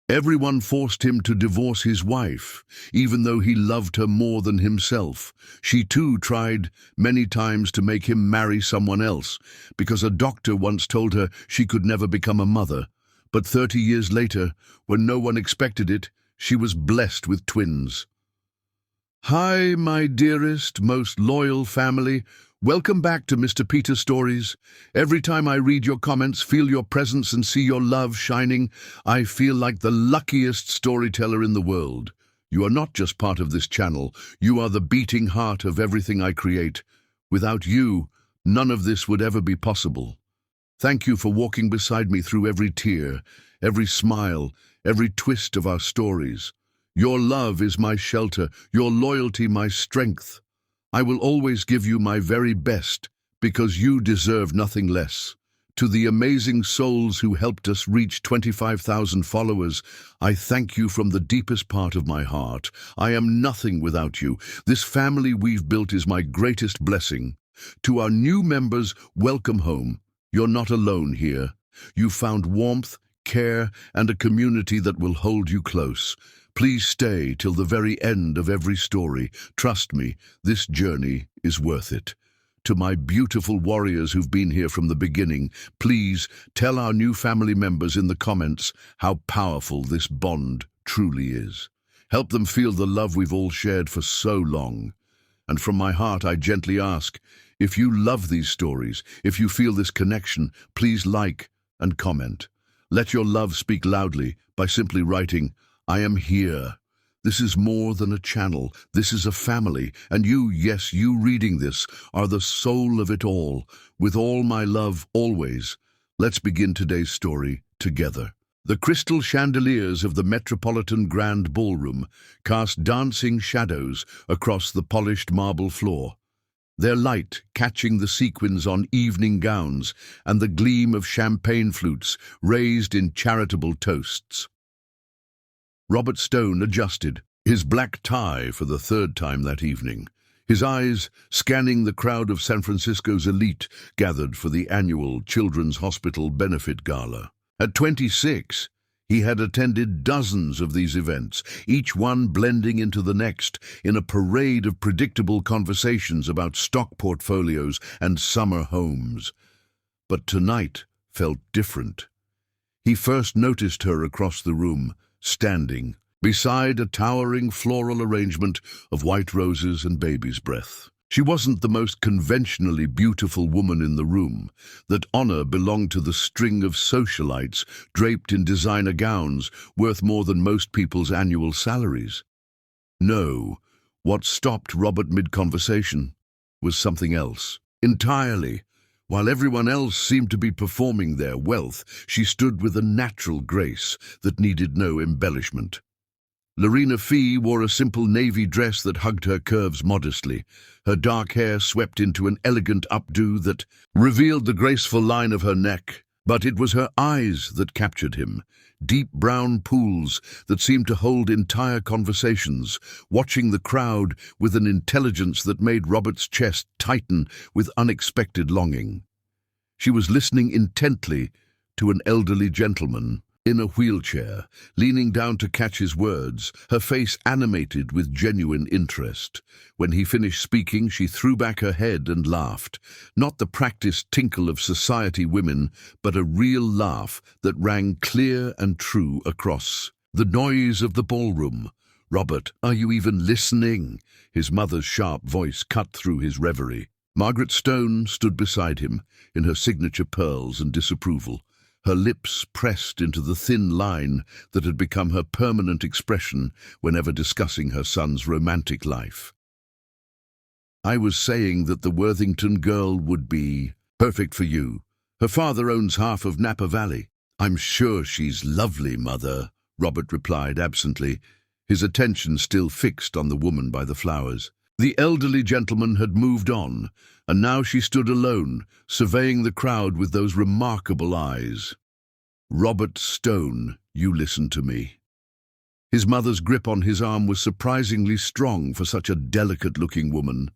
Everyone forced him to divorce his wife, even though he loved her more than himself. She too tried many times to make him marry someone else, because a doctor once told her she could never become a mother. But 30 years later, when no one expected it, she was blessed with twins. Hi, my dearest, most loyal family. Welcome back to Mr. Peter Stories. Every time I read your comments, feel your presence and see your love shining, I feel like the luckiest storyteller in the world. You are not just part of this channel, you are the beating heart of everything I create. Without you, none of this would ever be possible. Thank you for walking beside me through every tear, every smile, every twist of our stories. Your love is my shelter, your loyalty my strength. I will always give you my very best, because you deserve nothing less. To the amazing souls who helped us reach 25,000 followers, I thank you from the deepest part of my heart. I am nothing without you. This family we've built is my greatest blessing. To our new members, welcome home. You're not alone here. You found warmth, care, and a community that will hold you close. Please stay till the very end of every story. Trust me, this journey is worth it. To my beautiful warriors who've been here from the beginning, please tell our new family members in the comments how powerful this bond truly is. Help them feel the love we've all shared for so long. And from my heart, I gently ask, if you love these stories, if you feel this connection, please like and comment. Let your love speak loudly by simply writing, I am here. This is more than a channel. This is a family. And you, yes, you reading this, are the soul of it all. With all my love, always. Let's begin today's story together. The crystal chandeliers of the Metropolitan Grand Ballroom cast dancing shadows across the polished marble floor, their light catching the sequins on evening gowns and the gleam of champagne flutes raised in charitable toasts. Robert Stone adjusted his black tie for the third time that evening, his eyes scanning the crowd of San Francisco's elite gathered for the annual Children's Hospital Benefit Gala. At 26, he had attended dozens of these events, each one blending into the next in a parade of predictable conversations about stock portfolios and summer homes. But tonight felt different. He first noticed her across the room, standing beside a towering floral arrangement of white roses and baby's breath. She wasn't the most conventionally beautiful woman in the room. That honor belonged to the string of socialites draped in designer gowns worth more than most people's annual salaries. No, what stopped Robert mid-conversation was something else entirely. While everyone else seemed to be performing their wealth, she stood with a natural grace that needed no embellishment. Lorena Fee wore a simple navy dress that hugged her curves modestly, her dark hair swept into an elegant updo that revealed the graceful line of her neck. But it was her eyes that captured him, deep brown pools that seemed to hold entire conversations, watching the crowd with an intelligence that made Robert's chest tighten with unexpected longing. She was listening intently to an elderly gentleman in a wheelchair, leaning down to catch his words, her face animated with genuine interest. When he finished speaking, she threw back her head and laughed, not the practiced tinkle of society women, but a real laugh that rang clear and true across the noise of the ballroom. "Robert, are you even listening?" His mother's sharp voice cut through his reverie. Margaret Stone stood beside him, in her signature pearls and disapproval, her lips pressed into the thin line that had become her permanent expression whenever discussing her son's romantic life. "I was saying that the Worthington girl would be perfect for you. Her father owns half of Napa Valley." "I'm sure she's lovely, Mother," Robert replied absently, his attention still fixed on the woman by the flowers. The elderly gentleman had moved on, and now she stood alone, surveying the crowd with those remarkable eyes. "Robert Stone, you listen to me." His mother's grip on his arm was surprisingly strong for such a delicate-looking woman.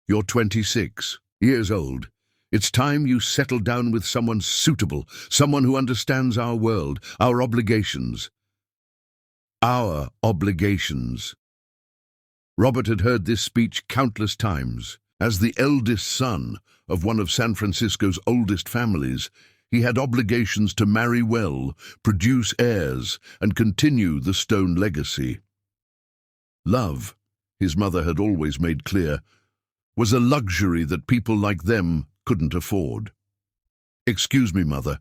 "You're 26 years old. It's time you settled down with someone suitable, someone who understands our world, our obligations. Our obligations. Robert had heard this speech countless times. As the eldest son of one of San Francisco's oldest families, he had obligations to marry well, produce heirs, and continue the Stone legacy. Love, his mother had always made clear, was a luxury that people like them couldn't afford. "Excuse me, Mother.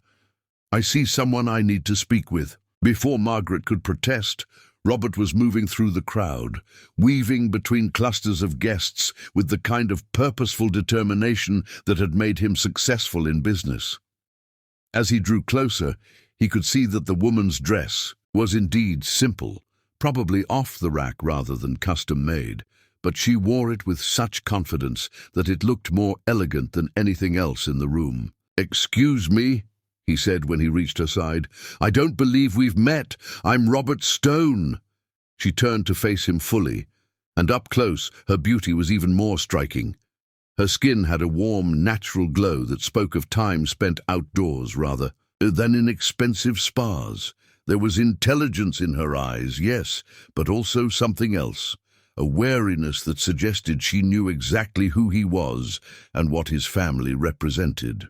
I see someone I need to speak with." Before Margaret could protest, Robert was moving through the crowd, weaving between clusters of guests with the kind of purposeful determination that had made him successful in business. As he drew closer, he could see that the woman's dress was indeed simple, probably off the rack rather than custom-made, but she wore it with such confidence that it looked more elegant than anything else in the room. "Excuse me," he said when he reached her side. "I don't believe we've met. I'm Robert Stone." She turned to face him fully, and up close her beauty was even more striking. Her skin had a warm, natural glow that spoke of time spent outdoors rather than in expensive spas. There was intelligence in her eyes, yes, but also something else, a wariness that suggested she knew exactly who he was and what his family represented.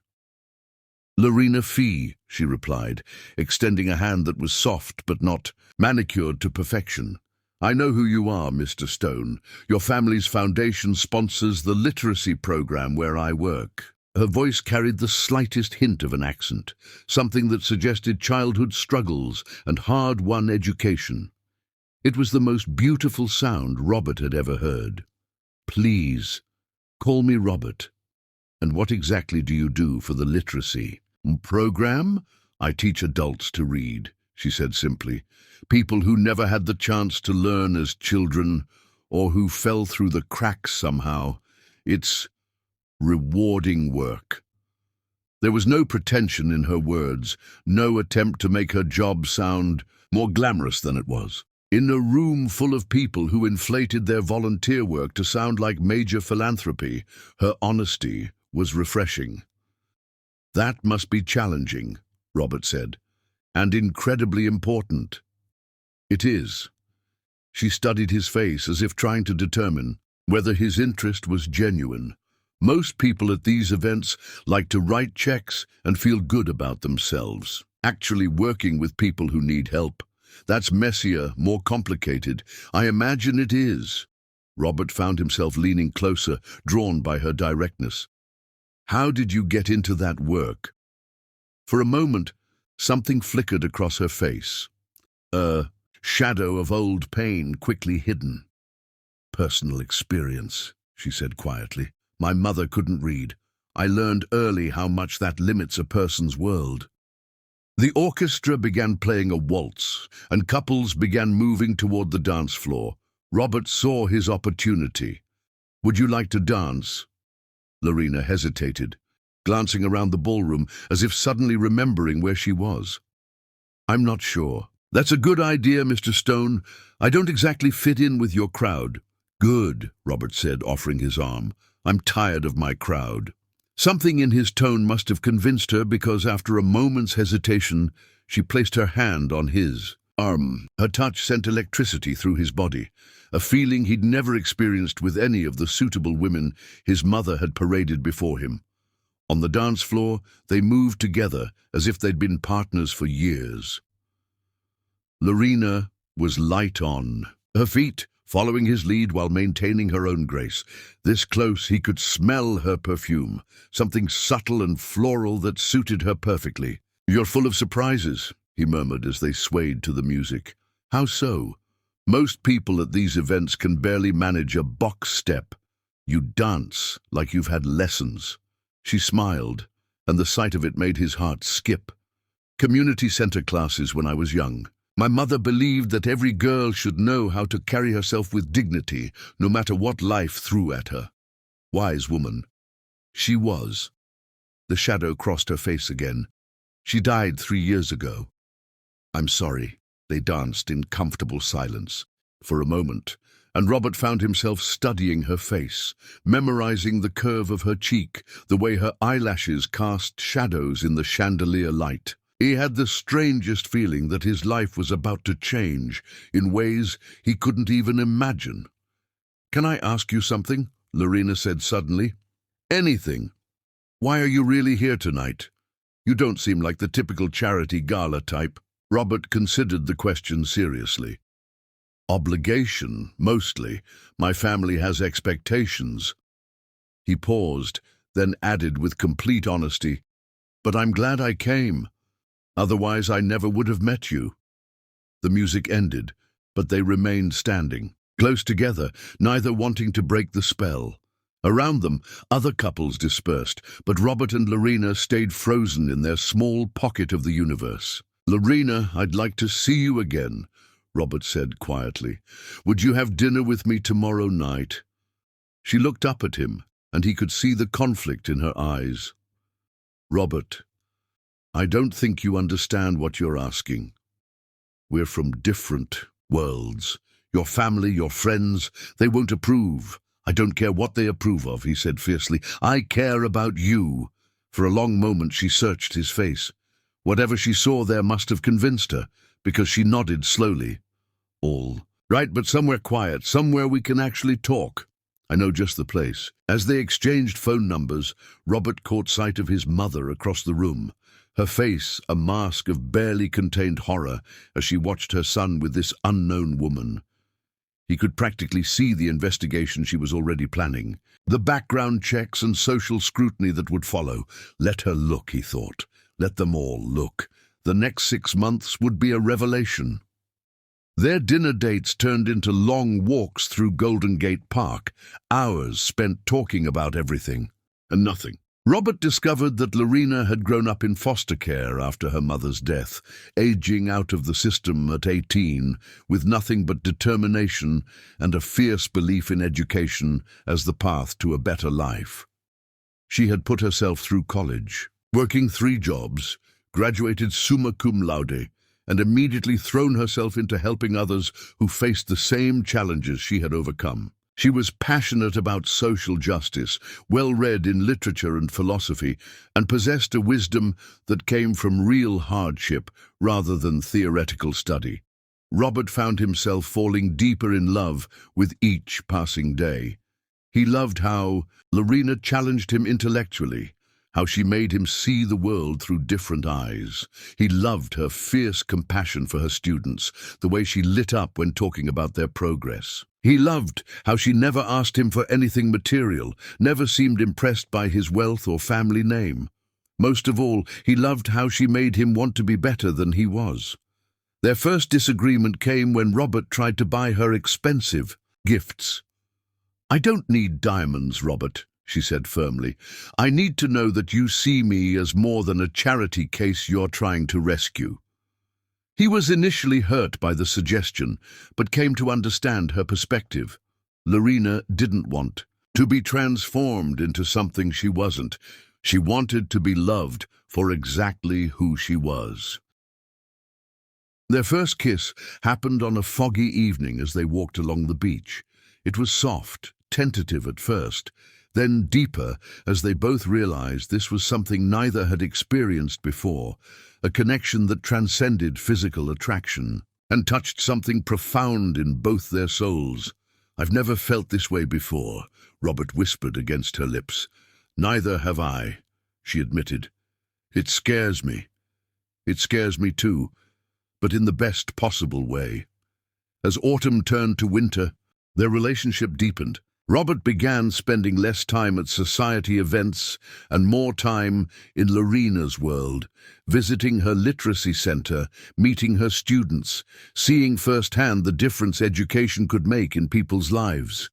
"Lorena Fee," she replied, extending a hand that was soft but not manicured to perfection. "I know who you are, Mr. Stone. Your family's foundation sponsors the literacy program where I work." Her voice carried the slightest hint of an accent, something that suggested childhood struggles and hard-won education. It was the most beautiful sound Robert had ever heard. "Please, call me Robert. And what exactly do you do for the literacy program?" "I teach adults to read," she said simply. "People who never had the chance to learn as children, or who fell through the cracks somehow. It's rewarding work." There was no pretension in her words, no attempt to make her job sound more glamorous than it was. In a room full of people who inflated their volunteer work to sound like major philanthropy, her honesty was refreshing. "That must be challenging," Robert said, "and incredibly important." "It is." She studied his face as if trying to determine whether his interest was genuine. Most people at these events like to write checks and feel good about themselves. Actually working with people who need help, that's messier, more complicated. "I imagine it is." Robert found himself leaning closer, drawn by her directness. "How did you get into that work?" For a moment, something flickered across her face. A shadow of old pain quickly hidden. "Personal experience," she said quietly. "My mother couldn't read. I learned early how much that limits a person's world." The orchestra began playing a waltz, and couples began moving toward the dance floor. Robert saw his opportunity. "Would you like to dance?" Lorena hesitated, glancing around the ballroom as if suddenly remembering where she was. "I'm not sure." "That's a good idea, Mr. Stone. I don't exactly fit in with your crowd." "Good," Robert said, offering his arm. "I'm tired of my crowd." Something in his tone must have convinced her because after a moment's hesitation, she placed her hand on his arm. Her touch sent electricity through his body, a feeling he'd never experienced with any of the suitable women his mother had paraded before him. On the dance floor, they moved together as if they'd been partners for years. Lorena was light on, her feet following his lead while maintaining her own grace. This close, he could smell her perfume, something subtle and floral that suited her perfectly. "You're full of surprises," he murmured as they swayed to the music. "How so?" "Most people at these events can barely manage a box step. You dance like you've had lessons." She smiled, and the sight of it made his heart skip. "Community center classes when I was young. My mother believed that every girl should know how to carry herself with dignity, no matter what life threw at her." Wise woman. She was. The shadow crossed her face again. "She died 3 years ago." "I'm sorry." They danced in comfortable silence for a moment, and Robert found himself studying her face, memorizing the curve of her cheek, the way her eyelashes cast shadows in the chandelier light. He had the strangest feeling that his life was about to change in ways he couldn't even imagine. "Can I ask you something?" Lorena said suddenly. "Anything. Why are you really here tonight? You don't seem like the typical charity gala type." Robert considered the question seriously. "Obligation, mostly. My family has expectations." He paused, then added with complete honesty, "But I'm glad I came. Otherwise, I never would have met you." The music ended, but they remained standing, close together, neither wanting to break the spell. Around them, other couples dispersed, but Robert and Lorena stayed frozen in their small pocket of the universe. "Lorena, I'd like to see you again," Robert said quietly. "Would you have dinner with me tomorrow night?" She looked up at him, and he could see the conflict in her eyes. "Robert, I don't think you understand what you're asking. We're from different worlds. Your family, your friends, they won't approve. I don't care what they approve of," he said fiercely. "I care about you." For a long moment she searched his face. Whatever she saw there must have convinced her, because she nodded slowly. "All right, but somewhere quiet, somewhere we can actually talk. I know just the place." As they exchanged phone numbers, Robert caught sight of his mother across the room, her face a mask of barely contained horror as she watched her son with this unknown woman. He could practically see the investigation she was already planning, the background checks and social scrutiny that would follow. Let her look, he thought. Let them all look. The next 6 months would be a revelation. Their dinner dates turned into long walks through Golden Gate Park, hours spent talking about everything and nothing. Robert discovered that Lorena had grown up in foster care after her mother's death, aging out of the system at 18, with nothing but determination and a fierce belief in education as the path to a better life. She had put herself through college, working 3 jobs, graduated summa cum laude, and immediately thrown herself into helping others who faced the same challenges she had overcome. She was passionate about social justice, well-read in literature and philosophy, and possessed a wisdom that came from real hardship rather than theoretical study. Robert found himself falling deeper in love with each passing day. He loved how Lorena challenged him intellectually, how she made him see the world through different eyes. He loved her fierce compassion for her students, the way she lit up when talking about their progress. He loved how she never asked him for anything material, never seemed impressed by his wealth or family name. Most of all, he loved how she made him want to be better than he was. Their first disagreement came when Robert tried to buy her expensive gifts. "I don't need diamonds, Robert," she said firmly. "I need to know that you see me as more than a charity case you're trying to rescue." He was initially hurt by the suggestion, but came to understand her perspective. Lorena didn't want to be transformed into something she wasn't. She wanted to be loved for exactly who she was. Their first kiss happened on a foggy evening as they walked along the beach. It was soft, tentative at first, then deeper as they both realized this was something neither had experienced before, a connection that transcended physical attraction and touched something profound in both their souls. "I've never felt this way before," Robert whispered against her lips. "Neither have I," she admitted. "It scares me. It scares me too, but in the best possible way." As autumn turned to winter, their relationship deepened. Robert began spending less time at society events and more time in Lorena's world, visiting her literacy center, meeting her students, seeing firsthand the difference education could make in people's lives.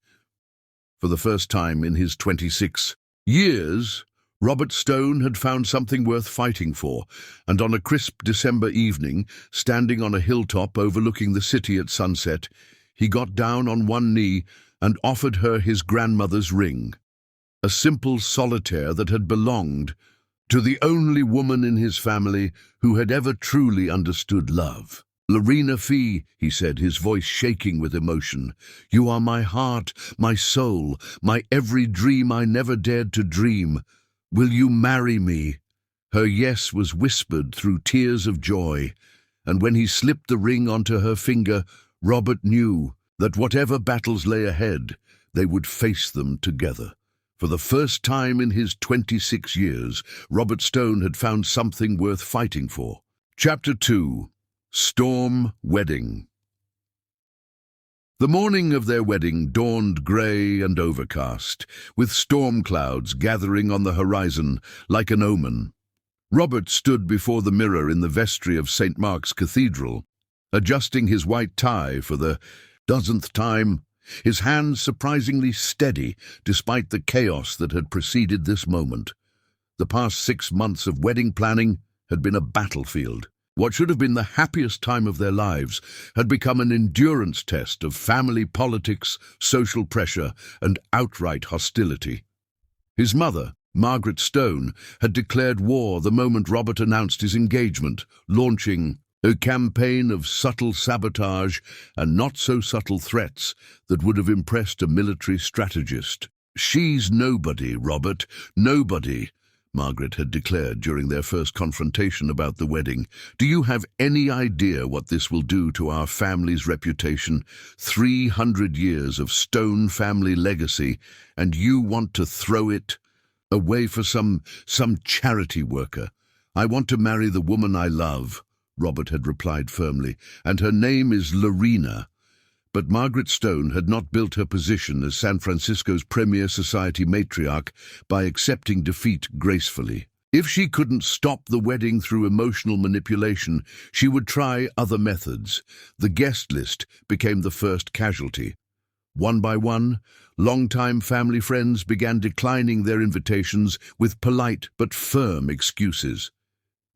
For the first time in his 26 years, Robert Stone had found something worth fighting for, and on a crisp December evening, standing on a hilltop overlooking the city at sunset, he got down on one knee and offered her his grandmother's ring, a simple solitaire that had belonged to the only woman in his family who had ever truly understood love. "Lorena Fee," he said, his voice shaking with emotion, "you are my heart, my soul, my every dream I never dared to dream. Will you marry me?" Her yes was whispered through tears of joy, and when he slipped the ring onto her finger, Robert knew that whatever battles lay ahead, they would face them together. For the first time in his 26 years, Robert Stone had found something worth fighting for. Chapter 2. Storm Wedding. The morning of their wedding dawned grey and overcast, with storm clouds gathering on the horizon like an omen. Robert stood before the mirror in the vestry of St. Mark's Cathedral, adjusting his white tie for the dozenth time, his hands surprisingly steady despite the chaos that had preceded this moment. The past 6 months of wedding planning had been a battlefield. What should have been the happiest time of their lives had become an endurance test of family politics, social pressure, and outright hostility. His mother, Margaret Stone, had declared war the moment Robert announced his engagement, launching a campaign of subtle sabotage and not-so-subtle threats that would have impressed a military strategist. "She's nobody, Robert, nobody," Margaret had declared during their first confrontation about the wedding. "Do you have any idea what this will do to our family's reputation? 300 years of Stone family legacy, and you want to throw it away for some charity worker. I want to marry the woman I love," Robert had replied firmly, "and her name is Lorena." But Margaret Stone had not built her position as San Francisco's premier society matriarch by accepting defeat gracefully. If she couldn't stop the wedding through emotional manipulation, she would try other methods. The guest list became the first casualty. One by one, longtime family friends began declining their invitations with polite but firm excuses.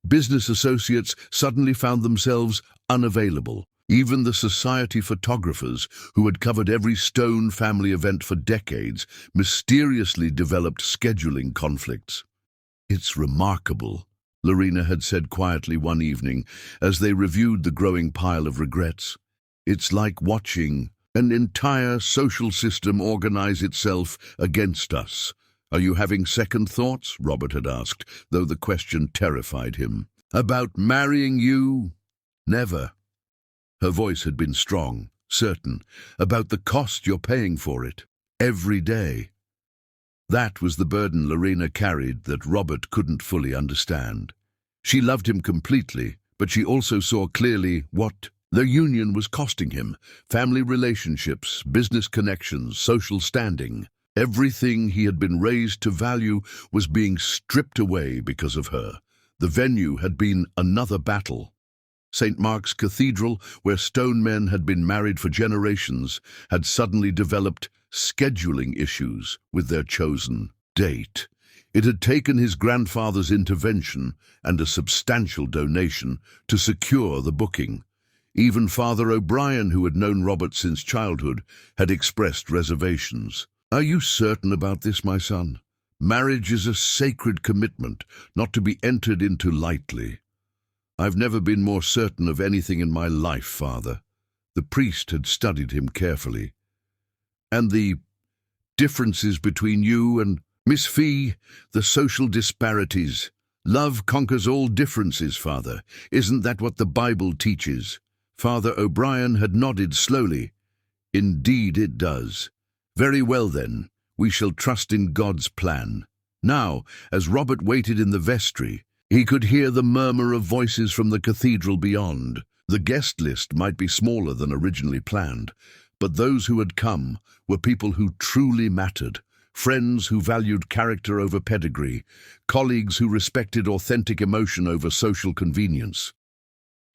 Business associates suddenly found themselves unavailable. Even the society photographers, who had covered every Stone family event for decades, mysteriously developed scheduling conflicts. "It's remarkable," Lorena had said quietly one evening as they reviewed the growing pile of regrets. "It's like watching an entire social system organize itself against us." "Are you having second thoughts?" Robert had asked, though the question terrified him. "About marrying you?" "Never." Her voice had been strong, certain, "about the cost you're paying for it, every day." That was the burden Lorena carried that Robert couldn't fully understand. She loved him completely, but she also saw clearly what their union was costing him: family relationships, business connections, social standing. Everything he had been raised to value was being stripped away because of her. The venue had been another battle. St. Mark's Cathedral, where Stone men had been married for generations, had suddenly developed scheduling issues with their chosen date. It had taken his grandfather's intervention and a substantial donation to secure the booking. Even Father O'Brien, who had known Robert since childhood, had expressed reservations. "Are you certain about this, my son? Marriage is a sacred commitment, not to be entered into lightly." "I've never been more certain of anything in my life, Father." The priest had studied him carefully. "And the differences between you and Miss Fee, the social disparities. Love conquers all differences, Father. Isn't that what the Bible teaches?" Father O'Brien had nodded slowly. "Indeed it does. Very well then, we shall trust in God's plan." Now, as Robert waited in the vestry, he could hear the murmur of voices from the cathedral beyond. The guest list might be smaller than originally planned, but those who had come were people who truly mattered, friends who valued character over pedigree, colleagues who respected authentic emotion over social convenience.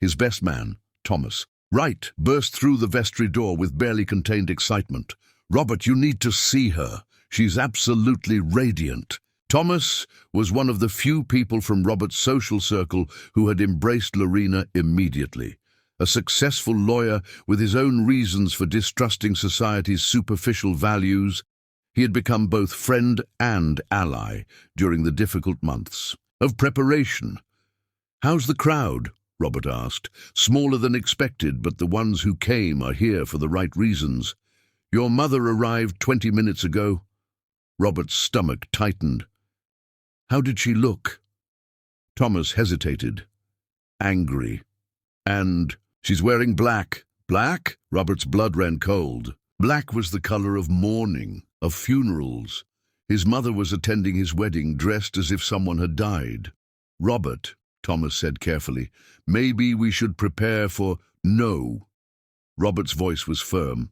His best man, Thomas, Wright, burst through the vestry door with barely contained excitement. "Robert, you need to see her. She's absolutely radiant." Thomas was one of the few people from Robert's social circle who had embraced Lorena immediately. A successful lawyer with his own reasons for distrusting society's superficial values, he had become both friend and ally during the difficult months of preparation. "How's the crowd?" Robert asked. "Smaller than expected, but the ones who came are here for the right reasons." "Your mother arrived 20 minutes ago." Robert's stomach tightened. "How did she look?" Thomas hesitated, angry. And she's wearing black. Black? Robert's blood ran cold. Black was the color of mourning, of funerals. His mother was attending his wedding dressed as if someone had died. Robert, Thomas said carefully, maybe we should prepare for no. Robert's voice was firm.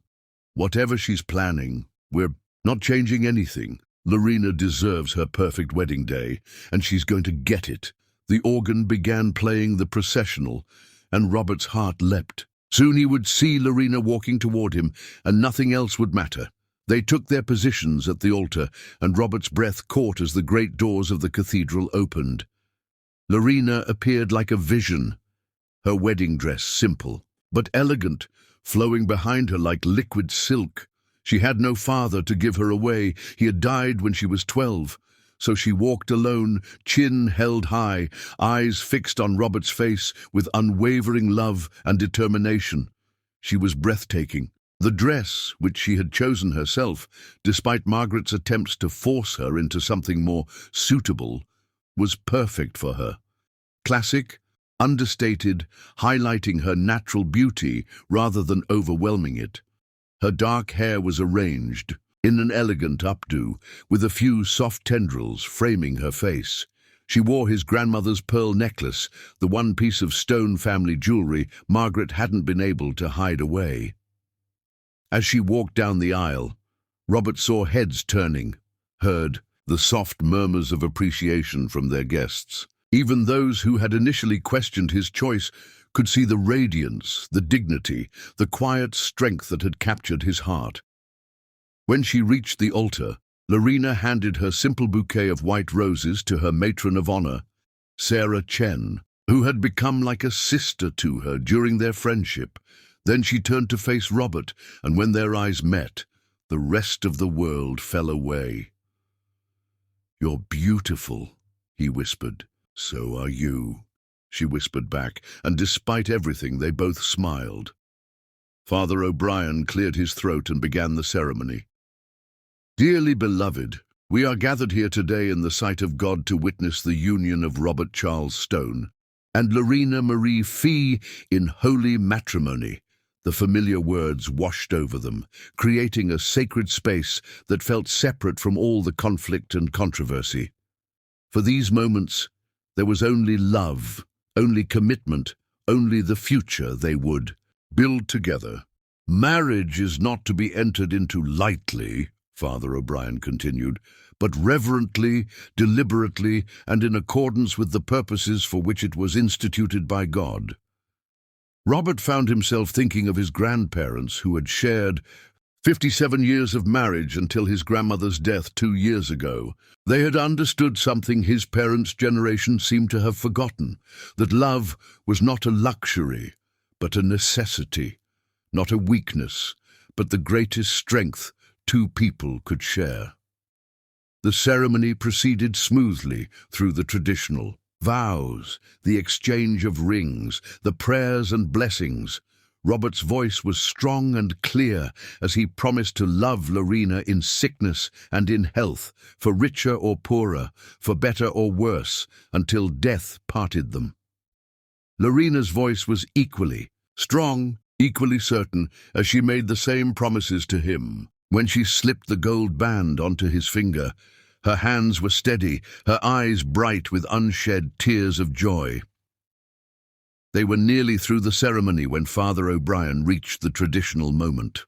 Whatever she's planning, we're not changing anything. Lorena deserves her perfect wedding day, and she's going to get it. The organ began playing the processional, and Robert's heart leapt. Soon he would see Lorena walking toward him, and nothing else would matter. They took their positions at the altar, and Robert's breath caught as the great doors of the cathedral opened. Lorena appeared like a vision, her wedding dress simple, but elegant, flowing behind her like liquid silk. She had no father to give her away. He had died when she was 12. So she walked alone, chin held high, eyes fixed on Robert's face with unwavering love and determination. She was breathtaking. The dress, which she had chosen herself, despite Margaret's attempts to force her into something more suitable, was perfect for her. Classic, understated, highlighting her natural beauty rather than overwhelming it. Her dark hair was arranged in an elegant updo, with a few soft tendrils framing her face. She wore his grandmother's pearl necklace, the one piece of Stone family jewelry Margaret hadn't been able to hide away. As she walked down the aisle, Robert saw heads turning, heard the soft murmurs of appreciation from their guests. Even those who had initially questioned his choice could see the radiance, the dignity, the quiet strength that had captured his heart. When she reached the altar, Lorena handed her simple bouquet of white roses to her matron of honor, Sarah Chen, who had become like a sister to her during their friendship. Then she turned to face Robert, and when their eyes met, the rest of the world fell away. "You're beautiful," he whispered. "So are you," she whispered back, and despite everything, they both smiled. Father O'Brien cleared his throat and began the ceremony. "Dearly beloved, we are gathered here today in the sight of God to witness the union of Robert Charles Stone and Lorena Marie Fee in holy matrimony." The familiar words washed over them, creating a sacred space that felt separate from all the conflict and controversy. For these moments, there was only love, only commitment, only the future they would build together. "Marriage is not to be entered into lightly," Father O'Brien continued, "but reverently, deliberately, and in accordance with the purposes for which it was instituted by God." Robert found himself thinking of his grandparents who had shared 57 years of marriage until his grandmother's death 2 years ago. They had understood something his parents' generation seemed to have forgotten, that love was not a luxury, but a necessity, not a weakness, but the greatest strength two people could share. The ceremony proceeded smoothly through the traditional vows, the exchange of rings, the prayers and blessings. Robert's voice was strong and clear as he promised to love Lorena in sickness and in health, for richer or poorer, for better or worse, until death parted them. Lorena's voice was equally strong, equally certain, as she made the same promises to him. When she slipped the gold band onto his finger, her hands were steady, her eyes bright with unshed tears of joy. They were nearly through the ceremony when Father O'Brien reached the traditional moment.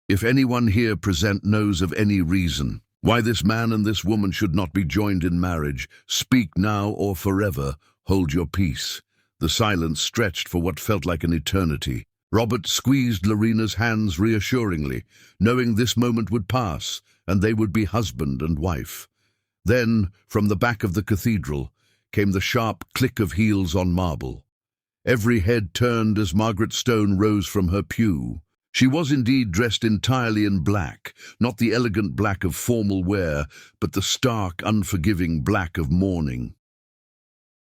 "If anyone here present knows of any reason why this man and this woman should not be joined in marriage, speak now or forever, hold your peace." The silence stretched for what felt like an eternity. Robert squeezed Lorena's hands reassuringly, knowing this moment would pass and they would be husband and wife. Then, from the back of the cathedral, came the sharp click of heels on marble. Every head turned as Margaret Stone rose from her pew. She was indeed dressed entirely in black, not the elegant black of formal wear, but the stark, unforgiving black of mourning.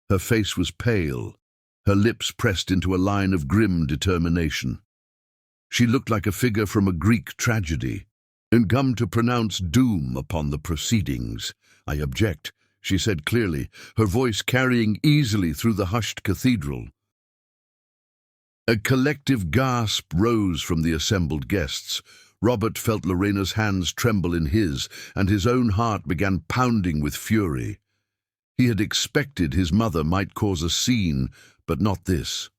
Her face was pale, her lips pressed into a line of grim determination. She looked like a figure from a Greek tragedy, and come to pronounce doom upon the proceedings. "I object," she said clearly, her voice carrying easily through the hushed cathedral. A collective gasp rose from the assembled guests. Robert felt Lorena's hands tremble in his, and his own heart began pounding with fury. He had expected his mother might cause a scene, but not this.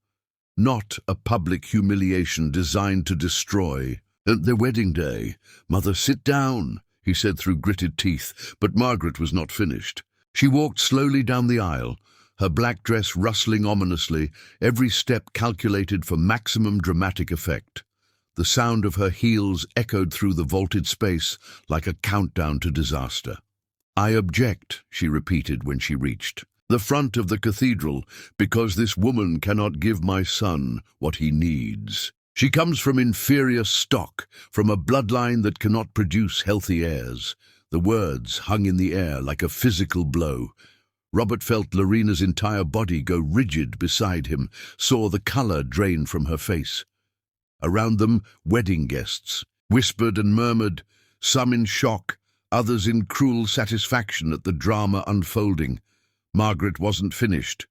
Not a public humiliation designed to destroy. Their wedding day. "Mother, sit down," he said through gritted teeth, but Margaret was not finished. She walked slowly down the aisle, her black dress rustling ominously, every step calculated for maximum dramatic effect. The sound of her heels echoed through the vaulted space like a countdown to disaster. "I object," she repeated when she reached the front of the cathedral, "because this woman cannot give my son what he needs. She comes from inferior stock, from a bloodline that cannot produce healthy heirs." The words hung in the air like a physical blow. Robert felt Lorena's entire body go rigid beside him, saw the color drain from her face. Around them, wedding guests whispered and murmured, some in shock, others in cruel satisfaction at the drama unfolding. Margaret wasn't finished.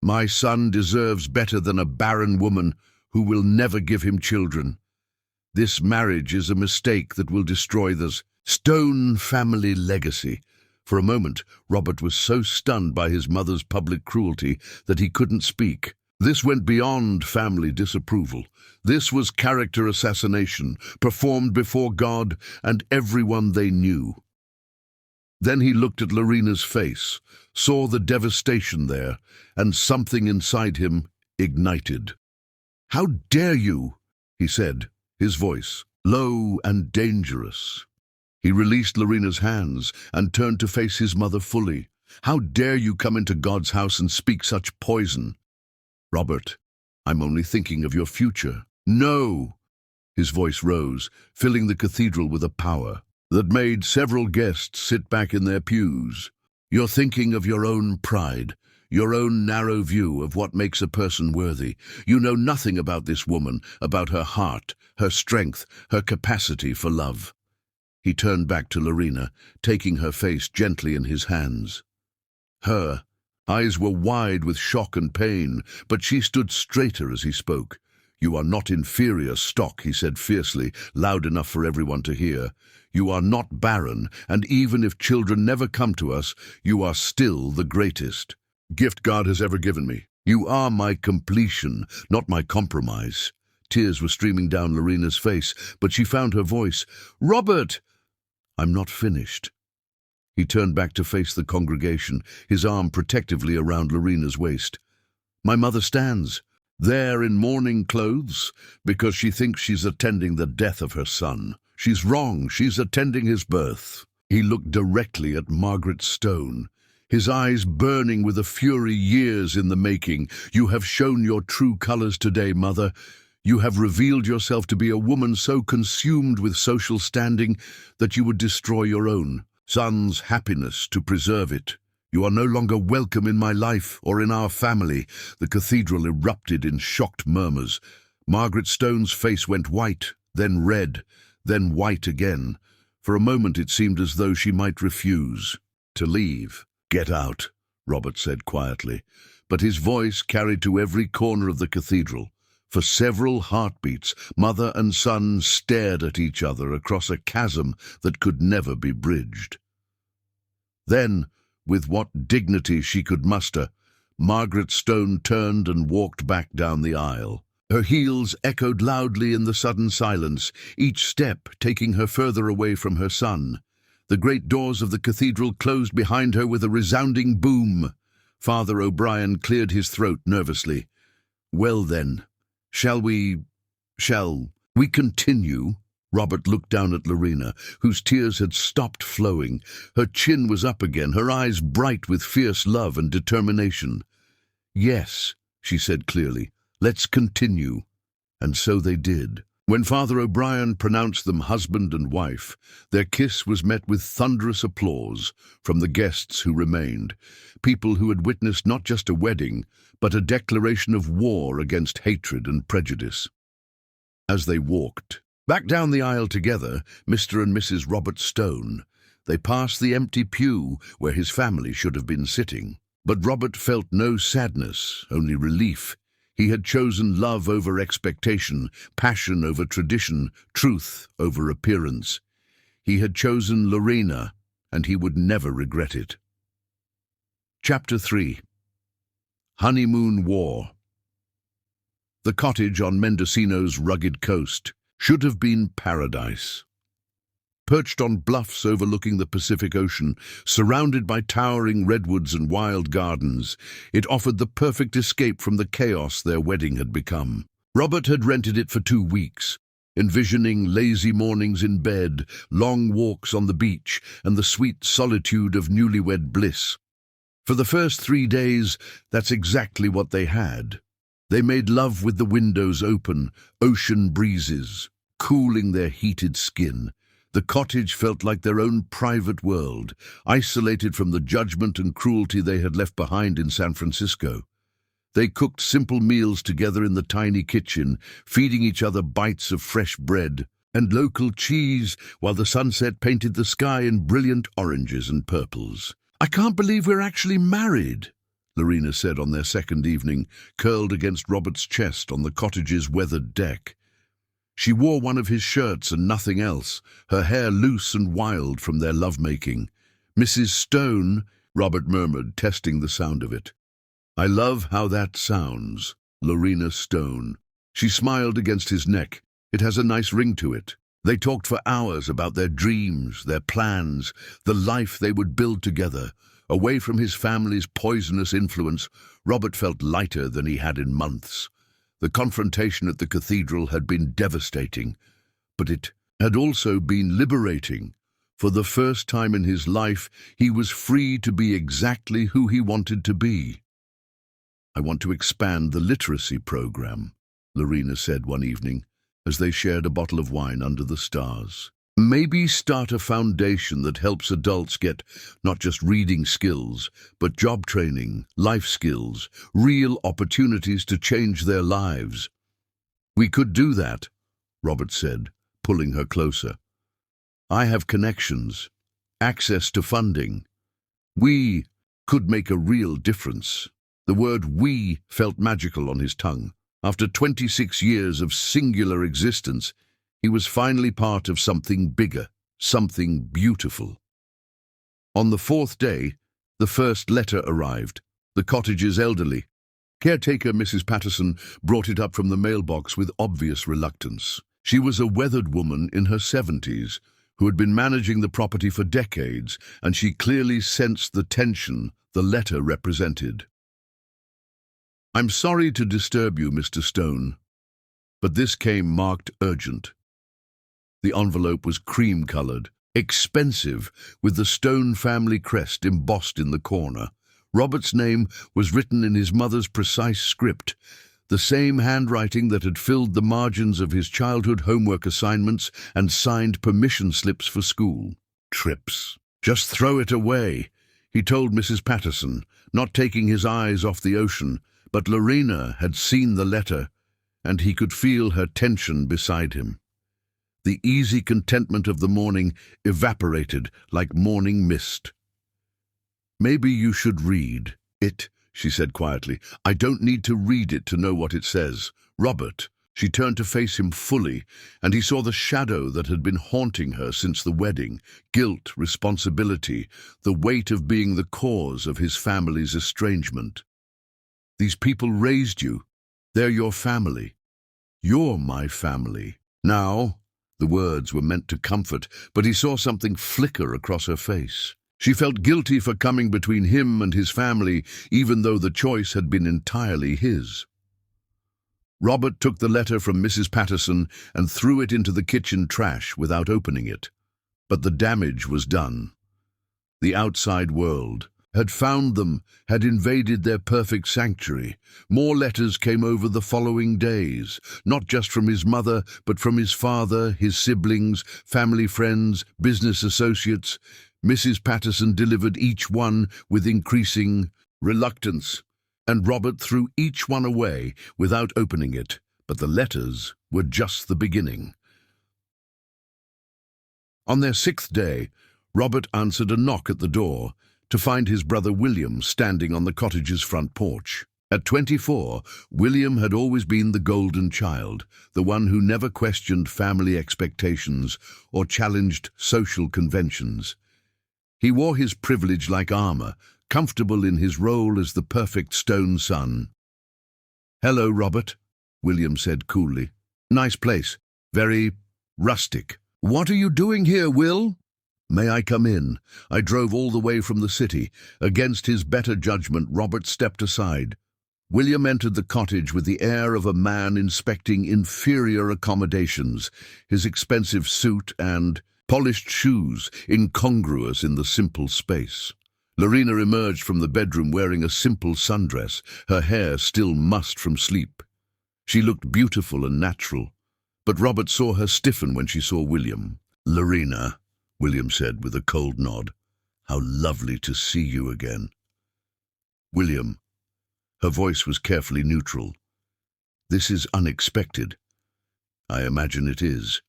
"My son deserves better than a barren woman who will never give him children. This marriage is a mistake that will destroy the Stone family legacy." For a moment, Robert was so stunned by his mother's public cruelty that he couldn't speak. This went beyond family disapproval. This was character assassination, performed before God and everyone they knew. Then he looked at Lorena's face, saw the devastation there, and something inside him ignited. "How dare you?" he said, his voice low and dangerous. He released Lorena's hands and turned to face his mother fully. "How dare you come into God's house and speak such poison?" "Robert, I'm only thinking of your future." "No!" His voice rose, filling the cathedral with a power that made several guests sit back in their pews. "You're thinking of your own pride, your own narrow view of what makes a person worthy. You know nothing about this woman, about her heart, her strength, her capacity for love." He turned back to Lorena, taking her face gently in his hands. Her eyes were wide with shock and pain, but she stood straighter as he spoke. "You are not inferior stock," he said fiercely, loud enough for everyone to hear. "You are not barren, and even if children never come to us, you are still the greatest gift God has ever given me. You are my completion, not my compromise." Tears were streaming down Lorena's face, but she found her voice. "Robert!" "I'm not finished." He turned back to face the congregation, his arm protectively around Lorena's waist. "My mother stands there in mourning clothes because she thinks she's attending the death of her son. She's wrong. She's attending his birth." He looked directly at Margaret Stone, his eyes burning with a fury years in the making. "You have shown your true colors today, Mother. You have revealed yourself to be a woman so consumed with social standing that you would destroy your own son's happiness to preserve it. You are no longer welcome in my life or in our family." The cathedral erupted in shocked murmurs. Margaret Stone's face went white, then red, then white again. For a moment it seemed as though she might refuse to leave. "Get out," Robert said quietly, but his voice carried to every corner of the cathedral. For several heartbeats, mother and son stared at each other across a chasm that could never be bridged. Then, with what dignity she could muster, Margaret Stone turned and walked back down the aisle. Her heels echoed loudly in the sudden silence, each step taking her further away from her son. The great doors of the cathedral closed behind her with a resounding boom. Father O'Brien cleared his throat nervously. "Well then, shall we continue?" Robert looked down at Lorena, whose tears had stopped flowing. Her chin was up again, her eyes bright with fierce love and determination. "Yes," she said clearly, "let's continue." And so they did. When Father O'Brien pronounced them husband and wife, their kiss was met with thunderous applause from the guests who remained, people who had witnessed not just a wedding, but a declaration of war against hatred and prejudice. As they walked back down the aisle together, Mr. and Mrs. Robert Stone, They passed the empty pew where his family should have been sitting. But Robert felt no sadness, only relief. He had chosen love over expectation, passion over tradition, truth over appearance. He had chosen Lorena, and he would never regret it. Chapter 3. Honeymoon War. The cottage on Mendocino's rugged coast should have been paradise. Perched on bluffs overlooking the Pacific Ocean, surrounded by towering redwoods and wild gardens, it offered the perfect escape from the chaos their wedding had become. Robert had rented it for 2 weeks, envisioning lazy mornings in bed, long walks on the beach, and the sweet solitude of newlywed bliss. For the first 3 days, that's exactly what they had. They made love with the windows open, ocean breezes, cooling their heated skin. The cottage felt like their own private world, isolated from the judgment and cruelty they had left behind in San Francisco. They cooked simple meals together in the tiny kitchen, feeding each other bites of fresh bread and local cheese while the sunset painted the sky in brilliant oranges and purples. "I can't believe we're actually married," Lorena said on their second evening, curled against Robert's chest on the cottage's weathered deck. She wore one of his shirts and nothing else, her hair loose and wild from their lovemaking. "Mrs. Stone," Robert murmured, testing the sound of it. "I love how that sounds, Lorena Stone." She smiled against his neck. "It has a nice ring to it." They talked for hours about their dreams, their plans, the life they would build together. Away from his family's poisonous influence, Robert felt lighter than he had in months. The confrontation at the cathedral had been devastating, but it had also been liberating. For the first time in his life, he was free to be exactly who he wanted to be. "I want to expand the literacy program," Lorena said one evening, as they shared a bottle of wine under the stars. "Maybe start a foundation that helps adults get not just reading skills, but job training, life skills, real opportunities to change their lives." "We could do that," Robert said, pulling her closer. "I have connections, access to funding. We could make a real difference." The word "we" felt magical on his tongue. After 26 years of singular existence, he was finally part of something bigger, something beautiful. On the 4th day, the first letter arrived. The cottage's elderly caretaker, Mrs. Patterson, brought it up from the mailbox with obvious reluctance. She was a weathered woman in her 70s who had been managing the property for decades, and she clearly sensed the tension the letter represented. "I'm sorry to disturb you, Mr. Stone, but this came marked urgent." The envelope was cream-colored, expensive, with the Stone family crest embossed in the corner. Robert's name was written in his mother's precise script, the same handwriting that had filled the margins of his childhood homework assignments and signed permission slips for school trips. "Just throw it away," he told Mrs. Patterson, not taking his eyes off the ocean, but Lorena had seen the letter, and he could feel her tension beside him. The easy contentment of the morning evaporated like morning mist. "Maybe you should read it," she said quietly. "I don't need to read it to know what it says. Robert." She turned to face him fully, and he saw the shadow that had been haunting her since the wedding, guilt, responsibility, the weight of being the cause of his family's estrangement. "These people raised you. They're your family. You're my family. Now," the words were meant to comfort, but he saw something flicker across her face. She felt guilty for coming between him and his family, even though the choice had been entirely his. Robert took the letter from Mrs. Patterson and threw it into the kitchen trash without opening it. But the damage was done. The outside world had found them, had invaded their perfect sanctuary. More letters came over the following days, not just from his mother, but from his father, his siblings, family friends, business associates. Mrs. Patterson delivered each one with increasing reluctance, and Robert threw each one away without opening it. But the letters were just the beginning. On their 6th day, Robert answered a knock at the door to find his brother William standing on the cottage's front porch. At 24, William had always been the golden child, the one who never questioned family expectations or challenged social conventions. He wore his privilege like armor, comfortable in his role as the perfect stone son. "Hello, Robert," William said coolly. "Nice place. Very rustic." "What are you doing here, Will?" "May I come in? I drove all the way from the city." Against his better judgment, Robert stepped aside. William entered the cottage with the air of a man inspecting inferior accommodations, his expensive suit and polished shoes incongruous in the simple space. Lorena emerged from the bedroom wearing a simple sundress, her hair still mussed from sleep. She looked beautiful and natural, but Robert saw her stiffen when she saw William. "Lorena," William said with a cold nod, "how lovely to see you again." "William," her voice was carefully neutral, "this is unexpected." "I imagine it is."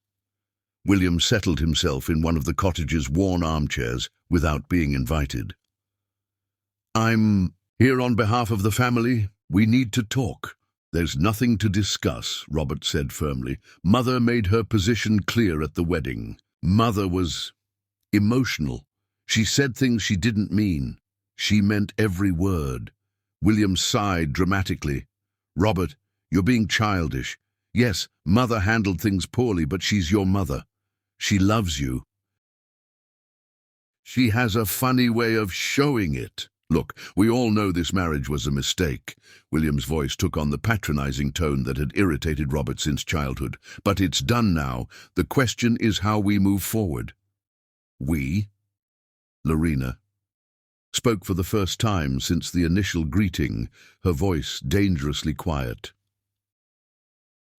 William settled himself in one of the cottage's worn armchairs without being invited. "I'm here on behalf of the family. We need to talk." "There's nothing to discuss," Robert said firmly. "Mother made her position clear at the wedding. Mother was emotional. She said things she didn't mean. She meant every word." William sighed dramatically. "Robert, you're being childish. Yes, Mother handled things poorly, but she's your mother. She loves you. She has a funny way of showing it. Look, we all know this marriage was a mistake." William's voice took on the patronizing tone that had irritated Robert since childhood. "But it's done now. The question is how we move forward." "We?" Lorena spoke for the first time since the initial greeting, her voice dangerously quiet.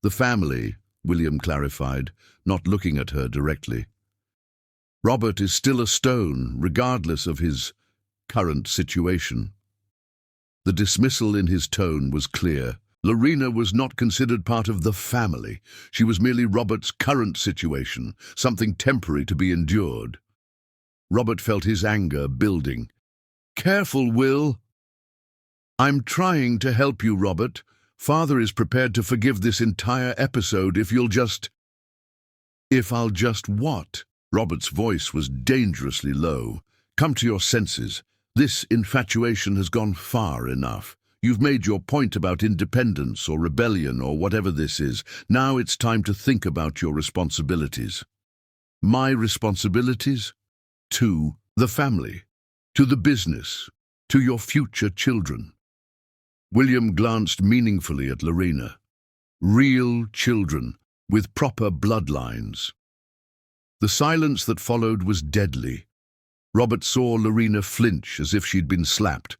"The family," William clarified, not looking at her directly. "Robert is still a stone, regardless of his current situation." The dismissal in his tone was clear. Lorena was not considered part of the family. She was merely Robert's current situation, something temporary to be endured. Robert felt his anger building. "Careful, Will." "I'm trying to help you, Robert. Father is prepared to forgive this entire episode if you'll just—" "If I'll just what?" Robert's voice was dangerously low. "Come to your senses. This infatuation has gone far enough. You've made your point about independence or rebellion or whatever this is. Now it's time to think about your responsibilities." "My responsibilities?" "To the family, to the business, to your future children." William glanced meaningfully at Lorena. Real children, with proper bloodlines. The silence that followed was deadly. Robert saw Lorena flinch as if she'd been slapped,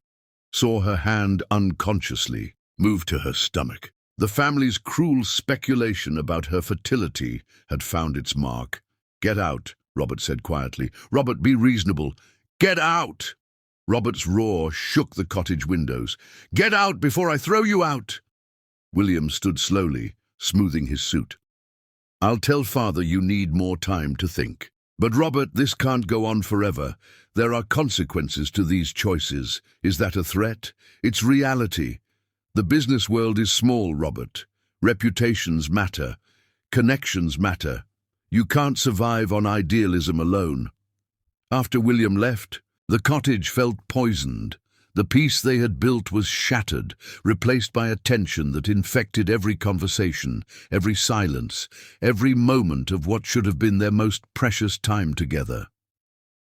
saw her hand unconsciously move to her stomach. The family's cruel speculation about her fertility had found its mark. "Get out," Robert said quietly. "Robert, be reasonable." "Get out!" Robert's roar shook the cottage windows. "Get out before I throw you out!" William stood slowly, smoothing his suit. "I'll tell Father you need more time to think. But Robert, this can't go on forever. There are consequences to these choices. Is that a threat? It's reality. The business world is small, Robert. Reputations matter. Connections matter. You can't survive on idealism alone." After William left, the cottage felt poisoned. The peace they had built was shattered, replaced by a tension that infected every conversation, every silence, every moment of what should have been their most precious time together.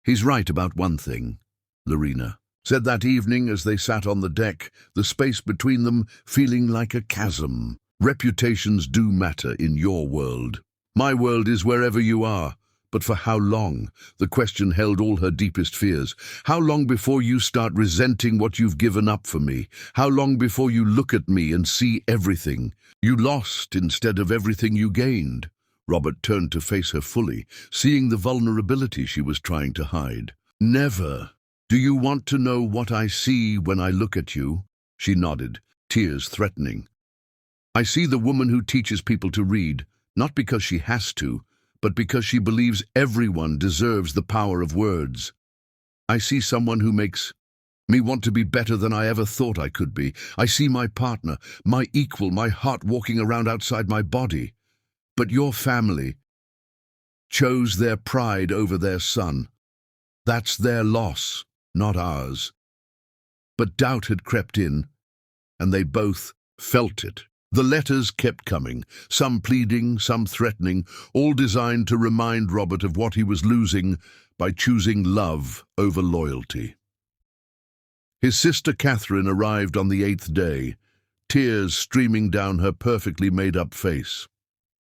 "He's right about one thing," Lorena said that evening as they sat on the deck, the space between them feeling like a chasm. "Reputations do matter in your world. My world is wherever you are. But for how long?" The question held all her deepest fears. "How long before you start resenting what you've given up for me? How long before you look at me and see everything you lost instead of everything you gained?" Robert turned to face her fully, seeing the vulnerability she was trying to hide. "Never. Do you want to know what I see when I look at you?" She nodded, tears threatening. "I see the woman who teaches people to read, not because she has to, but because she believes everyone deserves the power of words. I see someone who makes me want to be better than I ever thought I could be. I see my partner, my equal, my heart walking around outside my body. But your family chose their pride over their son. That's their loss, not ours. But doubt had crept in, and they both felt it. The letters kept coming, some pleading, some threatening, all designed to remind Robert of what he was losing by choosing love over loyalty. His sister Catherine arrived on the 8th day, tears streaming down her perfectly made-up face.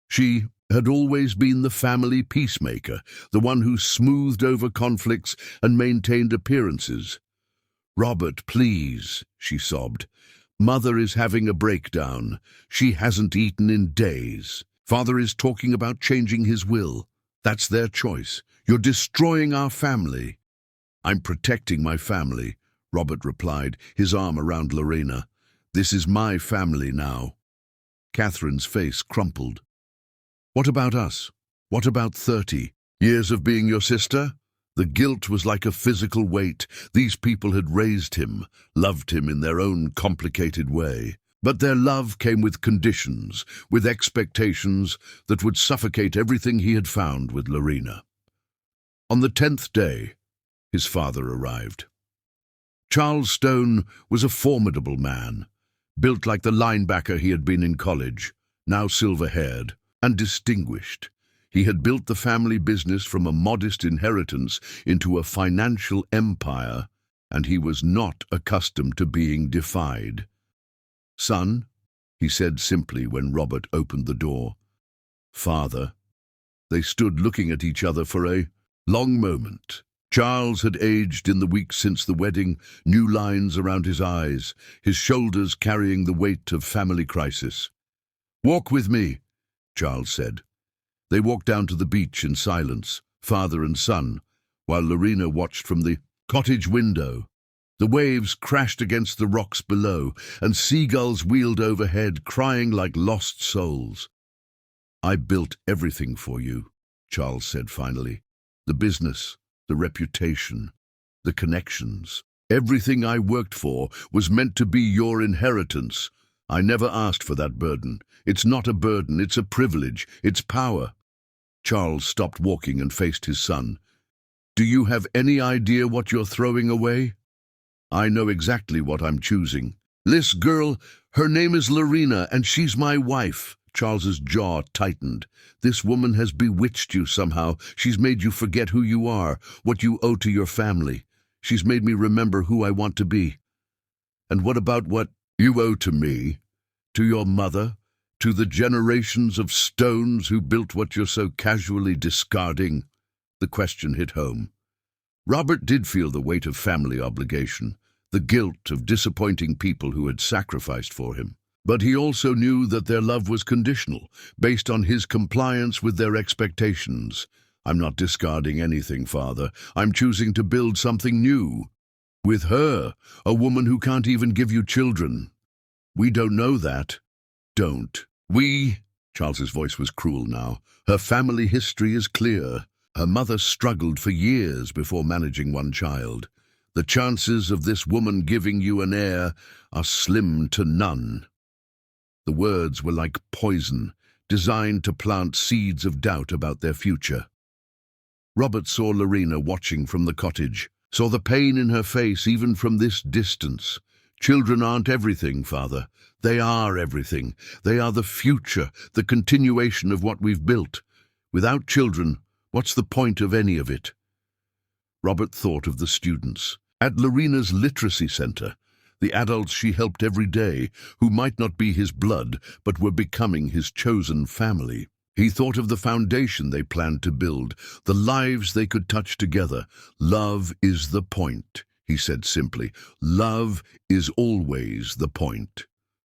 She had always been the family peacemaker, the one who smoothed over conflicts and maintained appearances. "Robert, please," she sobbed. "Mother is having a breakdown. She hasn't eaten in days. Father is talking about changing his will. That's their choice. You're destroying our family." "I'm protecting my family," Robert replied, his arm around Lorena. "This is my family now." Catherine's face crumpled. "What about us? What about 30 years of being your sister?" The guilt was like a physical weight. These people had raised him, loved him in their own complicated way. But their love came with conditions, with expectations that would suffocate everything he had found with Lorena. On the 10th day, his father arrived. Charles Stone was a formidable man, built like the linebacker he had been in college, now silver-haired and distinguished. He had built the family business from a modest inheritance into a financial empire, and he was not accustomed to being defied. "Son," he said simply when Robert opened the door. "Father." They stood looking at each other for a long moment. Charles had aged in the weeks since the wedding, new lines around his eyes, his shoulders carrying the weight of family crisis. "Walk with me," Charles said. They walked down to the beach in silence, father and son, while Lorena watched from the cottage window. The waves crashed against the rocks below, and seagulls wheeled overhead, crying like lost souls. "I built everything for you," Charles said finally. "The business, the reputation, the connections. Everything I worked for was meant to be your inheritance. I never asked for that burden. It's not a burden, it's a privilege, it's power." Charles stopped walking and faced his son. "Do you have any idea what you're throwing away?" "I know exactly what I'm choosing. This girl, her name is Lorena, and she's my wife." Charles's jaw tightened. "This woman has bewitched you somehow. She's made you forget who you are, what you owe to your family. She's made me remember who I want to be." "And what about what you owe to me, to your mother, to the generations of Stones who built what you're so casually discarding?" The question hit home. Robert did feel the weight of family obligation, the guilt of disappointing people who had sacrificed for him. But he also knew that their love was conditional, based on his compliance with their expectations. "I'm not discarding anything, Father. I'm choosing to build something new. With her, a woman who can't even give you children. We don't know that." "Don't. Charles's voice was cruel now. "Her family history is clear. Her mother struggled for years before managing one child. The chances of this woman giving you an heir are slim to none." The words were like poison, designed to plant seeds of doubt about their future. Robert saw Lorena watching from the cottage, saw the pain in her face even from this distance. "Children aren't everything, Father. They are everything. They are the future, the continuation of what we've built. Without children, what's the point of any of it?" Robert thought of the students at Lorena's literacy center, the adults she helped every day, who might not be his blood, but were becoming his chosen family. He thought of the foundation they planned to build, the lives they could touch together. "Love is the point," he said simply. "Love is always the point."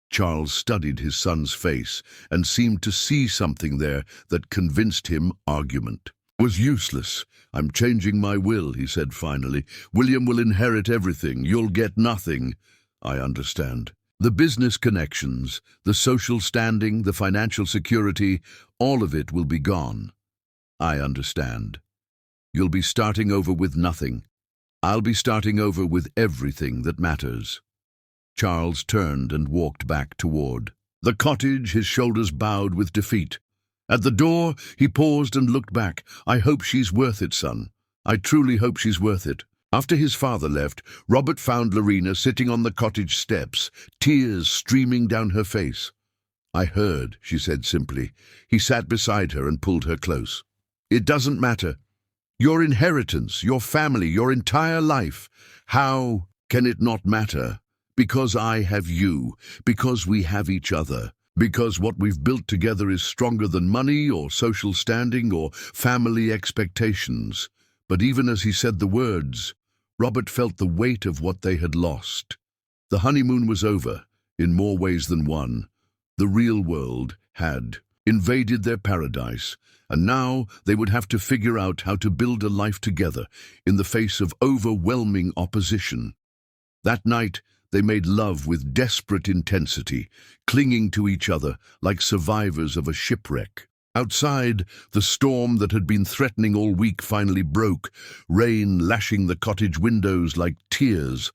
Charles studied his son's face and seemed to see something there that convinced him argument was useless. "I'm changing my will," he said finally. "William will inherit everything. You'll get nothing." "I understand. The business connections, the social standing, the financial security, all of it will be gone." I understand. You'll be starting over with nothing. I'll be starting over with everything that matters. Charles turned and walked back toward the cottage, his shoulders bowed with defeat. At the door, he paused and looked back. I hope she's worth it, son. I truly hope she's worth it. After his father left, Robert found Lorena sitting on the cottage steps, tears streaming down her face. I heard, she said simply. He sat beside her and pulled her close. It doesn't matter. Your inheritance, your family, your entire life. How can it not matter? Because I have you, because we have each other, because what we've built together is stronger than money or social standing or family expectations. But even as he said the words, Robert felt the weight of what they had lost. The honeymoon was over, in more ways than one. The real world had invaded their paradise, and now they would have to figure out how to build a life together in the face of overwhelming opposition. That night, they made love with desperate intensity, clinging to each other like survivors of a shipwreck. Outside, the storm that had been threatening all week finally broke, rain lashing the cottage windows like tears.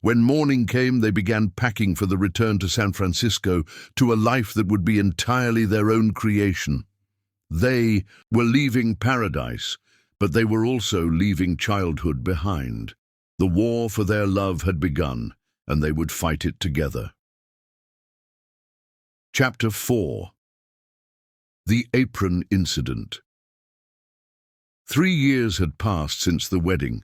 When morning came, they began packing for the return to San Francisco, to a life that would be entirely their own creation. They were leaving paradise, but they were also leaving childhood behind. The war for their love had begun, and they would fight it together. Chapter 4. The Apron Incident. 3 years had passed since the wedding.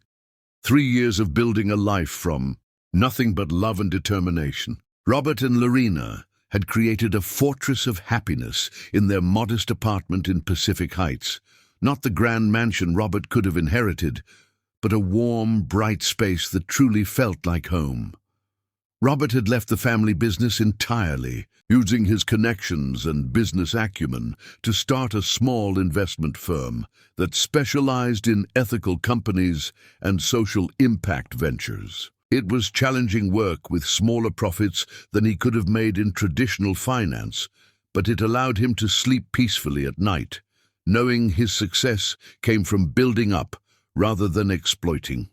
3 years of building a life from nothing but love and determination. Robert and Lorena had created a fortress of happiness in their modest apartment in Pacific Heights. Not the grand mansion Robert could have inherited, but a warm, bright space that truly felt like home. Robert had left the family business entirely, using his connections and business acumen to start a small investment firm that specialized in ethical companies and social impact ventures. It was challenging work with smaller profits than he could have made in traditional finance, but it allowed him to sleep peacefully at night, knowing his success came from building up rather than exploiting.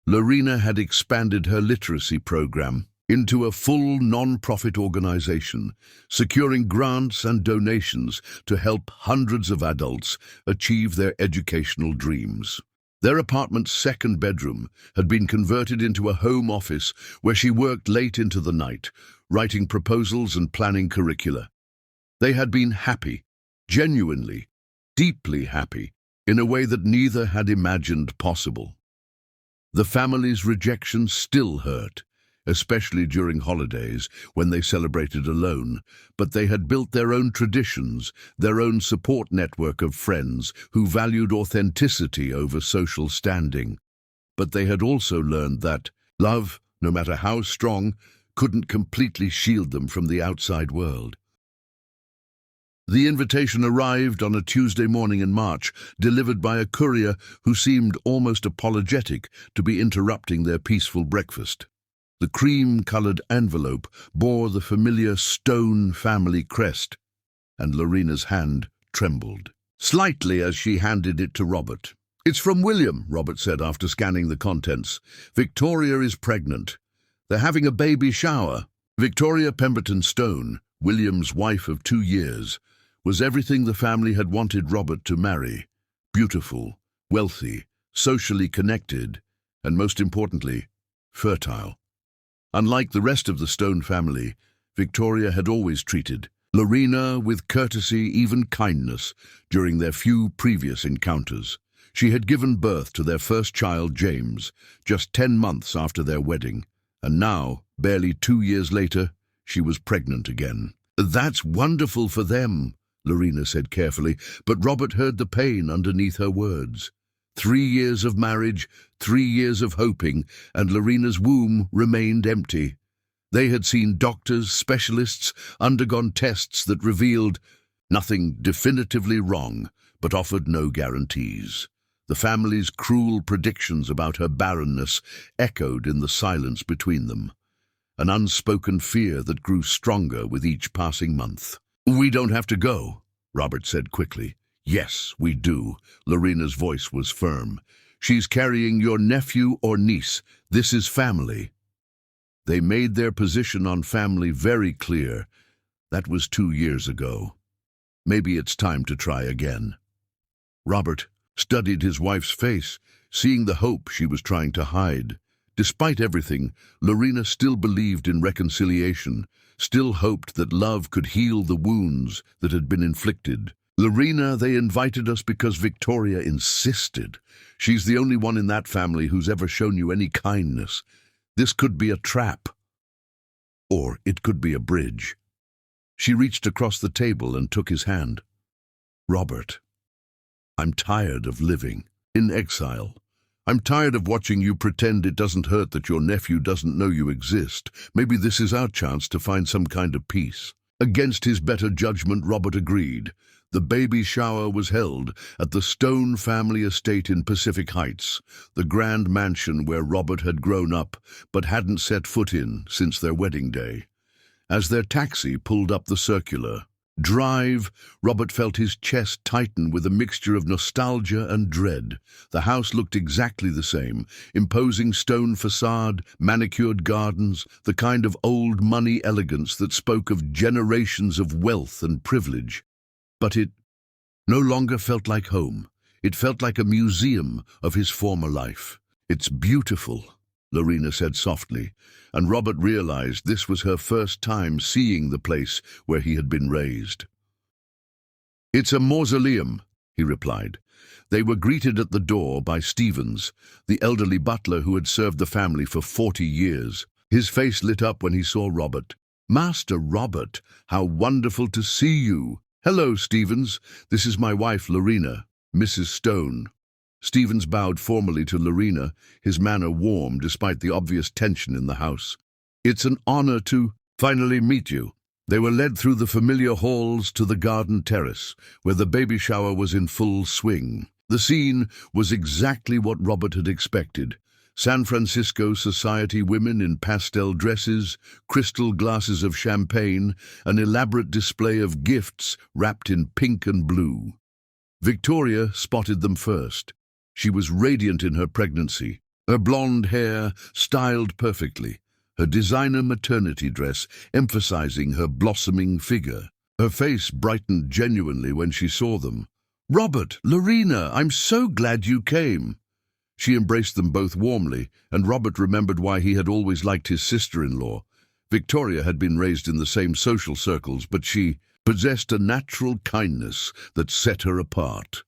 Lorena had expanded her literacy program into a full non-profit organization, securing grants and donations to help hundreds of adults achieve their educational dreams. Their apartment's second bedroom had been converted into a home office where she worked late into the night, writing proposals and planning curricula. They had been happy, genuinely, deeply happy, in a way that neither had imagined possible. The family's rejection still hurt, especially during holidays when they celebrated alone, but they had built their own traditions, their own support network of friends who valued authenticity over social standing. But they had also learned that love, no matter how strong, couldn't completely shield them from the outside world. The invitation arrived on a Tuesday morning in March, delivered by a courier who seemed almost apologetic to be interrupting their peaceful breakfast. The cream-colored envelope bore the familiar Stone family crest, and Lorena's hand trembled slightly as she handed it to Robert. "It's from William," Robert said after scanning the contents. "Victoria is pregnant. They're having a baby shower." Victoria Pemberton Stone, William's wife of 2 years, was everything the family had wanted Robert to marry. Beautiful, wealthy, socially connected, and most importantly, fertile. Unlike the rest of the Stone family, Victoria had always treated Lorena with courtesy, even kindness, during their few previous encounters. She had given birth to their first child, James, just 10 months after their wedding, and now, barely 2 years later, she was pregnant again. "That's wonderful for them," Lorena said carefully, but Robert heard the pain underneath her words. 3 years of marriage, 3 years of hoping, and Lorena's womb remained empty. They had seen doctors, specialists, undergone tests that revealed nothing definitively wrong, but offered no guarantees. The family's cruel predictions about her barrenness echoed in the silence between them, an unspoken fear that grew stronger with each passing month. "We don't have to go," Robert said quickly. Yes, we do. Lorena's voice was firm. She's carrying your nephew or niece. This is family. They made their position on family very clear. That was 2 years ago. Maybe it's time to try again. Robert studied his wife's face, seeing the hope she was trying to hide. Despite everything, Lorena still believed in reconciliation, still hoped that love could heal the wounds that had been inflicted. Lorena, they invited us because Victoria insisted. She's the only one in that family who's ever shown you any kindness. This could be a trap. Or it could be a bridge. She reached across the table and took his hand. Robert, I'm tired of living in exile. I'm tired of watching you pretend it doesn't hurt that your nephew doesn't know you exist. Maybe this is our chance to find some kind of peace. Against his better judgment, Robert agreed. The baby shower was held at the Stone family estate in Pacific Heights, the grand mansion where Robert had grown up but hadn't set foot in since their wedding day. As their taxi pulled up the circular drive, Robert felt his chest tighten with a mixture of nostalgia and dread. The house looked exactly the same, imposing stone facade, manicured gardens, the kind of old money elegance that spoke of generations of wealth and privilege. But it no longer felt like home. It felt like a museum of his former life. It's beautiful, Lorena said softly, and Robert realized this was her first time seeing the place where he had been raised. It's a mausoleum, he replied. They were greeted at the door by Stevens, the elderly butler who had served the family for 40 years. His face lit up when he saw Robert. Master Robert, how wonderful to see you. Hello, Stevens. This is my wife, Lorena, Mrs. Stone. Stevens bowed formally to Lorena, his manner warm despite the obvious tension in the house. It's an honor to finally meet you. They were led through the familiar halls to the garden terrace, where the baby shower was in full swing. The scene was exactly what Robert had expected. San Francisco society women in pastel dresses, crystal glasses of champagne, an elaborate display of gifts wrapped in pink and blue. Victoria spotted them first. She was radiant in her pregnancy, her blonde hair styled perfectly, her designer maternity dress emphasizing her blossoming figure. Her face brightened genuinely when she saw them. Robert, Lorena, I'm so glad you came. She embraced them both warmly, and Robert remembered why he had always liked his sister-in-law. Victoria had been raised in the same social circles, but she possessed a natural kindness that set her apart.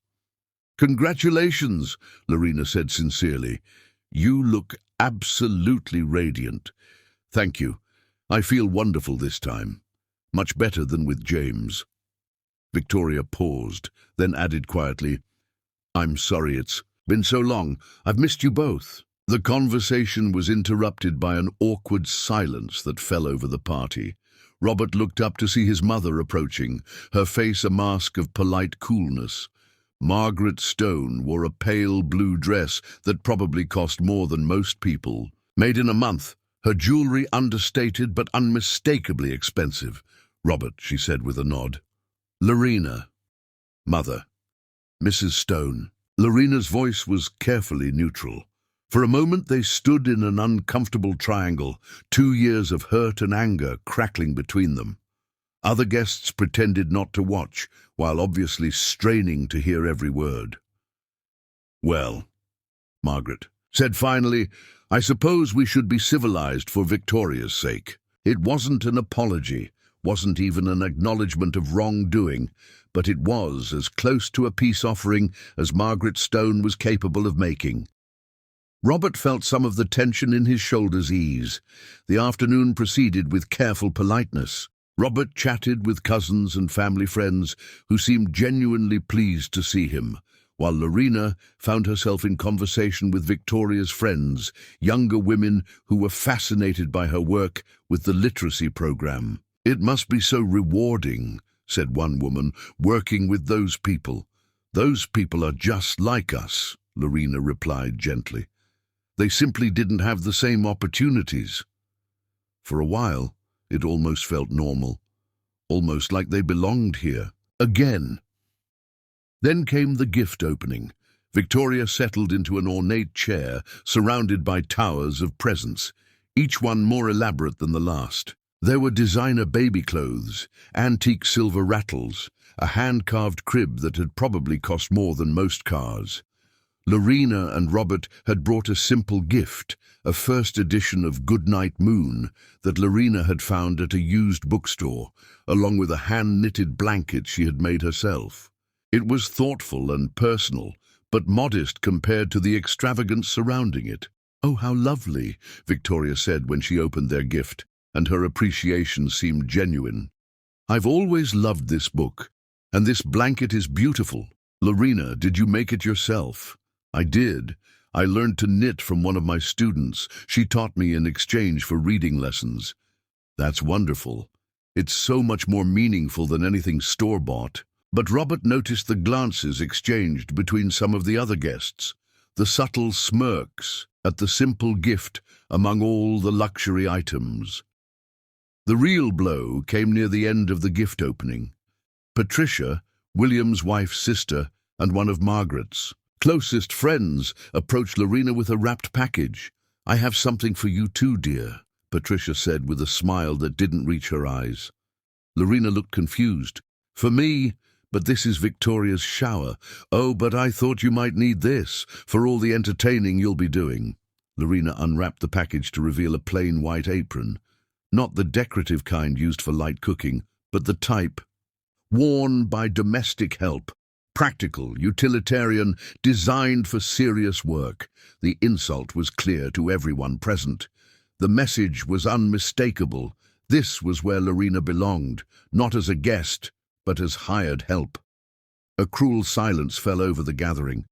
Congratulations, Lorena said sincerely. You look absolutely radiant. Thank you. I feel wonderful this time. Much better than with James. Victoria paused, then added quietly, I'm sorry it's been so long. I've missed you both. The conversation was interrupted by an awkward silence that fell over the party. Robert looked up to see his mother approaching, her face a mask of polite coolness. Margaret Stone wore a pale blue dress that probably cost more than most people. Made in a month, her jewelry understated but unmistakably expensive. Robert, she said with a nod. Lorena. Mother. Mrs. Stone. Lorena's voice was carefully neutral. For a moment they stood in an uncomfortable triangle, 2 years of hurt and anger crackling between them. Other guests pretended not to watch, while obviously straining to hear every word. Well, Margaret said finally, I suppose we should be civilized for Victoria's sake. It wasn't an apology, wasn't even an acknowledgement of wrongdoing, but it was as close to a peace offering as Margaret Stone was capable of making. Robert felt some of the tension in his shoulders ease. The afternoon proceeded with careful politeness. Robert chatted with cousins and family friends who seemed genuinely pleased to see him, while Lorena found herself in conversation with Victoria's friends, younger women who were fascinated by her work with the literacy program. It must be so rewarding, said one woman, working with those people. Those people are just like us, Lorena replied gently. They simply didn't have the same opportunities. For a while, it almost felt normal, almost like they belonged here. Again. Then came the gift opening. Victoria settled into an ornate chair, surrounded by towers of presents, each one more elaborate than the last. There were designer baby clothes, antique silver rattles, a hand-carved crib that had probably cost more than most cars. Lorena and Robert had brought a simple gift, a first edition of Goodnight Moon that Lorena had found at a used bookstore, along with a hand-knitted blanket she had made herself. It was thoughtful and personal, but modest compared to the extravagance surrounding it. "Oh, how lovely," Victoria said when she opened their gift, and her appreciation seemed genuine. "I've always loved this book, and this blanket is beautiful. Lorena, did you make it yourself?" "I did. I learned to knit from one of my students. She taught me in exchange for reading lessons." "That's wonderful. It's so much more meaningful than anything store-bought." But Robert noticed the glances exchanged between some of the other guests, the subtle smirks at the simple gift among all the luxury items. The real blow came near the end of the gift opening. Patricia, William's wife's sister and one of Margaret's closest friends, approached Lorena with a wrapped package. "I have something for you too, dear," Patricia said with a smile that didn't reach her eyes. Lorena looked confused. "For me? But this is Victoria's shower." "Oh, but I thought you might need this for all the entertaining you'll be doing." Lorena unwrapped the package to reveal a plain white apron. Not the decorative kind used for light cooking, but the type worn by domestic help. Practical, utilitarian, designed for serious work. The insult was clear to everyone present. The message was unmistakable. This was where Lorena belonged, not as a guest, but as hired help. A cruel silence fell over the gathering.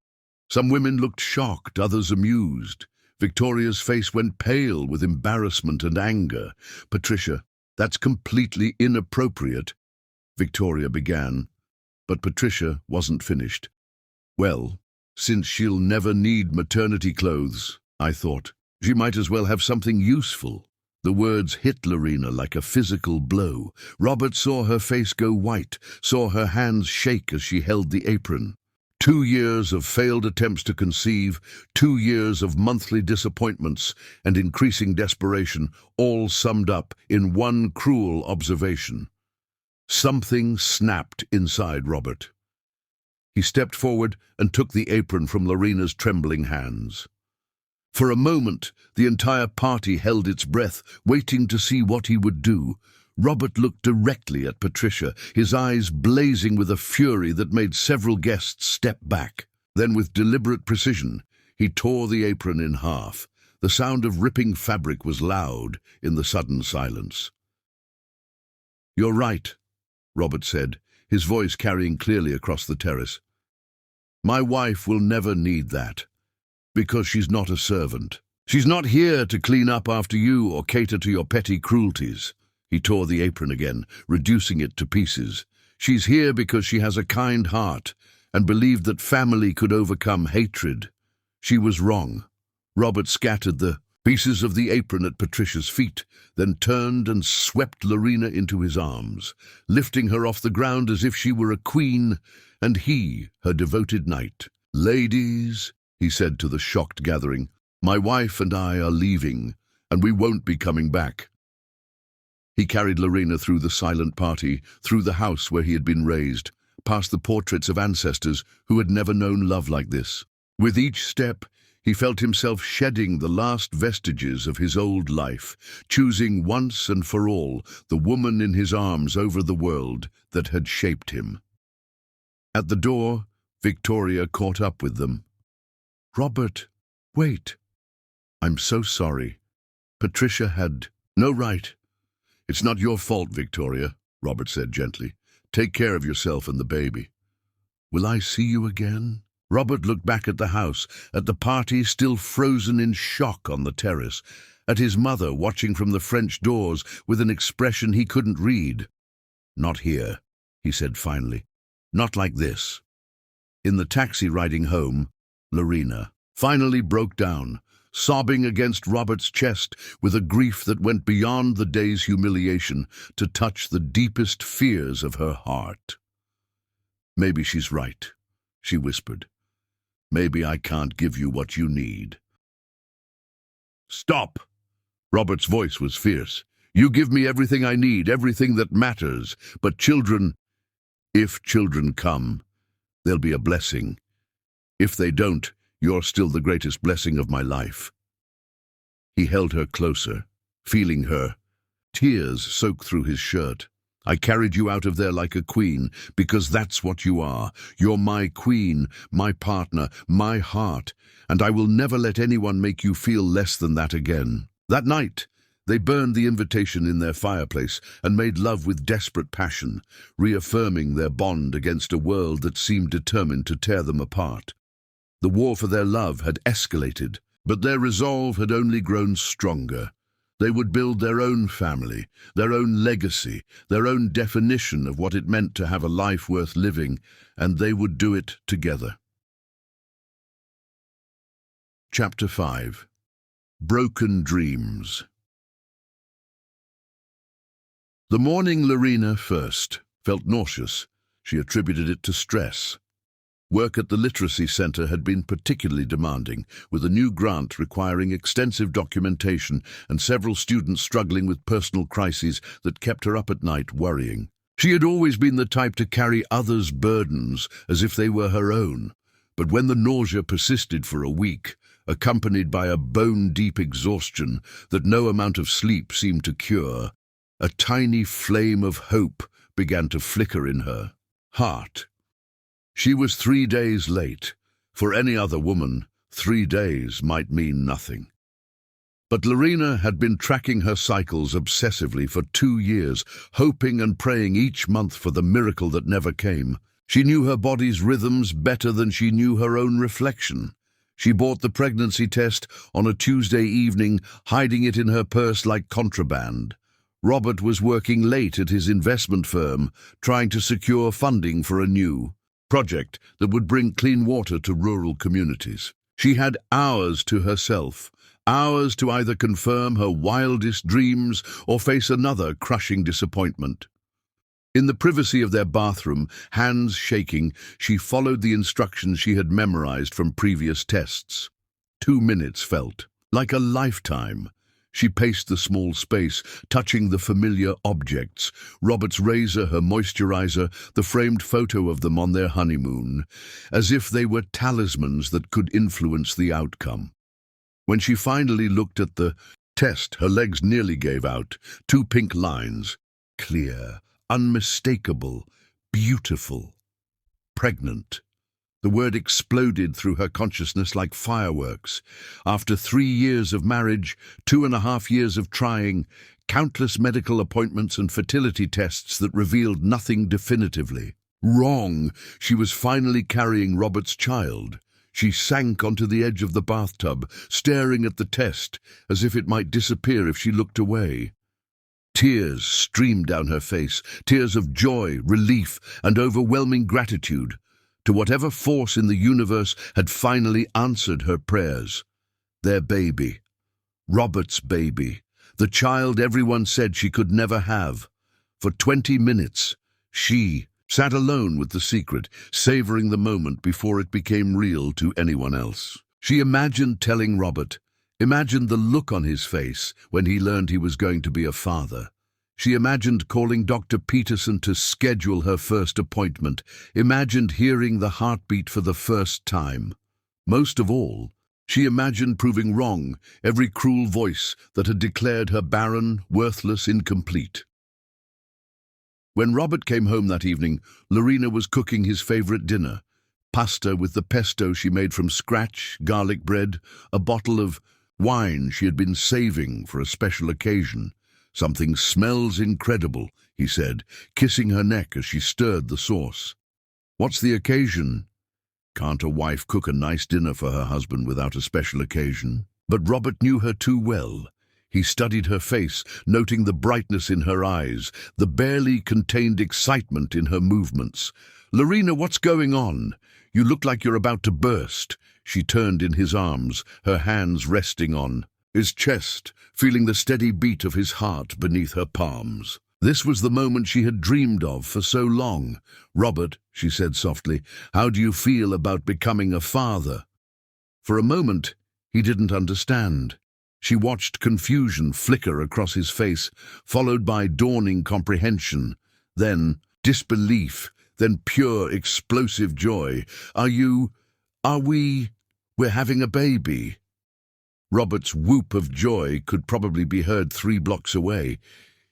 Some women looked shocked, others amused. Victoria's face went pale with embarrassment and anger. "Patricia, that's completely inappropriate," Victoria began. But Patricia wasn't finished. "Well, since she'll never need maternity clothes," I thought, "she might as well have something useful." The words hit Lorena like a physical blow. Robert saw her face go white, saw her hands shake as she held the apron. 2 years of failed attempts to conceive, 2 years of monthly disappointments and increasing desperation, all summed up in one cruel observation. Something snapped inside Robert. He stepped forward and took the apron from Lorena's trembling hands. For a moment, the entire party held its breath, waiting to see what he would do. Robert looked directly at Patricia, his eyes blazing with a fury that made several guests step back. Then, with deliberate precision, he tore the apron in half. The sound of ripping fabric was loud in the sudden silence. "You're right," Robert said, his voice carrying clearly across the terrace. "My wife will never need that, because she's not a servant. She's not here to clean up after you or cater to your petty cruelties." He tore the apron again, reducing it to pieces. "She's here because she has a kind heart and believed that family could overcome hatred. She was wrong." Robert scattered the pieces of the apron at Patricia's feet, then turned and swept Lorena into his arms, lifting her off the ground as if she were a queen and he her devoted knight. "Ladies," he said to the shocked gathering, "my wife and I are leaving, and we won't be coming back." He carried Lorena through the silent party, through the house where he had been raised, past the portraits of ancestors who had never known love like this. With each step, he felt himself shedding the last vestiges of his old life, choosing once and for all the woman in his arms over the world that had shaped him. At the door, Victoria caught up with them. "Robert, wait. I'm so sorry. Patricia had no right." "It's not your fault, Victoria," Robert said gently. "Take care of yourself and the baby." "Will I see you again?" Robert looked back at the house, at the party still frozen in shock on the terrace, at his mother watching from the French doors with an expression he couldn't read. "Not here," he said finally. "Not like this." In the taxi riding home, Lorena finally broke down, sobbing against Robert's chest with a grief that went beyond the day's humiliation to touch the deepest fears of her heart. Maybe she's right. she whispered. "Maybe I can't give you what you need." "Stop!" Robert's voice was fierce. "You give me everything I need, everything that matters. But children, if children come, they'll be a blessing. If they don't, you're still the greatest blessing of my life." He held her closer, feeling her. Tears soaked through his shirt. "I carried you out of there like a queen, because that's what you are. You're my queen, my partner, my heart, and I will never let anyone make you feel less than that again." That night, they burned the invitation in their fireplace and made love with desperate passion, reaffirming their bond against a world that seemed determined to tear them apart. The war for their love had escalated, but their resolve had only grown stronger. They would build their own family, their own legacy, their own definition of what it meant to have a life worth living, and they would do it together. Chapter 5. Broken Dreams. The morning Lorena first felt nauseous. She attributed it to stress. Work at the literacy center had been particularly demanding, with a new grant requiring extensive documentation and several students struggling with personal crises that kept her up at night worrying. She had always been the type to carry others' burdens as if they were her own, but when the nausea persisted for a week, accompanied by a bone-deep exhaustion that no amount of sleep seemed to cure, a tiny flame of hope began to flicker in her heart. She was 3 days late. For any other woman, 3 days might mean nothing. But Lorena had been tracking her cycles obsessively for 2 years, hoping and praying each month for the miracle that never came. She knew her body's rhythms better than she knew her own reflection. She bought the pregnancy test on a Tuesday evening, hiding it in her purse like contraband. Robert was working late at his investment firm, trying to secure funding for a new project that would bring clean water to rural communities. She had hours to herself, hours to either confirm her wildest dreams or face another crushing disappointment. In the privacy of their bathroom, hands shaking, she followed the instructions she had memorized from previous tests. 2 minutes felt like a lifetime. She paced the small space, touching the familiar objects, Robert's razor, her moisturizer, the framed photo of them on their honeymoon, as if they were talismans that could influence the outcome. When she finally looked at the test, her legs nearly gave out. 2 pink lines, clear, unmistakable, beautiful, pregnant. The word exploded through her consciousness like fireworks. After 3 years of marriage, 2.5 years of trying, countless medical appointments and fertility tests that revealed nothing definitively. Wrong! She was finally carrying Robert's child. She sank onto the edge of the bathtub, staring at the test, as if it might disappear if she looked away. Tears streamed down her face, tears of joy, relief, and overwhelming gratitude to whatever force in the universe had finally answered her prayers. Their baby. Robert's baby. The child everyone said she could never have. For 20 minutes, she sat alone with the secret, savoring the moment before it became real to anyone else. She imagined telling Robert, imagined the look on his face when he learned he was going to be a father. She imagined calling Dr. Peterson to schedule her first appointment, imagined hearing the heartbeat for the first time. Most of all, she imagined proving wrong every cruel voice that had declared her barren, worthless, incomplete. When Robert came home that evening, Lorena was cooking his favorite dinner, pasta with the pesto she made from scratch, garlic bread, a bottle of wine she had been saving for a special occasion. "Something smells incredible," he said, kissing her neck as she stirred the sauce. "What's the occasion?" Can't a wife cook a nice dinner for her husband without a special occasion? But Robert knew her too well. He studied her face, noting the brightness in her eyes, the barely contained excitement in her movements. "Lorena, what's going on? You look like you're about to burst." She turned in his arms, her hands resting on his chest, feeling the steady beat of his heart beneath her palms. This was the moment she had dreamed of for so long. "Robert," she said softly, "how do you feel about becoming a father?" For a moment, he didn't understand. She watched confusion flicker across his face, followed by dawning comprehension, then disbelief, then pure explosive joy. We're having a baby." Robert's whoop of joy could probably be heard 3 blocks away.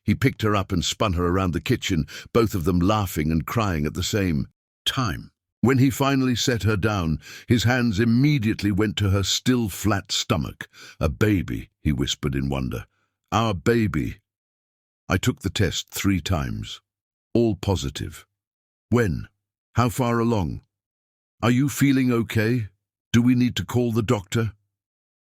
He picked her up and spun her around the kitchen, both of them laughing and crying at the same time. When he finally set her down, his hands immediately went to her still flat stomach. "A baby," he whispered in wonder. "Our baby." "I took the test 3 times. All positive." "When? How far along? Are you feeling okay? Do we need to call the doctor?"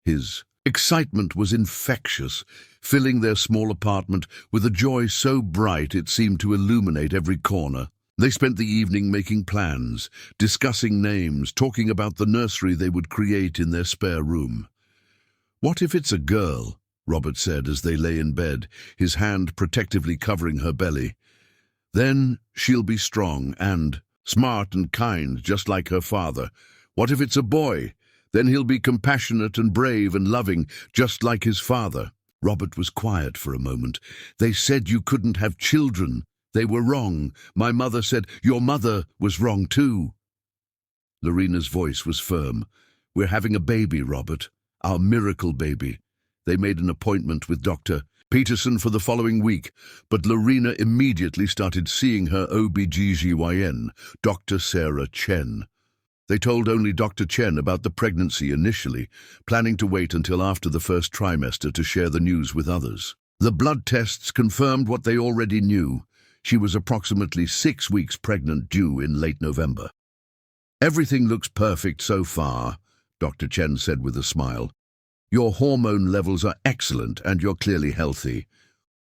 His excitement was infectious, filling their small apartment with a joy so bright it seemed to illuminate every corner. They spent the evening making plans, discussing names, talking about the nursery they would create in their spare room. "What if it's a girl?" Robert said as they lay in bed, his hand protectively covering her belly. "Then she'll be strong and smart and kind, just like her father. What if it's a boy? Then he'll be compassionate and brave and loving, just like his father." Robert was quiet for a moment. "They said you couldn't have children. They were wrong. My mother said your mother was wrong too." Lorena's voice was firm. "We're having a baby, Robert. Our miracle baby." They made an appointment with Dr. Peterson for the following week, but Lorena immediately started seeing her OBGYN, Dr. Sarah Chen. They told only Dr. Chen about the pregnancy initially, planning to wait until after the first trimester to share the news with others. The blood tests confirmed what they already knew. She was approximately 6 weeks pregnant, due in late November. "Everything looks perfect so far," Dr. Chen said with a smile. "Your hormone levels are excellent and you're clearly healthy.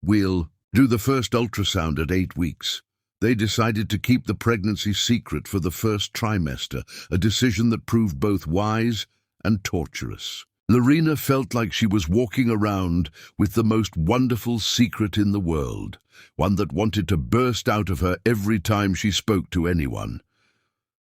We'll do the first ultrasound at 8 weeks. They decided to keep the pregnancy secret for the first trimester, a decision that proved both wise and torturous. Lorena felt like she was walking around with the most wonderful secret in the world, one that wanted to burst out of her every time she spoke to anyone.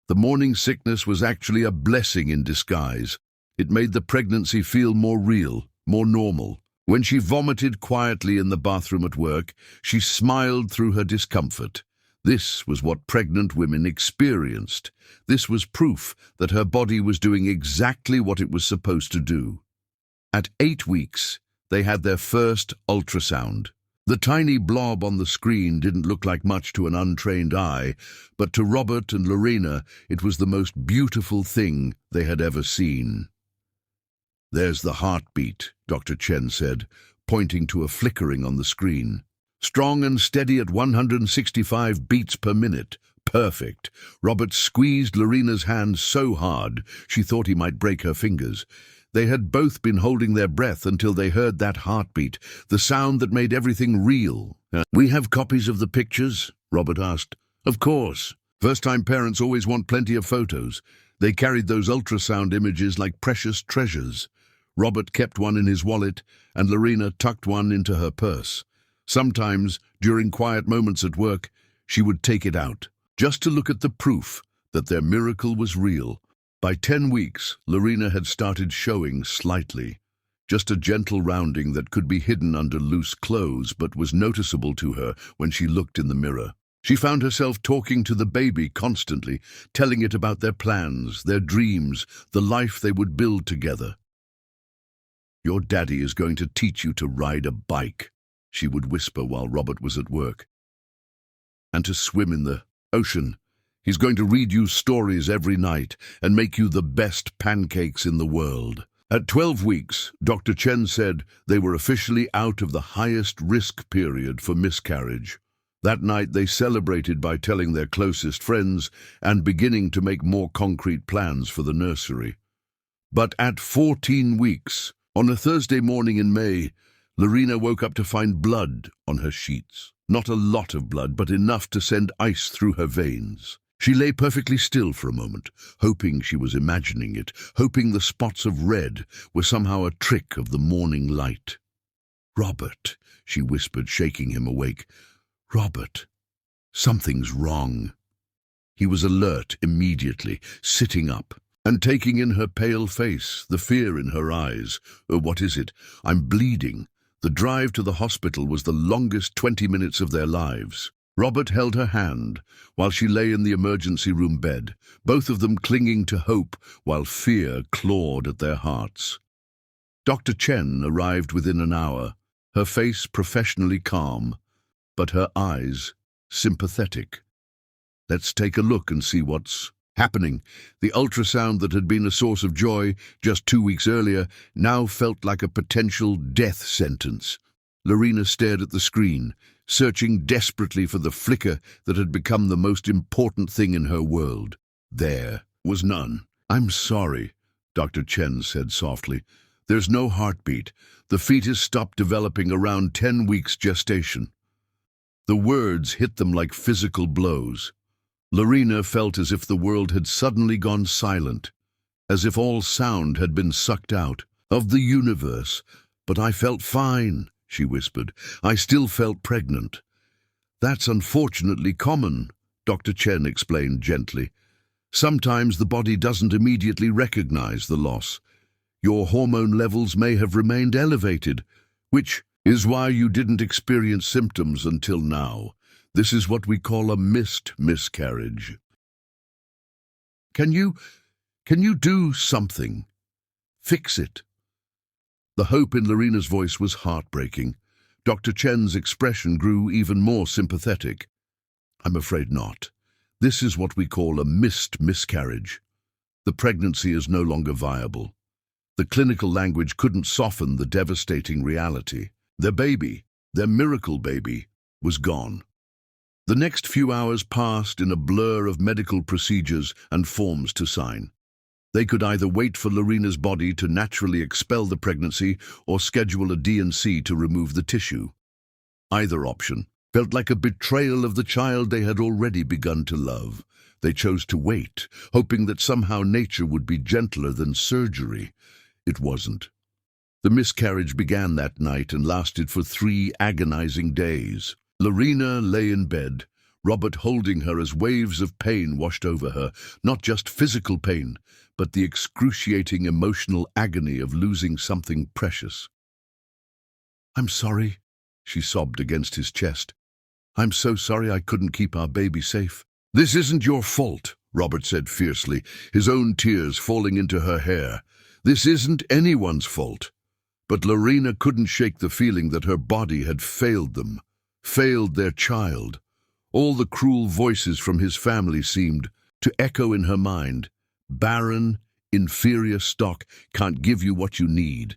The morning sickness was actually a blessing in disguise. It made the pregnancy feel more real, more normal. When she vomited quietly in the bathroom at work, she smiled through her discomfort. This was what pregnant women experienced. This was proof that her body was doing exactly what it was supposed to do. At 8 weeks, they had their first ultrasound. The tiny blob on the screen didn't look like much to an untrained eye, but to Robert and Lorena, it was the most beautiful thing they had ever seen. "There's the heartbeat," Dr. Chen said, pointing to a flickering on the screen. "Strong and steady at 165 beats per minute. Perfect." Robert squeezed Lorena's hand so hard she thought he might break her fingers. They had both been holding their breath until they heard that heartbeat, the sound that made everything real. "We have copies of the pictures?" Robert asked. "Of course. First-time parents always want plenty of photos." They carried those ultrasound images like precious treasures. Robert kept one in his wallet, and Lorena tucked one into her purse. Sometimes, during quiet moments at work, she would take it out, just to look at the proof that their miracle was real. By 10 weeks, Lorena had started showing slightly, just a gentle rounding that could be hidden under loose clothes but was noticeable to her when she looked in the mirror. She found herself talking to the baby constantly, telling it about their plans, their dreams, the life they would build together. "Your daddy is going to teach you to ride a bike," she would whisper while Robert was at work. "And to swim in the ocean. He's going to read you stories every night and make you the best pancakes in the world." At 12 weeks, Dr. Chen said they were officially out of the highest risk period for miscarriage. That night they celebrated by telling their closest friends and beginning to make more concrete plans for the nursery. But at 14 weeks, on a Thursday morning in May, Lorena woke up to find blood on her sheets. Not a lot of blood, but enough to send ice through her veins. She lay perfectly still for a moment, hoping she was imagining it, hoping the spots of red were somehow a trick of the morning light. "Robert," she whispered, shaking him awake. Robert, something's wrong. He was alert immediately, sitting up and taking in her pale face, the fear in her eyes. What is it? I'm bleeding. The drive to the hospital was the longest 20 minutes of their lives. Robert held her hand while she lay in the emergency room bed, both of them clinging to hope while fear clawed at their hearts. Dr. Chen arrived within an hour, her face professionally calm, but her eyes sympathetic. Let's take a look and see what's happening. The ultrasound that had been a source of joy just 2 weeks earlier now felt like a potential death sentence. Lorena stared at the screen, searching desperately for the flicker that had become the most important thing in her world. There was none. I'm sorry, Dr. Chen said softly. There's no heartbeat. The fetus stopped developing around 10 weeks gestation. The words hit them like physical blows. Lorena felt as if the world had suddenly gone silent, as if all sound had been sucked out of the universe. But I felt fine, she whispered. I still felt pregnant. That's unfortunately common, Dr. Chen explained gently. Sometimes the body doesn't immediately recognize the loss. Your hormone levels may have remained elevated, which is why you didn't experience symptoms until now. This is what we call a missed miscarriage. Can you do something? Fix it. The hope in Lorena's voice was heartbreaking. Dr. Chen's expression grew even more sympathetic. I'm afraid not. This is what we call a missed miscarriage. The pregnancy is no longer viable. The clinical language couldn't soften the devastating reality. Their baby, their miracle baby, was gone. The next few hours passed in a blur of medical procedures and forms to sign. They could either wait for Lorena's body to naturally expel the pregnancy or schedule a D&C to remove the tissue. Either option felt like a betrayal of the child they had already begun to love. They chose to wait, hoping that somehow nature would be gentler than surgery. It wasn't. The miscarriage began that night and lasted for 3 agonizing days. Lorena lay in bed, Robert holding her as waves of pain washed over her, not just physical pain, but the excruciating emotional agony of losing something precious. I'm sorry, she sobbed against his chest. I'm so sorry I couldn't keep our baby safe. This isn't your fault, Robert said fiercely, his own tears falling into her hair. This isn't anyone's fault. But Lorena couldn't shake the feeling that her body had failed them, failed their child. All the cruel voices from his family seemed to echo in her mind. Barren, inferior stock can't give you what you need.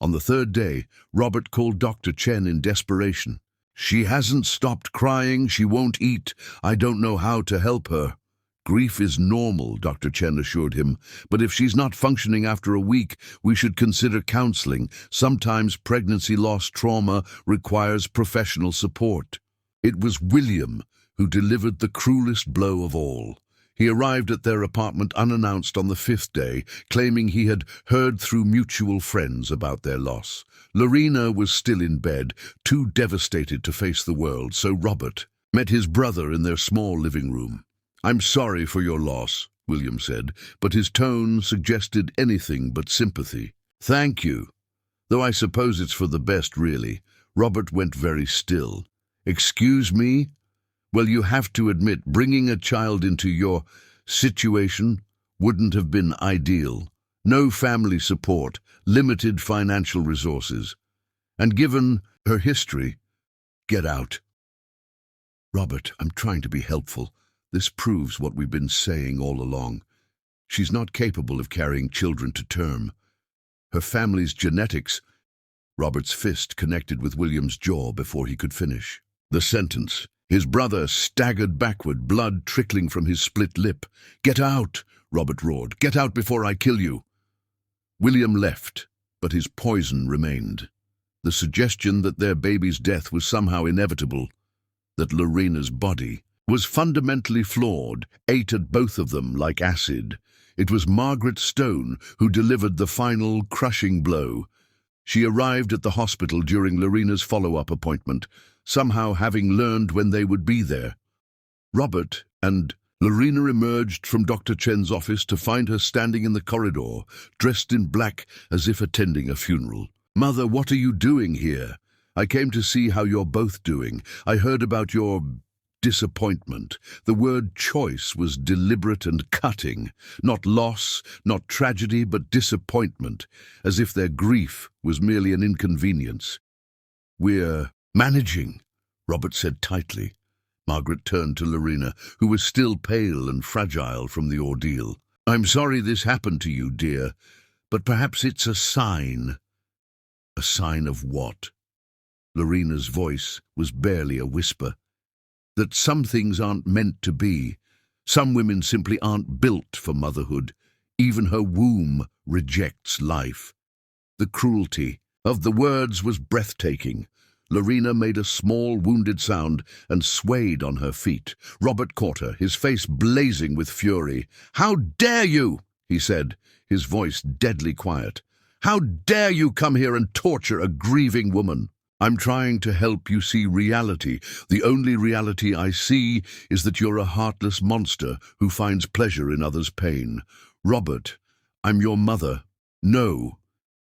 On the 3rd day, Robert called Dr. Chen in desperation. She hasn't stopped crying, she won't eat. I don't know how to help her. Grief is normal, Dr. Chen assured him, but if she's not functioning after a week, we should consider counseling. Sometimes pregnancy loss trauma requires professional support. It was William who delivered the cruelest blow of all. He arrived at their apartment unannounced on the 5th day, claiming he had heard through mutual friends about their loss. Lorena was still in bed, too devastated to face the world, so Robert met his brother in their small living room. I'm sorry for your loss, William said, but his tone suggested anything but sympathy. Thank you. Though I suppose it's for the best, really. Robert went very still. Excuse me? Well, you have to admit, bringing a child into your situation wouldn't have been ideal. No family support, limited financial resources. And given her history, get out. Robert, I'm trying to be helpful. This proves what we've been saying all along. She's not capable of carrying children to term. Her family's genetics. Robert's fist connected with William's jaw before he could finish the sentence. His brother staggered backward, blood trickling from his split lip. Get out, Robert roared. Get out before I kill you. William left, but his poison remained. The suggestion that their baby's death was somehow inevitable, that Lorena's body was fundamentally flawed, ate at both of them like acid. It was Margaret Stone who delivered the final crushing blow. She arrived at the hospital during Lorena's follow-up appointment, somehow having learned when they would be there. Robert and Lorena emerged from Dr. Chen's office to find her standing in the corridor, dressed in black as if attending a funeral. "Mother, what are you doing here? I came to see how you're both doing. I heard about your disappointment." The word choice was deliberate and cutting. Not loss, not tragedy, but disappointment, as if their grief was merely an inconvenience. "We're managing," Robert said tightly. Margaret turned to Lorena, who was still pale and fragile from the ordeal. "I'm sorry this happened to you, dear, but perhaps it's a sign." "A sign of what?" Lorena's voice was barely a whisper. "That some things aren't meant to be. Some women simply aren't built for motherhood. Even her womb rejects life." The cruelty of the words was breathtaking. Lorena made a small, wounded sound and swayed on her feet. Robert caught her, his face blazing with fury. "How dare you?" he said, his voice deadly quiet. "How dare you come here and torture a grieving woman?" "I'm trying to help you see reality. The only reality I see is that you're a heartless monster who finds pleasure in others' pain. Robert, I'm your mother. No."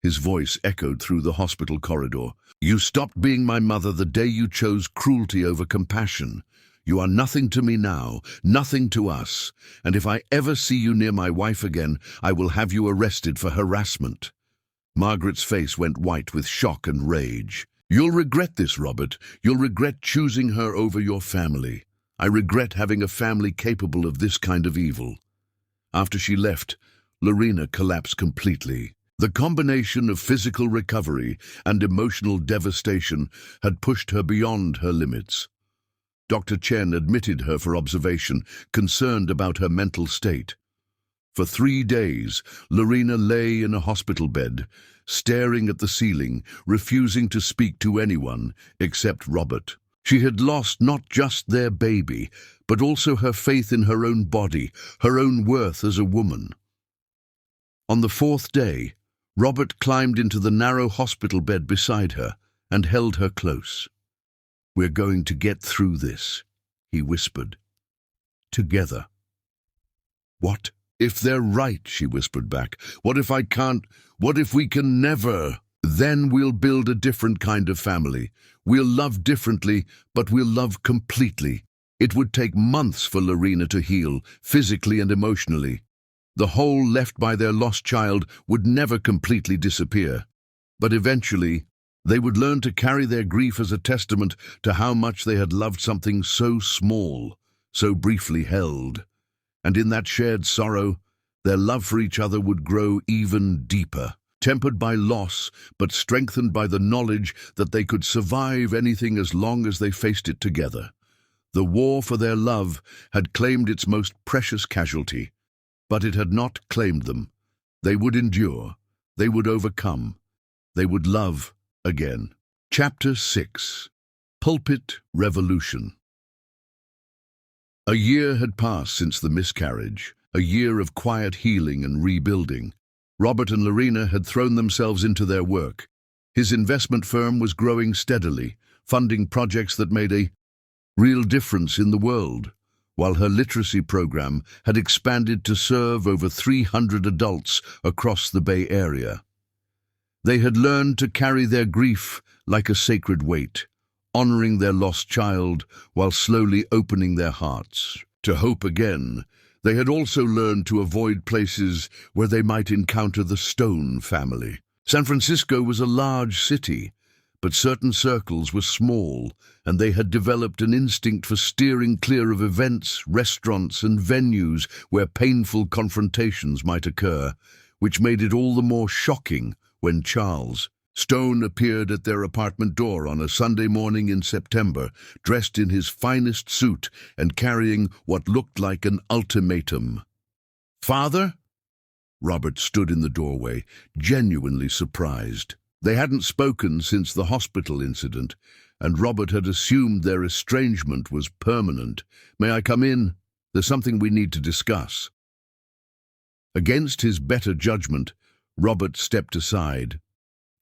His voice echoed through the hospital corridor. "You stopped being my mother the day you chose cruelty over compassion. You are nothing to me now, nothing to us, and if I ever see you near my wife again, I will have you arrested for harassment." Margaret's face went white with shock and rage. "You'll regret this, Robert. You'll regret choosing her over your family. I regret having a family capable of this kind of evil." After she left, Lorena collapsed completely. The combination of physical recovery and emotional devastation had pushed her beyond her limits. Dr. Chen admitted her for observation, concerned about her mental state. For 3 days, Lorena lay in a hospital bed, staring at the ceiling, refusing to speak to anyone except Robert. She had lost not just their baby, but also her faith in her own body, her own worth as a woman. On the 4th day, Robert climbed into the narrow hospital bed beside her and held her close. "We're going to get through this," he whispered. "Together." "What? If they're right," she whispered back. "What if I can't? What if we can never? Then we'll build a different kind of family. We'll love differently, but we'll love completely." It would take months for Lorena to heal, physically and emotionally. The hole left by their lost child would never completely disappear. But eventually, they would learn to carry their grief as a testament to how much they had loved something so small, so briefly held. And in that shared sorrow, their love for each other would grow even deeper, tempered by loss, but strengthened by the knowledge that they could survive anything as long as they faced it together. The war for their love had claimed its most precious casualty, but it had not claimed them. They would endure. They would overcome. They would love again. Chapter 6. Pulpit Revolution. A year had passed since the miscarriage, a year of quiet healing and rebuilding. Robert and Lorena had thrown themselves into their work. His investment firm was growing steadily, funding projects that made a real difference in the world, while her literacy program had expanded to serve over 300 adults across the Bay Area. They had learned to carry their grief like a sacred weight, honoring their lost child while slowly opening their hearts to hope again. They had also learned to avoid places where they might encounter the Stone family. San Francisco was a large city, but certain circles were small, and they had developed an instinct for steering clear of events, restaurants, and venues where painful confrontations might occur, which made it all the more shocking when Charles Stone appeared at their apartment door on a Sunday morning in September, dressed in his finest suit and carrying what looked like an ultimatum. "Father?" Robert stood in the doorway, genuinely surprised. They hadn't spoken since the hospital incident, and Robert had assumed their estrangement was permanent. "May I come in? There's something we need to discuss." Against his better judgment, Robert stepped aside.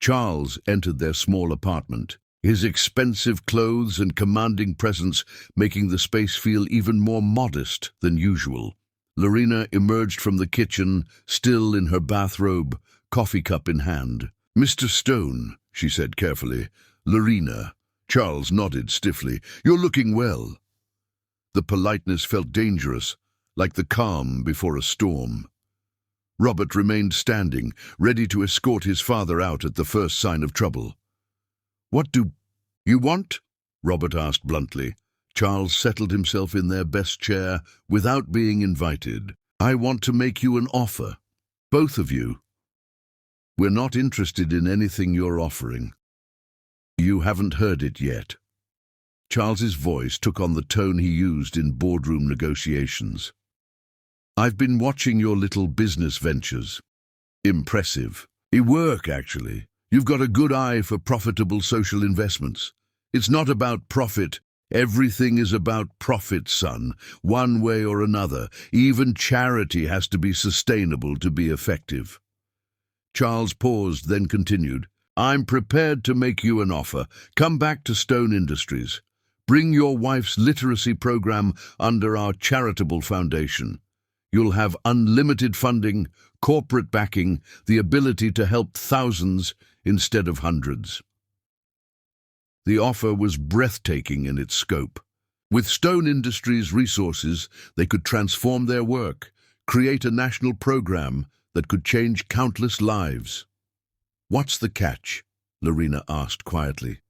Charles entered their small apartment, his expensive clothes and commanding presence making the space feel even more modest than usual. Lorena emerged from the kitchen, still in her bathrobe, coffee cup in hand. "Mr. Stone," she said carefully. "Lorena." Charles nodded stiffly. "You're looking well." The politeness felt dangerous, like the calm before a storm. Robert remained standing, ready to escort his father out at the first sign of trouble. "What do you want?" Robert asked bluntly. Charles settled himself in their best chair without being invited. "I want to make you an offer. Both of you. We're not interested in anything you're offering. You haven't heard it yet." Charles's voice took on the tone he used in boardroom negotiations. "I've been watching your little business ventures. Impressive. Work, actually. You've got a good eye for profitable social investments. It's not about profit. Everything is about profit, son, one way or another. Even charity has to be sustainable to be effective." Charles paused, then continued. "I'm prepared to make you an offer. Come back to Stone Industries. Bring your wife's literacy program under our charitable foundation. You'll have unlimited funding, corporate backing, the ability to help thousands instead of hundreds." The offer was breathtaking in its scope. With Stone Industries' resources, they could transform their work, create a national program that could change countless lives. "What's the catch?" Lorena asked quietly.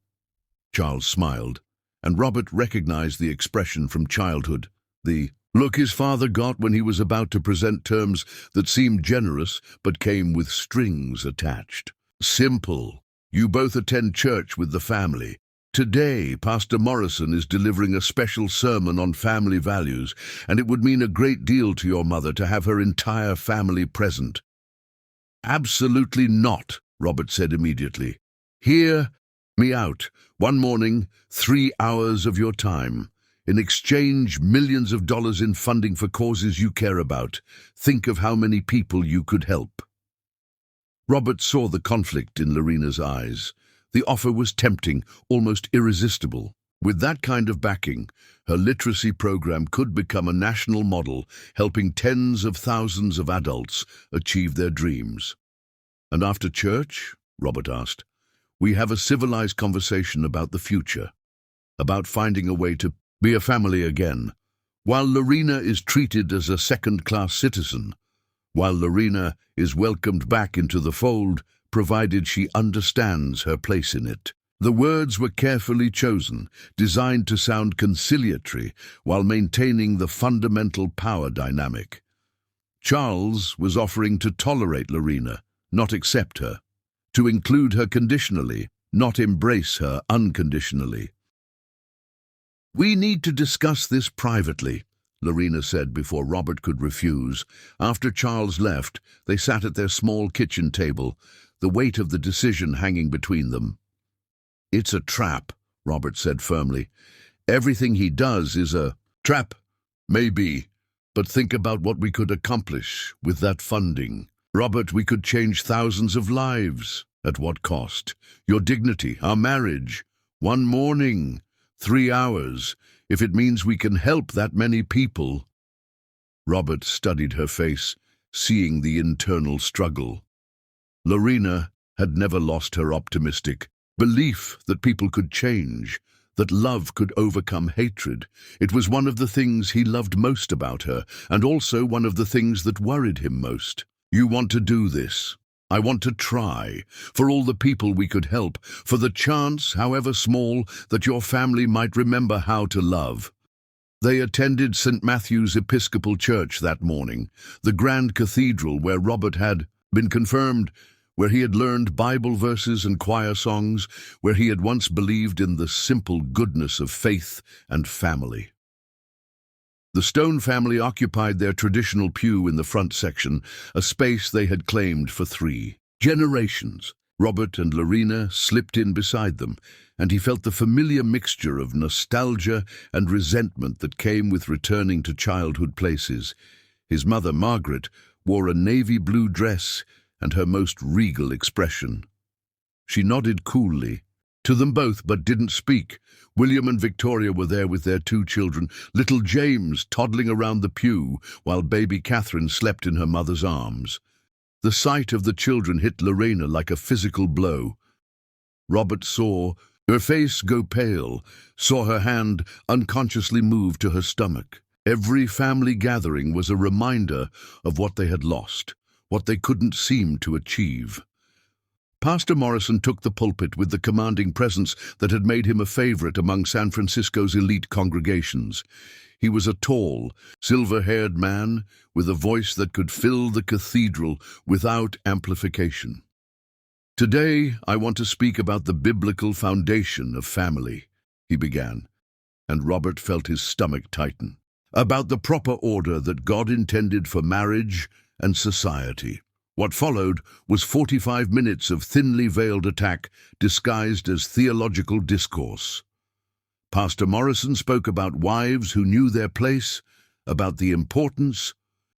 Charles smiled, and Robert recognized the expression from childhood, the look his father got when he was about to present terms that seemed generous but came with strings attached. "Simple. You both attend church with the family. Today, Pastor Morrison is delivering a special sermon on family values, and it would mean a great deal to your mother to have her entire family present." "Absolutely not," Robert said immediately. "Hear me out. One morning, 3 hours of your time. In exchange, millions of dollars in funding for causes you care about. Think of how many people you could help." Robert saw the conflict in Lorena's eyes. The offer was tempting, almost irresistible. With that kind of backing, her literacy program could become a national model, helping tens of thousands of adults achieve their dreams. "And after church," Robert asked, "we have a civilized conversation about the future, about finding a way to be a family again, while Lorena is treated as a second-class citizen, while Lorena is welcomed back into the fold, provided she understands her place in it." The words were carefully chosen, designed to sound conciliatory while maintaining the fundamental power dynamic. Charles was offering to tolerate Lorena, not accept her, to include her conditionally, not embrace her unconditionally. "We need to discuss this privately," Lorena said before Robert could refuse. After Charles left, they sat at their small kitchen table, the weight of the decision hanging between them. "It's a trap," Robert said firmly. "Everything he does is a trap, maybe, but think about what we could accomplish with that funding. Robert, we could change thousands of lives. At what cost? Your dignity, our marriage. One morning, 3 hours, if it means we can help that many people." Robert studied her face, seeing the internal struggle. Lorena had never lost her optimistic belief that people could change, that love could overcome hatred. It was one of the things he loved most about her, and also one of the things that worried him most. "You want to do this. I want to try, for all the people we could help, for the chance, however small, that your family might remember how to love." They attended St. Matthew's Episcopal Church that morning, the grand cathedral where Robert had been confirmed, where he had learned Bible verses and choir songs, where he had once believed in the simple goodness of faith and family. The Stone family occupied their traditional pew in the front section, a space they had claimed for 3 generations. Robert and Lorena slipped in beside them, and he felt the familiar mixture of nostalgia and resentment that came with returning to childhood places. His mother, Margaret, wore a navy blue dress and her most regal expression. She nodded coolly to them both, but didn't speak. William and Victoria were there with their 2 children, little James toddling around the pew, while baby Catherine slept in her mother's arms. The sight of the children hit Lorena like a physical blow. Robert saw her face go pale, saw her hand unconsciously move to her stomach. Every family gathering was a reminder of what they had lost, what they couldn't seem to achieve. Pastor Morrison took the pulpit with the commanding presence that had made him a favorite among San Francisco's elite congregations. He was a tall, silver-haired man with a voice that could fill the cathedral without amplification. "Today, I want to speak about the biblical foundation of family," he began, and Robert felt his stomach tighten. "About the proper order that God intended for marriage and society." What followed was 45 minutes of thinly veiled attack disguised as theological discourse. Pastor Morrison spoke about wives who knew their place, about the importance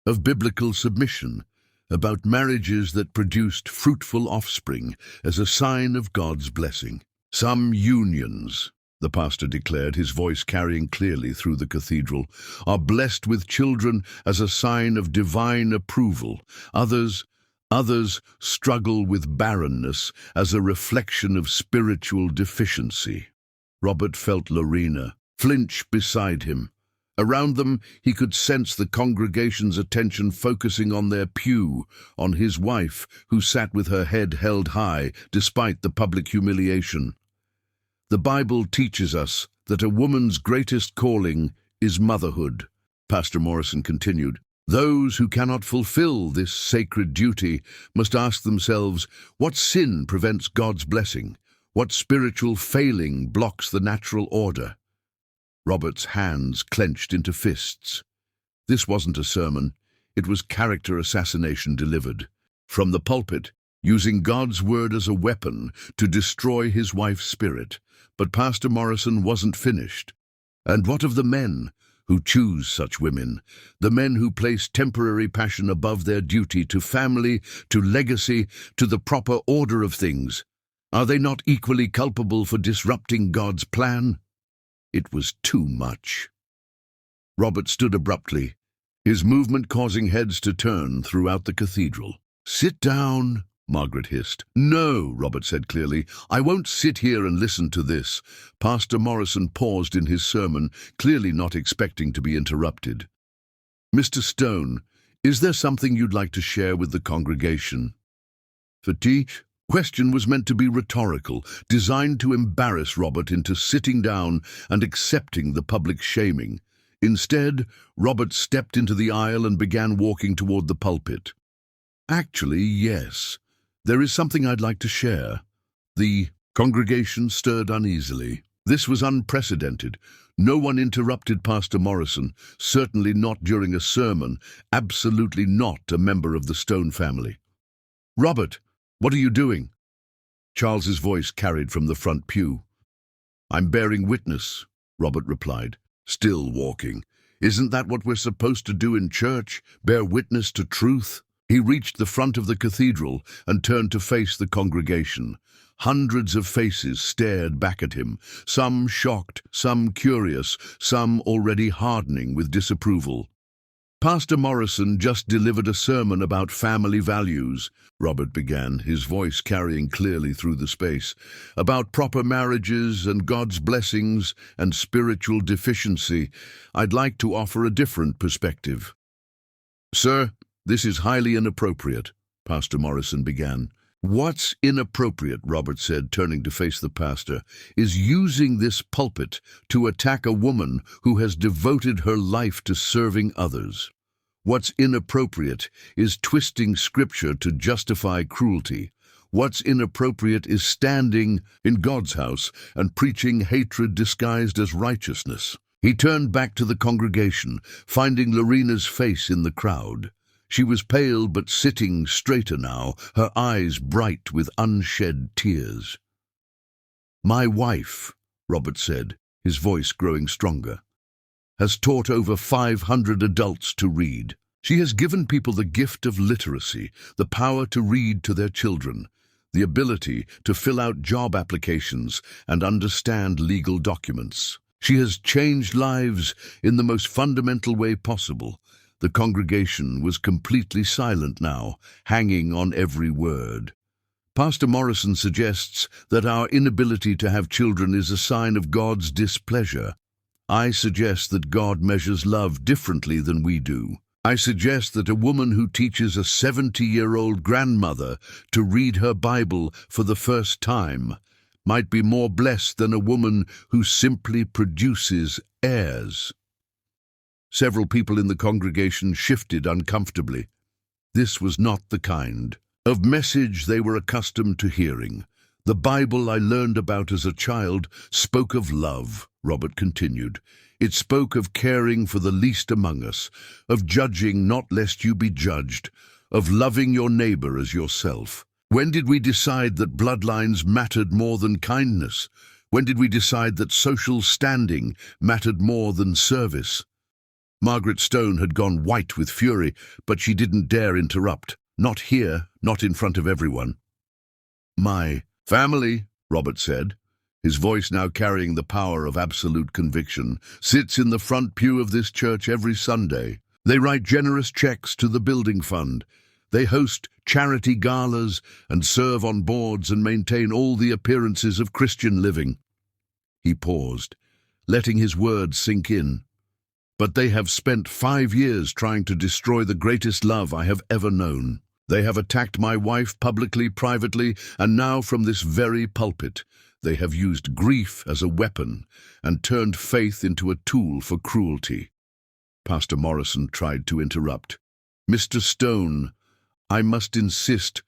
of biblical submission, about marriages that produced fruitful offspring as a sign of God's blessing. "Some unions," the pastor declared, his voice carrying clearly through the cathedral, "are blessed with children as a sign of divine approval. Others struggle with barrenness as a reflection of spiritual deficiency." Robert felt Lorena flinch beside him. Around them, he could sense the congregation's attention focusing on their pew, on his wife, who sat with her head held high despite the public humiliation. "The Bible teaches us that a woman's greatest calling is motherhood," Pastor Morrison continued. "Those who cannot fulfill this sacred duty must ask themselves, what sin prevents God's blessing? What spiritual failing blocks the natural order?" Robert's hands clenched into fists. This wasn't a sermon. It was character assassination delivered. From the pulpit, using God's word as a weapon to destroy his wife's spirit. But Pastor Morrison wasn't finished. "And what of the men who choose such women, the men who place temporary passion above their duty to family, to legacy, to the proper order of things? Are they not equally culpable for disrupting God's plan?" It was too much. Robert stood abruptly, his movement causing heads to turn throughout the cathedral. "Sit down," Margaret hissed. "No," Robert said clearly, "I won't sit here and listen to this." Pastor Morrison paused in his sermon, clearly not expecting to be interrupted. "Mr. Stone, is there something you'd like to share with the congregation?" The question was meant to be rhetorical, designed to embarrass Robert into sitting down and accepting the public shaming. Instead, Robert stepped into the aisle and began walking toward the pulpit. "Actually, yes. There is something I'd like to share." The congregation stirred uneasily. This was unprecedented. No one interrupted Pastor Morrison, certainly not during a sermon, absolutely not a member of the Stone family. "Robert, what are you doing?" Charles's voice carried from the front pew. "I'm bearing witness," Robert replied, still walking. "Isn't that what we're supposed to do in church? Bear witness to truth?" He reached the front of the cathedral and turned to face the congregation. Hundreds of faces stared back at him, some shocked, some curious, some already hardening with disapproval. "Pastor Morrison just delivered a sermon about family values," Robert began, his voice carrying clearly through the space, "about proper marriages and God's blessings and spiritual deficiency. I'd like to offer a different perspective." "Sir, this is highly inappropriate," Pastor Morrison began. "What's inappropriate," Robert said, turning to face the pastor, "is using this pulpit to attack a woman who has devoted her life to serving others. What's inappropriate is twisting Scripture to justify cruelty. What's inappropriate is standing in God's house and preaching hatred disguised as righteousness." He turned back to the congregation, finding Lorena's face in the crowd. She was pale but sitting straighter now, her eyes bright with unshed tears. "My wife," Robert said, his voice growing stronger, "has taught over 500 adults to read. She has given people the gift of literacy, the power to read to their children. the ability to fill out job applications and understand legal documents. She has changed lives in the most fundamental way possible. The congregation was completely silent now, hanging on every word. Pastor Morrison suggests that our inability to have children is a sign of God's displeasure. I suggest that God measures love differently than we do. I suggest that a woman who teaches a 70-year-old grandmother to read her Bible for the first time might be more blessed than a woman who simply produces heirs. Several people in the congregation shifted uncomfortably. This was not the kind of message they were accustomed to hearing. The Bible I learned about as a child spoke of love, Robert continued. It spoke of caring for the least among us, of judging not lest you be judged, of loving your neighbor as yourself. When did we decide that bloodlines mattered more than kindness? When did we decide that social standing mattered more than service? Margaret Stone had gone white with fury, but she didn't dare interrupt. Not here, not in front of everyone. My family, Robert said, his voice now carrying the power of absolute conviction, sits in the front pew of this church every Sunday. They write generous checks to the building fund. They host charity galas and serve on boards and maintain all the appearances of Christian living. He paused, letting his words sink in. But they have spent 5 years trying to destroy the greatest love I have ever known. They have attacked my wife publicly, privately, and now from this very pulpit. They have used grief as a weapon and turned faith into a tool for cruelty. Pastor Morrison tried to interrupt. Mr. Stone, I must insist.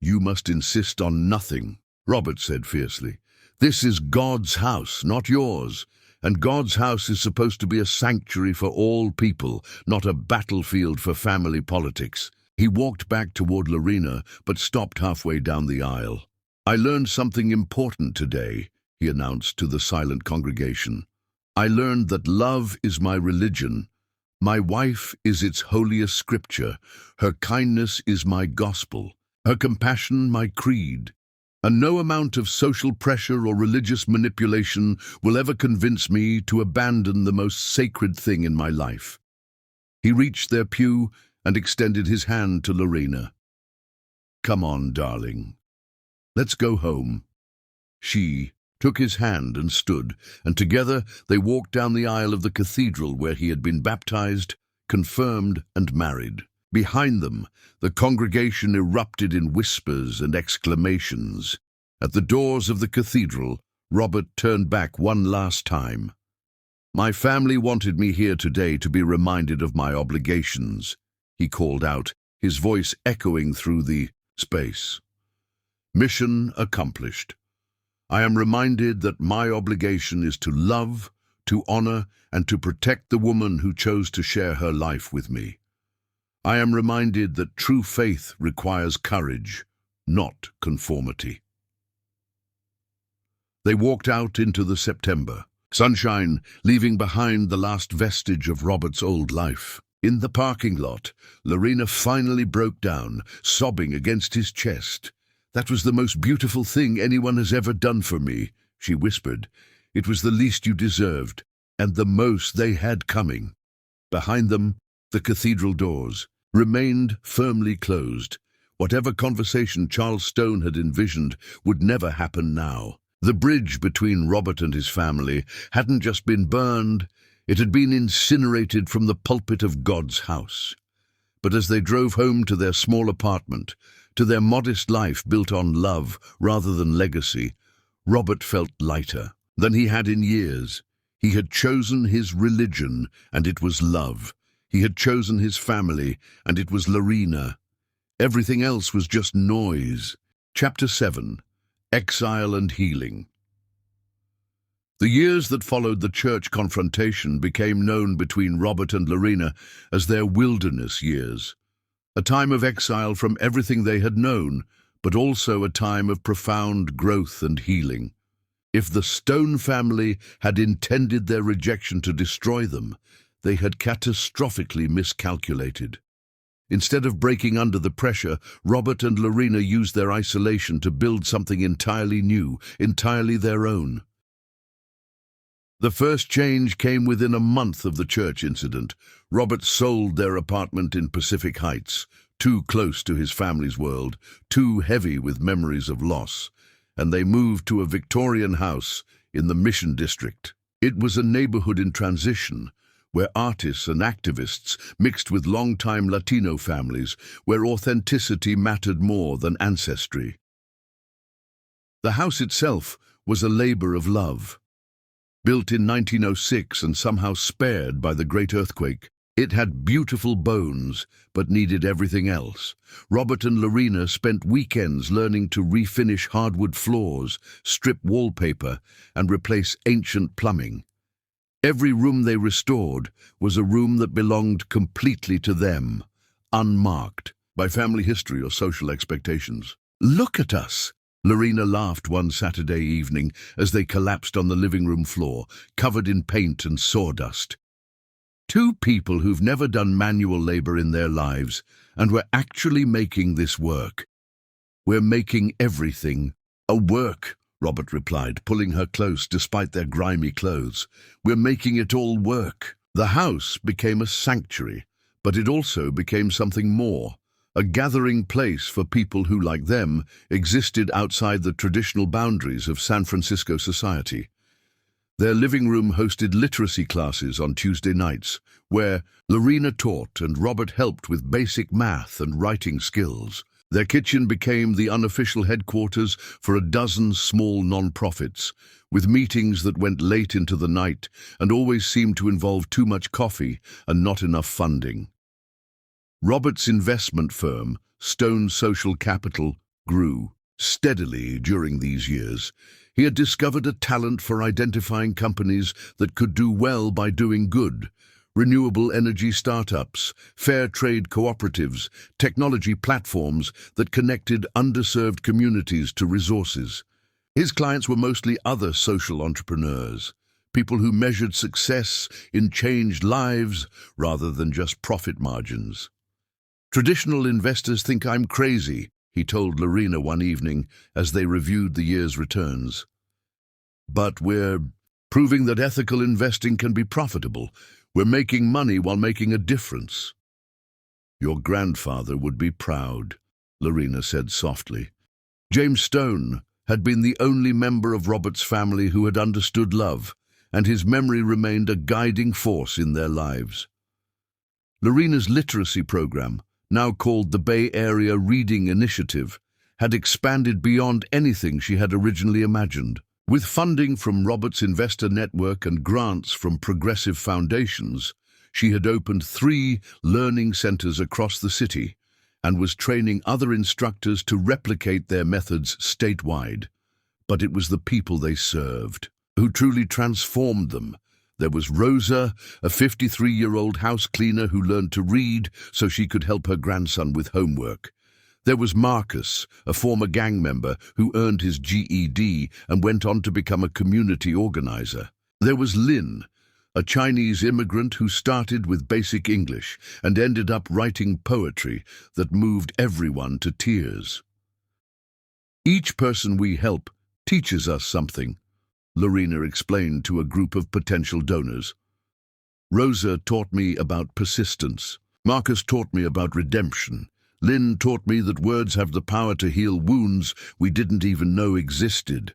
You must insist on nothing, Robert said fiercely. This is God's house, not yours. And God's house is supposed to be a sanctuary for all people, not a battlefield for family politics. He walked back toward Lorena, but stopped halfway down the aisle. I learned something important today, he announced to the silent congregation. I learned that love is my religion. My wife is its holiest scripture. Her kindness is my gospel. Her compassion my creed. And no amount of social pressure or religious manipulation will ever convince me to abandon the most sacred thing in my life. He reached their pew and extended his hand to Lorena. Come on, darling. Let's go home. She took his hand and stood, and together they walked down the aisle of the cathedral where he had been baptized, confirmed, and married. Behind them, the congregation erupted in whispers and exclamations. At the doors of the cathedral, Robert turned back one last time. My family wanted me here today to be reminded of my obligations, he called out, his voice echoing through the space. Mission accomplished. I am reminded that my obligation is to love, to honor, and to protect the woman who chose to share her life with me. I am reminded that true faith requires courage, not conformity. They walked out into the September sunshine, leaving behind the last vestige of Robert's old life. In the parking lot, Lorena finally broke down, sobbing against his chest. That was the most beautiful thing anyone has ever done for me, she whispered. It was the least you deserved, and the most they had coming. Behind them, the cathedral doors remained firmly closed. Whatever conversation Charles Stone had envisioned would never happen now. The bridge between Robert and his family hadn't just been burned, it had been incinerated from the pulpit of God's house. But as they drove home to their small apartment, to their modest life built on love rather than legacy, Robert felt lighter than he had in years. He had chosen his religion, and it was love. He had chosen his family, and it was Lorena. Everything else was just noise. Chapter 7. Exile and Healing. The years that followed the church confrontation became known between Robert and Lorena as their wilderness years. A time of exile from everything they had known, but also a time of profound growth and healing. If the Stone family had intended their rejection to destroy them, they had catastrophically miscalculated. Instead of breaking under the pressure, Robert and Lorena used their isolation to build something entirely new, entirely their own. The first change came within a month of the church incident. Robert sold their apartment in Pacific Heights, too close to his family's world, too heavy with memories of loss, and they moved to a Victorian house in the Mission District. It was a neighborhood in transition, where artists and activists mixed with long-time Latino families, where authenticity mattered more than ancestry. The house itself was a labor of love. Built in 1906 and somehow spared by the Great Earthquake, it had beautiful bones, but needed everything else. Robert and Lorena spent weekends learning to refinish hardwood floors, strip wallpaper, and replace ancient plumbing. Every room they restored was a room that belonged completely to them, unmarked by family history or social expectations. "Look at us!" Lorena laughed one Saturday evening as they collapsed on the living room floor, covered in paint and sawdust. Two people who've never done manual labor in their lives, and we're actually making this work. "We're making everything a work," Robert replied, pulling her close despite their grimy clothes. "We're making it all work." The house became a sanctuary, but it also became something more. A gathering place for people who, like them, existed outside the traditional boundaries of San Francisco society. Their living room hosted literacy classes on Tuesday nights, where Lorena taught and Robert helped with basic math and writing skills. Their kitchen became the unofficial headquarters for a dozen small non-profits, with meetings that went late into the night and always seemed to involve too much coffee and not enough funding. Robert's investment firm, Stone Social Capital, grew steadily during these years. He had discovered a talent for identifying companies that could do well by doing good: renewable energy startups, fair trade cooperatives, technology platforms that connected underserved communities to resources. His clients were mostly other social entrepreneurs, people who measured success in changed lives rather than just profit margins. "Traditional investors think I'm crazy," he told Lorena one evening as they reviewed the year's returns. "But we're proving that ethical investing can be profitable. We're making money while making a difference." "Your grandfather would be proud," Lorena said softly. James Stone had been the only member of Robert's family who had understood love, and his memory remained a guiding force in their lives. Lorena's literacy program, now called the Bay Area Reading Initiative, had expanded beyond anything she had originally imagined. With funding from Robert's investor network and grants from progressive foundations, she had opened 3 learning centers across the city and was training other instructors to replicate their methods statewide. But it was the people they served who truly transformed them. There was Rosa, a 53-year-old house cleaner who learned to read so she could help her grandson with homework. There was Marcus, a former gang member who earned his GED and went on to become a community organizer. There was Lynn, a Chinese immigrant who started with basic English and ended up writing poetry that moved everyone to tears. "Each person we help teaches us something," Lorena explained to a group of potential donors. "Rosa taught me about persistence. Marcus taught me about redemption. Lynn taught me that words have the power to heal wounds we didn't even know existed."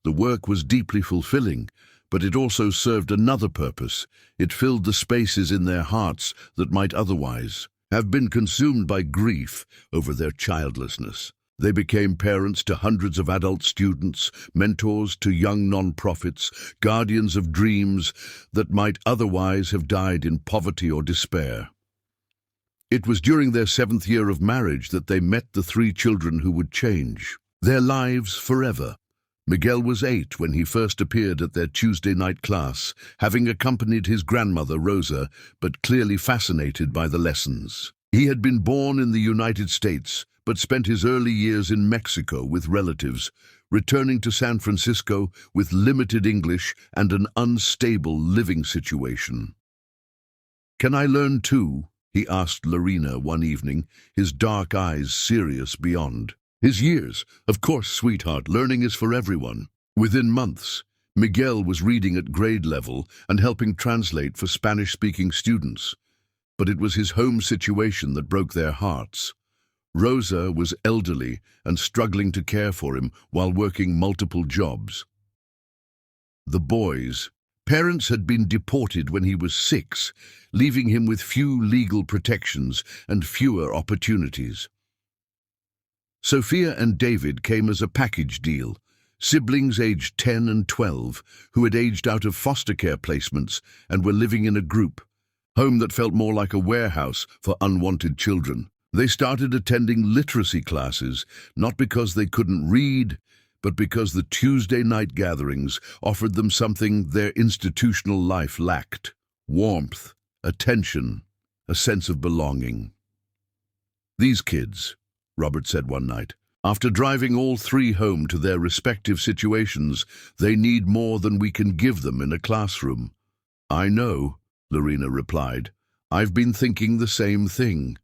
The work was deeply fulfilling, but it also served another purpose. It filled the spaces in their hearts that might otherwise have been consumed by grief over their childlessness. They became parents to hundreds of adult students, mentors to young non-profits, guardians of dreams that might otherwise have died in poverty or despair. It was during their 7th year of marriage that they met the 3 children who would change their lives forever. Miguel was 8 when he first appeared at their Tuesday night class, having accompanied his grandmother Rosa, but clearly fascinated by the lessons. He had been born in the United States, but spent his early years in Mexico with relatives, returning to San Francisco with limited English and an unstable living situation. "Can I learn too?" he asked Lorena one evening, his dark eyes serious beyond his years. Of course, sweetheart, learning is for everyone. Within months, Miguel was reading at grade level and helping translate for Spanish-speaking students. But it was his home situation that broke their hearts. Rosa was elderly and struggling to care for him while working multiple jobs. The boy's parents had been deported when he was 6, leaving him with few legal protections and fewer opportunities. Sophia and David came as a package deal, siblings aged 10 and 12 who had aged out of foster care placements and were living in a group home that felt more like a warehouse for unwanted children. They started attending literacy classes, not because they couldn't read, but because the Tuesday night gatherings offered them something their institutional life lacked: warmth, attention, a sense of belonging. "These kids," Robert said one night, "after driving all 3 home to their respective situations, they need more than we can give them in a classroom." "I know," Lorena replied. "I've been thinking the same thing."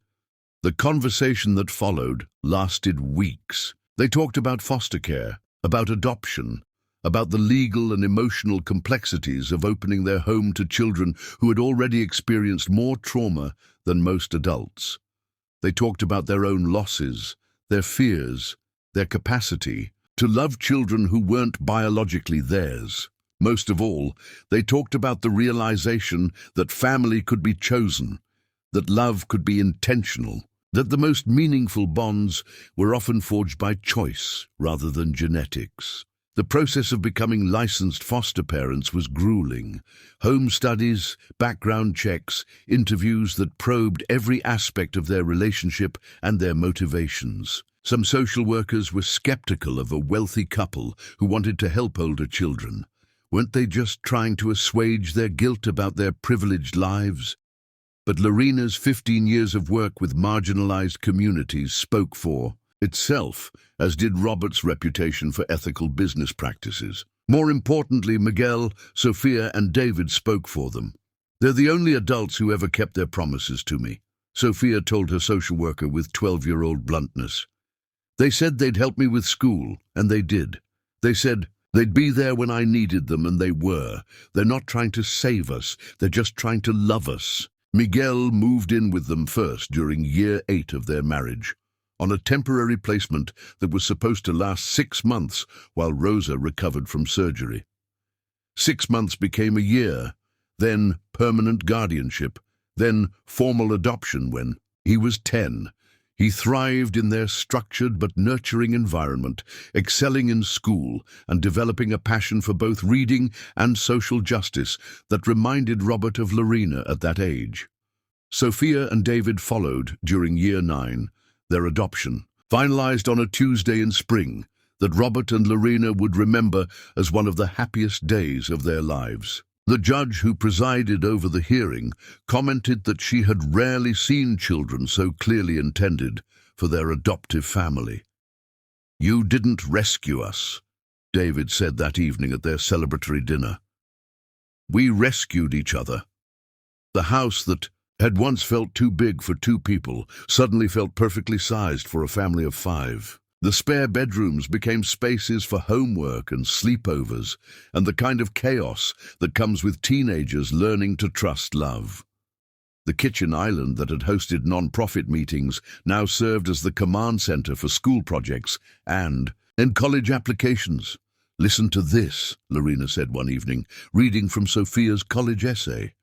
The conversation that followed lasted weeks. They talked about foster care, about adoption, about the legal and emotional complexities of opening their home to children who had already experienced more trauma than most adults. They talked about their own losses, their fears, their capacity to love children who weren't biologically theirs. Most of all, they talked about the realization that family could be chosen, that love could be intentional, that the most meaningful bonds were often forged by choice rather than genetics. The process of becoming licensed foster parents was grueling. Home studies, background checks, interviews that probed every aspect of their relationship and their motivations. Some social workers were skeptical of a wealthy couple who wanted to help older children. Weren't they just trying to assuage their guilt about their privileged lives? But Lorena's 15 years of work with marginalized communities spoke for itself, as did Robert's reputation for ethical business practices. More importantly, Miguel, Sophia, and David spoke for them. "They're the only adults who ever kept their promises to me," Sophia told her social worker with 12-year-old bluntness. "They said they'd help me with school, and they did. They said they'd be there when I needed them, and they were. They're not trying to save us, they're just trying to love us." Miguel moved in with them first during year 8 of their marriage, on a temporary placement that was supposed to last 6 months while Rosa recovered from surgery. 6 months became a year, then permanent guardianship, then formal adoption when he was 10. He thrived in their structured but nurturing environment, excelling in school and developing a passion for both reading and social justice that reminded Robert of Lorena at that age. Sophia and David followed during year 9, their adoption, finalized on a Tuesday in spring, that Robert and Lorena would remember as one of the happiest days of their lives. The judge who presided over the hearing commented that she had rarely seen children so clearly intended for their adoptive family. "You didn't rescue us," David said that evening at their celebratory dinner. "We rescued each other." The house that had once felt too big for 2 people suddenly felt perfectly sized for a family of 5. The spare bedrooms became spaces for homework and sleepovers, and the kind of chaos that comes with teenagers learning to trust love. The kitchen island that had hosted non-profit meetings now served as the command center for school projects and college applications. "Listen to this," Lorena said one evening, reading from Sophia's college essay.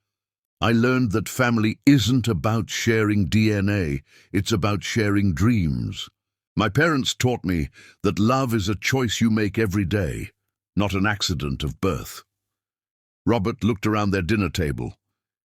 "I learned that family isn't about sharing DNA, it's about sharing dreams. My parents taught me that love is a choice you make every day, not an accident of birth." Robert looked around their dinner table,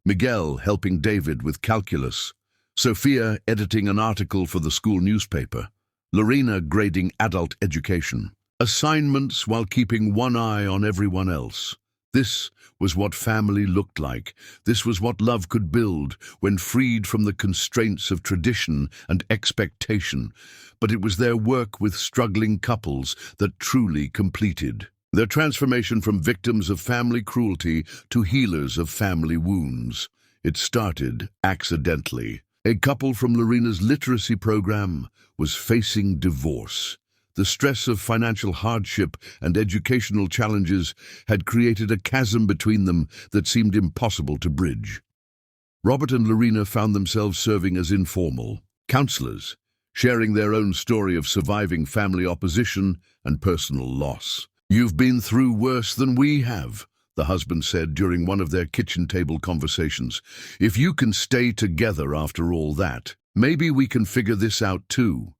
Miguel helping David with calculus, Sophia editing an article for the school newspaper, Lorena grading adult education. Assignments while keeping one eye on everyone else. This was what family looked like. This was what love could build when freed from the constraints of tradition and expectation. But it was their work with struggling couples that truly completed their transformation from victims of family cruelty to healers of family wounds. It started accidentally. A couple from Lorena's literacy program was facing divorce. The stress of financial hardship and educational challenges had created a chasm between them that seemed impossible to bridge. Robert and Lorena found themselves serving as informal counselors, sharing their own story of surviving family opposition and personal loss. "You've been through worse than we have," the husband said during one of their kitchen table conversations. "If you can stay together after all that, maybe we can figure this out too."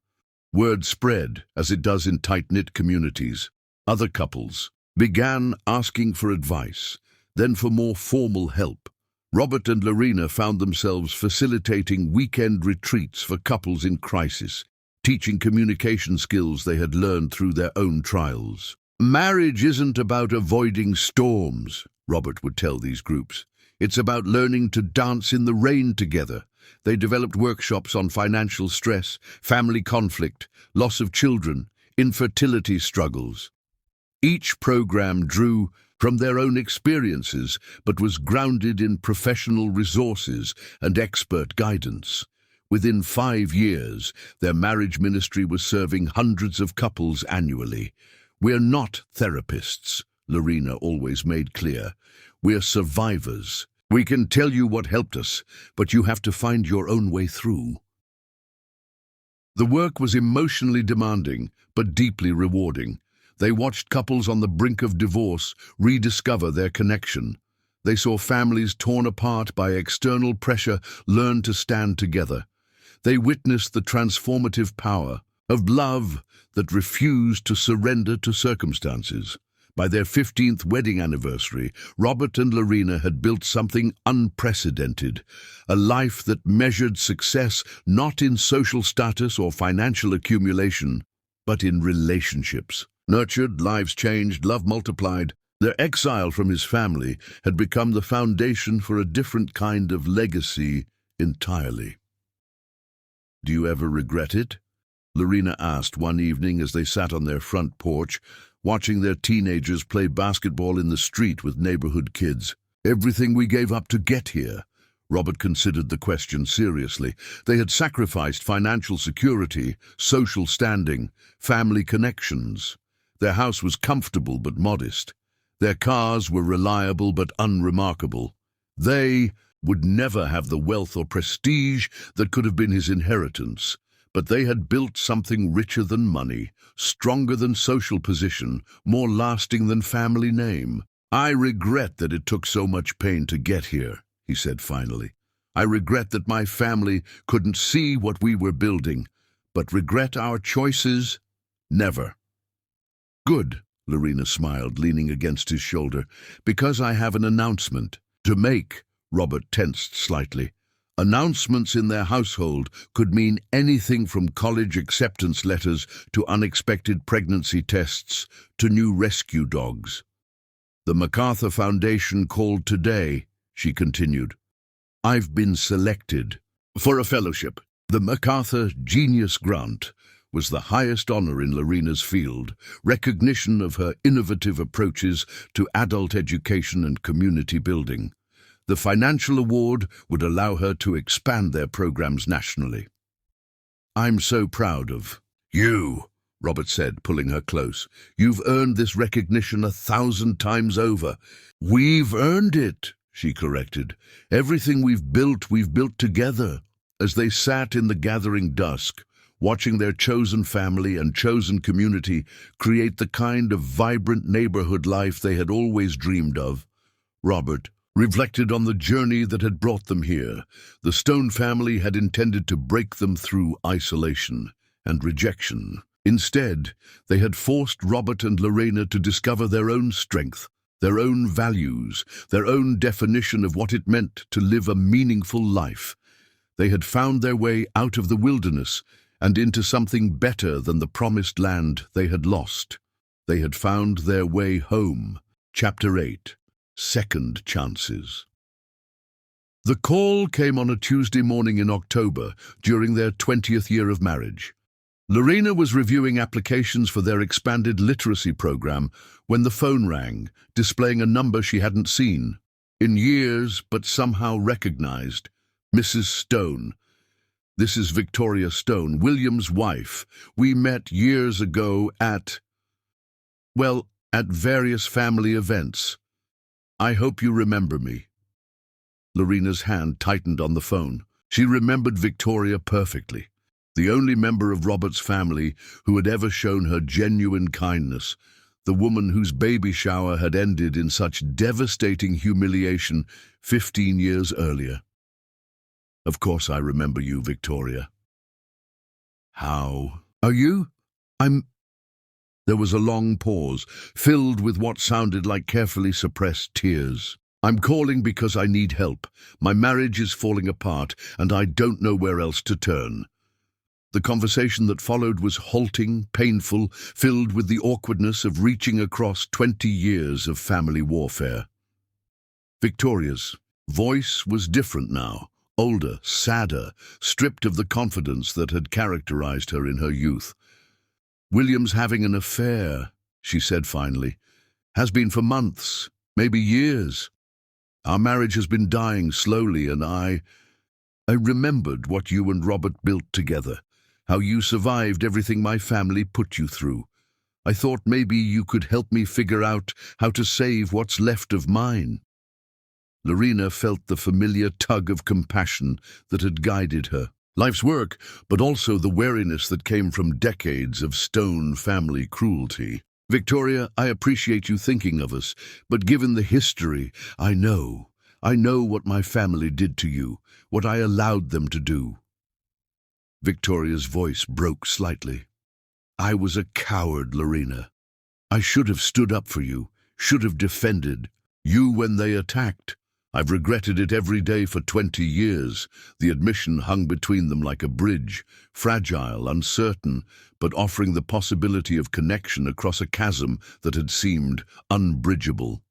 Word spread, as it does in tight-knit communities. Other couples began asking for advice, then for more formal help. Robert and Lorena found themselves facilitating weekend retreats for couples in crisis, teaching communication skills they had learned through their own trials. "Marriage isn't about avoiding storms," Robert would tell these groups. "It's about learning to dance in the rain together." They developed workshops on financial stress, family conflict, loss of children, infertility struggles. Each program drew from their own experiences, but was grounded in professional resources and expert guidance. Within 5 years, their marriage ministry was serving hundreds of couples annually. "We're not therapists," Lorena always made clear. "We're survivors. We can tell you what helped us, but you have to find your own way through." The work was emotionally demanding, but deeply rewarding. They watched couples on the brink of divorce rediscover their connection. They saw families torn apart by external pressure learn to stand together. They witnessed the transformative power of love that refused to surrender to circumstances. By their 15th wedding anniversary, Robert and Lorena had built something unprecedented, a life that measured success not in social status or financial accumulation, but in relationships. Nurtured, lives changed, love multiplied. Their exile from his family had become the foundation for a different kind of legacy entirely. "Do you ever regret it?" Lorena asked one evening as they sat on their front porch, watching their teenagers play basketball in the street with neighborhood kids. "Everything we gave up to get here." Robert considered the question seriously. They had sacrificed financial security, social standing, family connections. Their house was comfortable but modest. Their cars were reliable but unremarkable. They would never have the wealth or prestige that could have been his inheritance. But they had built something richer than money, stronger than social position, more lasting than family name. "I regret that it took so much pain to get here," he said finally. "I regret that my family couldn't see what we were building, but regret our choices? Never." "Good," Lorena smiled, leaning against his shoulder, "because I have an announcement to make." Robert tensed slightly. Announcements in their household could mean anything from college acceptance letters to unexpected pregnancy tests to new rescue dogs. "The MacArthur Foundation called today," she continued. "I've been selected for a fellowship." The MacArthur Genius Grant was the highest honor in Lorena's field, recognition of her innovative approaches to adult education and community building. The financial award would allow her to expand their programs nationally. "I'm so proud of you," Robert said, pulling her close. "You've earned this recognition 1,000 times over." "We've earned it," she corrected. "Everything we've built together." As they sat in the gathering dusk, watching their chosen family and chosen community create the kind of vibrant neighborhood life they had always dreamed of, Robert reflected on the journey that had brought them here. The Stone family had intended to break them through isolation and rejection. Instead, they had forced Robert and Lorena to discover their own strength, their own values, their own definition of what it meant to live a meaningful life. They had found their way out of the wilderness and into something better than the promised land they had lost. They had found their way home. Chapter 8. Second Chances. The call came on a Tuesday morning in October, during their 20th year of marriage. Lorena was reviewing applications for their expanded literacy program when the phone rang, displaying a number she hadn't seen in years but somehow recognized. Mrs. Stone. This is Victoria Stone, William's wife. We met years ago at various family events. I hope you remember me." Lorena's hand tightened on the phone. She remembered Victoria perfectly, the only member of Robert's family who had ever shown her genuine kindness, the woman whose baby shower had ended in such devastating humiliation 15 years earlier. "Of course I remember you, Victoria." "How are you?" There was a long pause, filled with what sounded like carefully suppressed tears. "I'm calling because I need help. My marriage is falling apart, and I don't know where else to turn." The conversation that followed was halting, painful, filled with the awkwardness of reaching across 20 years of family warfare. Victoria's voice was different now, older, sadder, stripped of the confidence that had characterized her in her youth. "William's having an affair," she said finally. "Has been for months, maybe years. Our marriage has been dying slowly, and I remembered what you and Robert built together, how you survived everything my family put you through. I thought maybe you could help me figure out how to save what's left of mine." Lorena felt the familiar tug of compassion that had guided her. Life's work, but also the weariness that came from decades of Stone family cruelty. "Victoria, I appreciate you thinking of us, but given the history, I know what my family did to you, what I allowed them to do." Victoria's voice broke slightly. "I was a coward, Lorena. I should have stood up for you, should have defended you when they attacked. I've regretted it every day for 20 years. The admission hung between them like a bridge, fragile, uncertain, but offering the possibility of connection across a chasm that had seemed unbridgeable."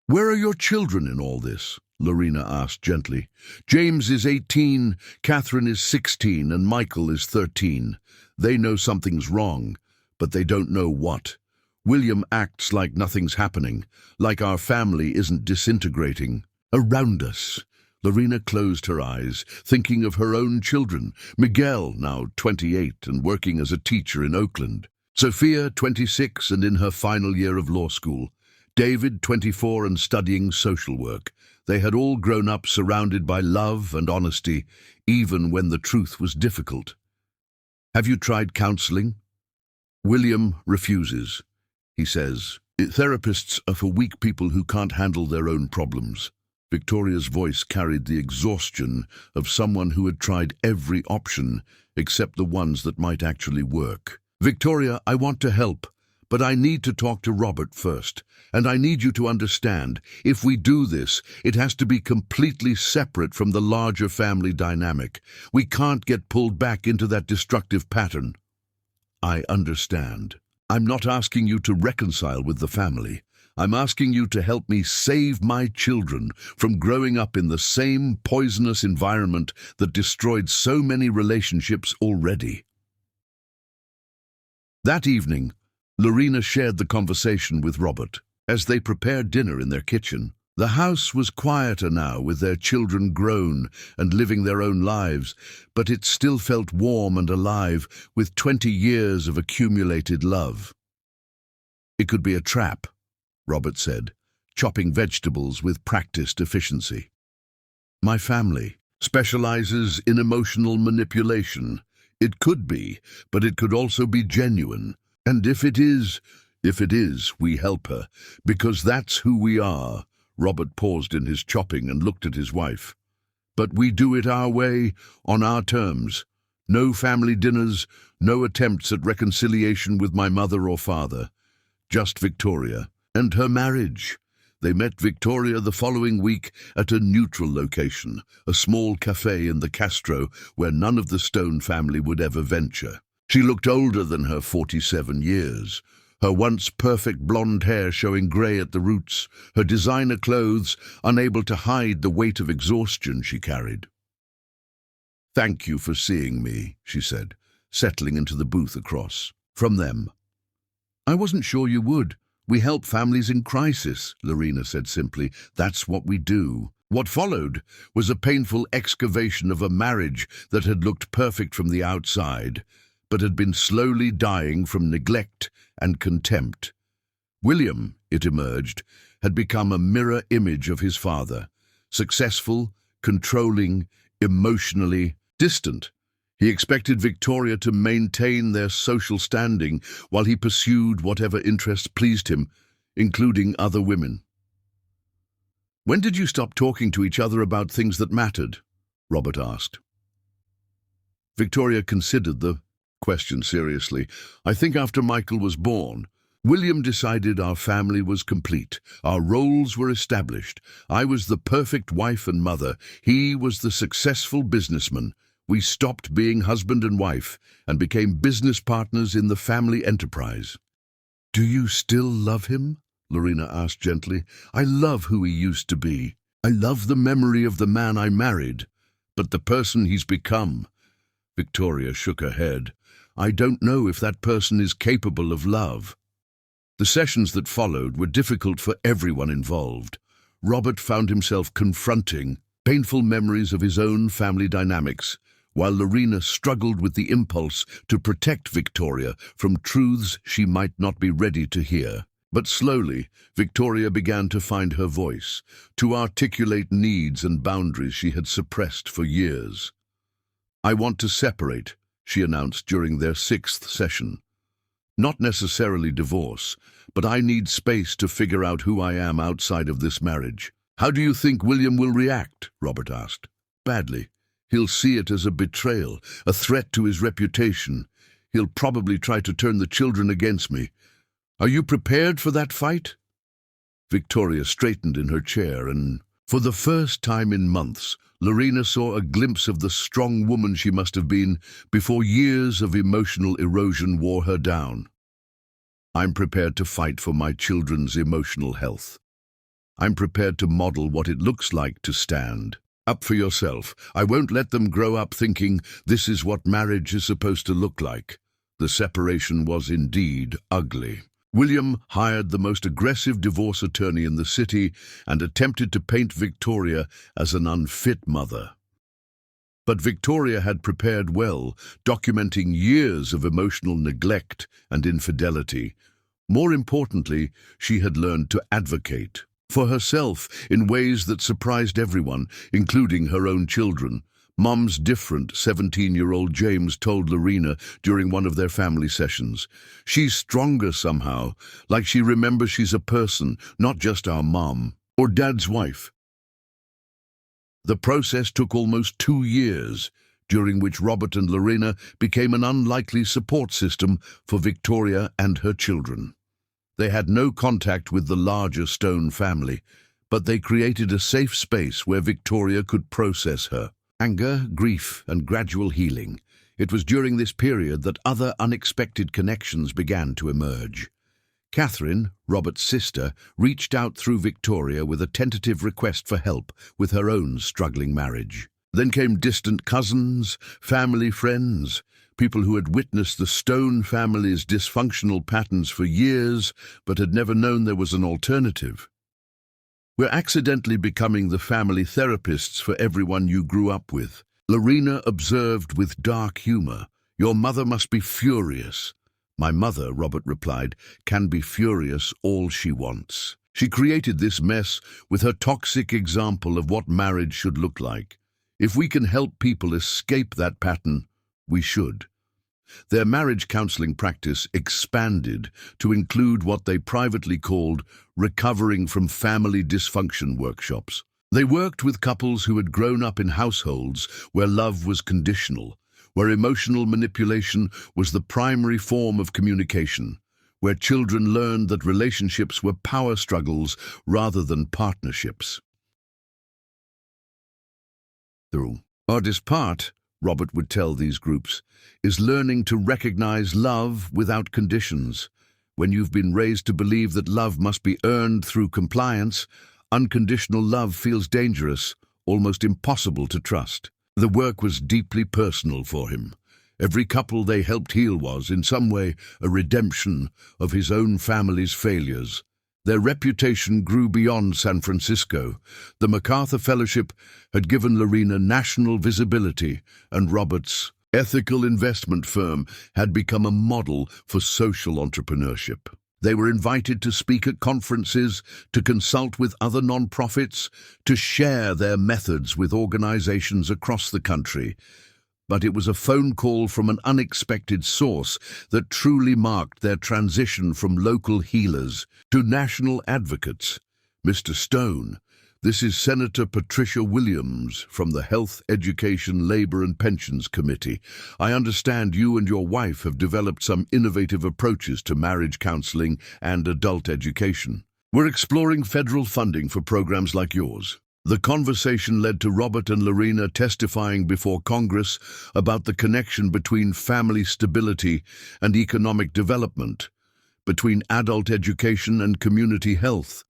"Where are your children in all this?" Lorena asked gently. "James is 18, Catherine is 16, and Michael is 13. They know something's wrong, but they don't know what. William acts like nothing's happening, like our family isn't disintegrating. Around us." Lorena closed her eyes, thinking of her own children. Miguel, now 28 and working as a teacher in Oakland. Sophia, 26 and in her final year of law school. David, 24 and studying social work. They had all grown up surrounded by love and honesty, even when the truth was difficult. "Have you tried counseling?" "William refuses. He says, therapists are for weak people who can't handle their own problems." Victoria's voice carried the exhaustion of someone who had tried every option except the ones that might actually work. "Victoria, I want to help, but I need to talk to Robert first. And I need you to understand, if we do this, it has to be completely separate from the larger family dynamic. We can't get pulled back into that destructive pattern." "I understand. I'm not asking you to reconcile with the family. I'm asking you to help me save my children from growing up in the same poisonous environment that destroyed so many relationships already." That evening, Lorena shared the conversation with Robert as they prepared dinner in their kitchen. The house was quieter now, with their children grown and living their own lives, but it still felt warm and alive with 20 years of accumulated love. "It could be a trap," Robert said, chopping vegetables with practiced efficiency. "My family specializes in emotional manipulation. It could be, but it could also be genuine. And if it is, we help her, because that's who we are." Robert paused in his chopping and looked at his wife. "But we do it our way, on our terms. No family dinners, no attempts at reconciliation with my mother or father. Just Victoria and her marriage." They met Victoria the following week at a neutral location, a small cafe in the Castro where none of the Stone family would ever venture. She looked older than her 47 years, her once perfect blonde hair showing grey at the roots, her designer clothes unable to hide the weight of exhaustion she carried. "Thank you for seeing me," she said, settling into the booth across from them. "I wasn't sure you would. We help families in crisis," Lorena said simply. "That's what we do." What followed was a painful excavation of a marriage that had looked perfect from the outside, but had been slowly dying from neglect and contempt. William, it emerged, had become a mirror image of his father, successful, controlling, emotionally distant. He expected Victoria to maintain their social standing while he pursued whatever interests pleased him, including other women. "When did you stop talking to each other about things that mattered?" Robert asked. Victoria considered the question seriously. "I think after Michael was born. William decided our family was complete. Our roles were established. I was the perfect wife and mother. He was the successful businessman. We stopped being husband and wife and became business partners in the family enterprise." "Do you still love him?" Lorena asked gently. "I love who he used to be. I love the memory of the man I married. But the person he's become..." Victoria shook her head. "I don't know if that person is capable of love." The sessions that followed were difficult for everyone involved. Robert found himself confronting painful memories of his own family dynamics, while Lorena struggled with the impulse to protect Victoria from truths she might not be ready to hear. But slowly, Victoria began to find her voice, to articulate needs and boundaries she had suppressed for years. "I want to separate," she announced during their 6th session. "Not necessarily divorce, but I need space to figure out who I am outside of this marriage." "How do you think William will react?" Robert asked. "Badly. He'll see it as a betrayal, a threat to his reputation. He'll probably try to turn the children against me. Are you prepared for that fight?" Victoria straightened in her chair, and for the first time in months, Lorena saw a glimpse of the strong woman she must have been before years of emotional erosion wore her down. "I'm prepared to fight for my children's emotional health. I'm prepared to model what it looks like to stand up for yourself. I won't let them grow up thinking this is what marriage is supposed to look like." The separation was indeed ugly. William hired the most aggressive divorce attorney in the city and attempted to paint Victoria as an unfit mother. But Victoria had prepared well, documenting years of emotional neglect and infidelity. More importantly, she had learned to advocate for herself in ways that surprised everyone, including her own children. "Mom's different," 17-year-old James told Lorena during one of their family sessions. "She's stronger somehow, like she remembers she's a person, not just our mom or Dad's wife." The process took almost 2 years, during which Robert and Lorena became an unlikely support system for Victoria and her children. They had no contact with the larger Stone family, but they created a safe space where Victoria could process her anger, grief, and gradual healing. It was during this period that other unexpected connections began to emerge. Catherine, Robert's sister, reached out through Victoria with a tentative request for help with her own struggling marriage. Then came distant cousins, family friends, people who had witnessed the Stone family's dysfunctional patterns for years but had never known there was an alternative. "We're accidentally becoming the family therapists for everyone you grew up with," Lorena observed with dark humor. "Your mother must be furious." "My mother," Robert replied, "can be furious all she wants. She created this mess with her toxic example of what marriage should look like. If we can help people escape that pattern, we should." Their marriage counseling practice expanded to include what they privately called recovering from family dysfunction workshops. They worked with couples who had grown up in households where love was conditional, where emotional manipulation was the primary form of communication, where children learned that relationships were power struggles rather than partnerships. The hardest part, Robert would tell these groups, is learning to recognize love without conditions. When you've been raised to believe that love must be earned through compliance, unconditional love feels dangerous, almost impossible to trust. The work was deeply personal for him. Every couple they helped heal was, in some way, a redemption of his own family's failures. Their reputation grew beyond San Francisco. The MacArthur Fellowship had given Lorena national visibility, and Robert's ethical investment firm had become a model for social entrepreneurship. They were invited to speak at conferences, to consult with other nonprofits, to share their methods with organizations across the country. But it was a phone call from an unexpected source that truly marked their transition from local healers to national advocates. Mr. Stone, this is Senator Patricia Williams from the Health, Education, Labor and Pensions Committee. I understand you and your wife have developed some innovative approaches to marriage counseling and adult education. We're exploring federal funding for programs like yours. The conversation led to Robert and Lorena testifying before Congress about the connection between family stability and economic development, between adult education and community health,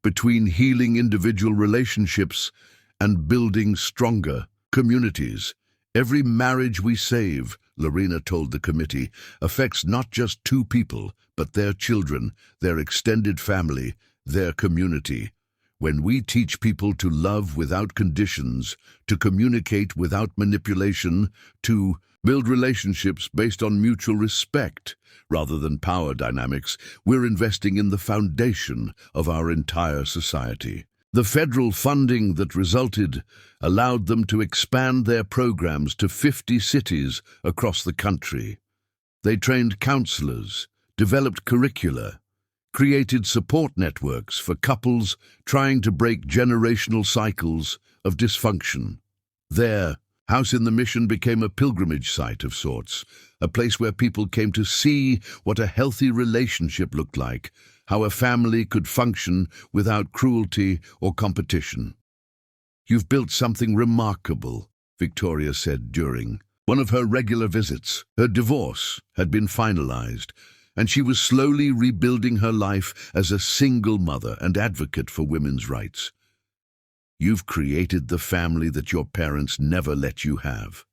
between healing individual relationships and building stronger communities. Every marriage we save, Lorena told the committee, affects not just two people, but their children, their extended family, their community. When we teach people to love without conditions, to communicate without manipulation, to build relationships based on mutual respect rather than power dynamics, we're investing in the foundation of our entire society. The federal funding that resulted allowed them to expand their programs to 50 cities across the country. They trained counselors, developed curricula, created support networks for couples trying to break generational cycles of dysfunction. Their house in the Mission became a pilgrimage site of sorts, a place where people came to see what a healthy relationship looked like, how a family could function without cruelty or competition. "You've built something remarkable," Victoria said during one of her regular visits. Her divorce had been finalized, and she was slowly rebuilding her life as a single mother and advocate for women's rights. "You've created the family that your parents never let you have."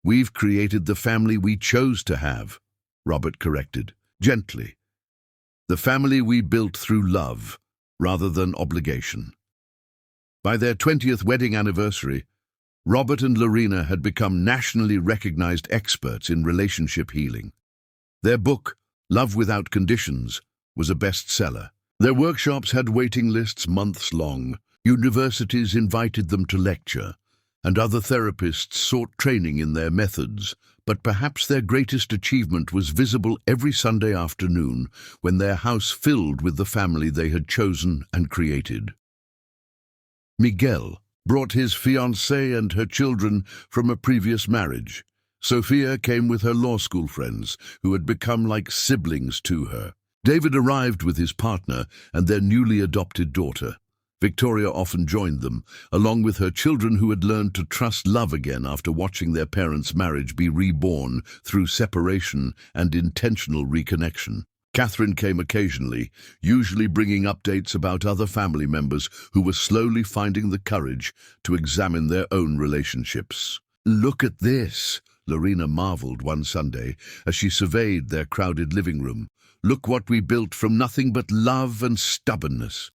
"We've created the family we chose to have," Robert corrected, gently. "The family we built through love, rather than obligation." By their 20th wedding anniversary, Robert and Lorena had become nationally recognized experts in relationship healing. Their book, Love Without Conditions, was a bestseller. Their workshops had waiting lists months long. Universities invited them to lecture, and other therapists sought training in their methods. But perhaps their greatest achievement was visible every Sunday afternoon when their house filled with the family they had chosen and created. Miguel brought his fiancée and her children from a previous marriage. Sophia came with her law school friends, who had become like siblings to her. David arrived with his partner and their newly adopted daughter. Victoria often joined them, along with her children who had learned to trust love again after watching their parents' marriage be reborn through separation and intentional reconnection. Catherine came occasionally, usually bringing updates about other family members who were slowly finding the courage to examine their own relationships. "Look at this," Lorena marveled one Sunday as she surveyed their crowded living room. "Look what we built from nothing but love and stubbornness."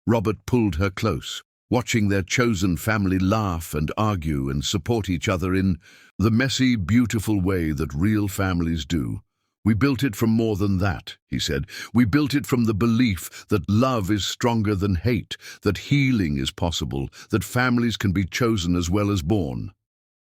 Robert pulled her close, watching their chosen family laugh and argue and support each other in the messy, beautiful way that real families do. "We built it from more than that," he said. "We built it from the belief that love is stronger than hate, that healing is possible, that families can be chosen as well as born.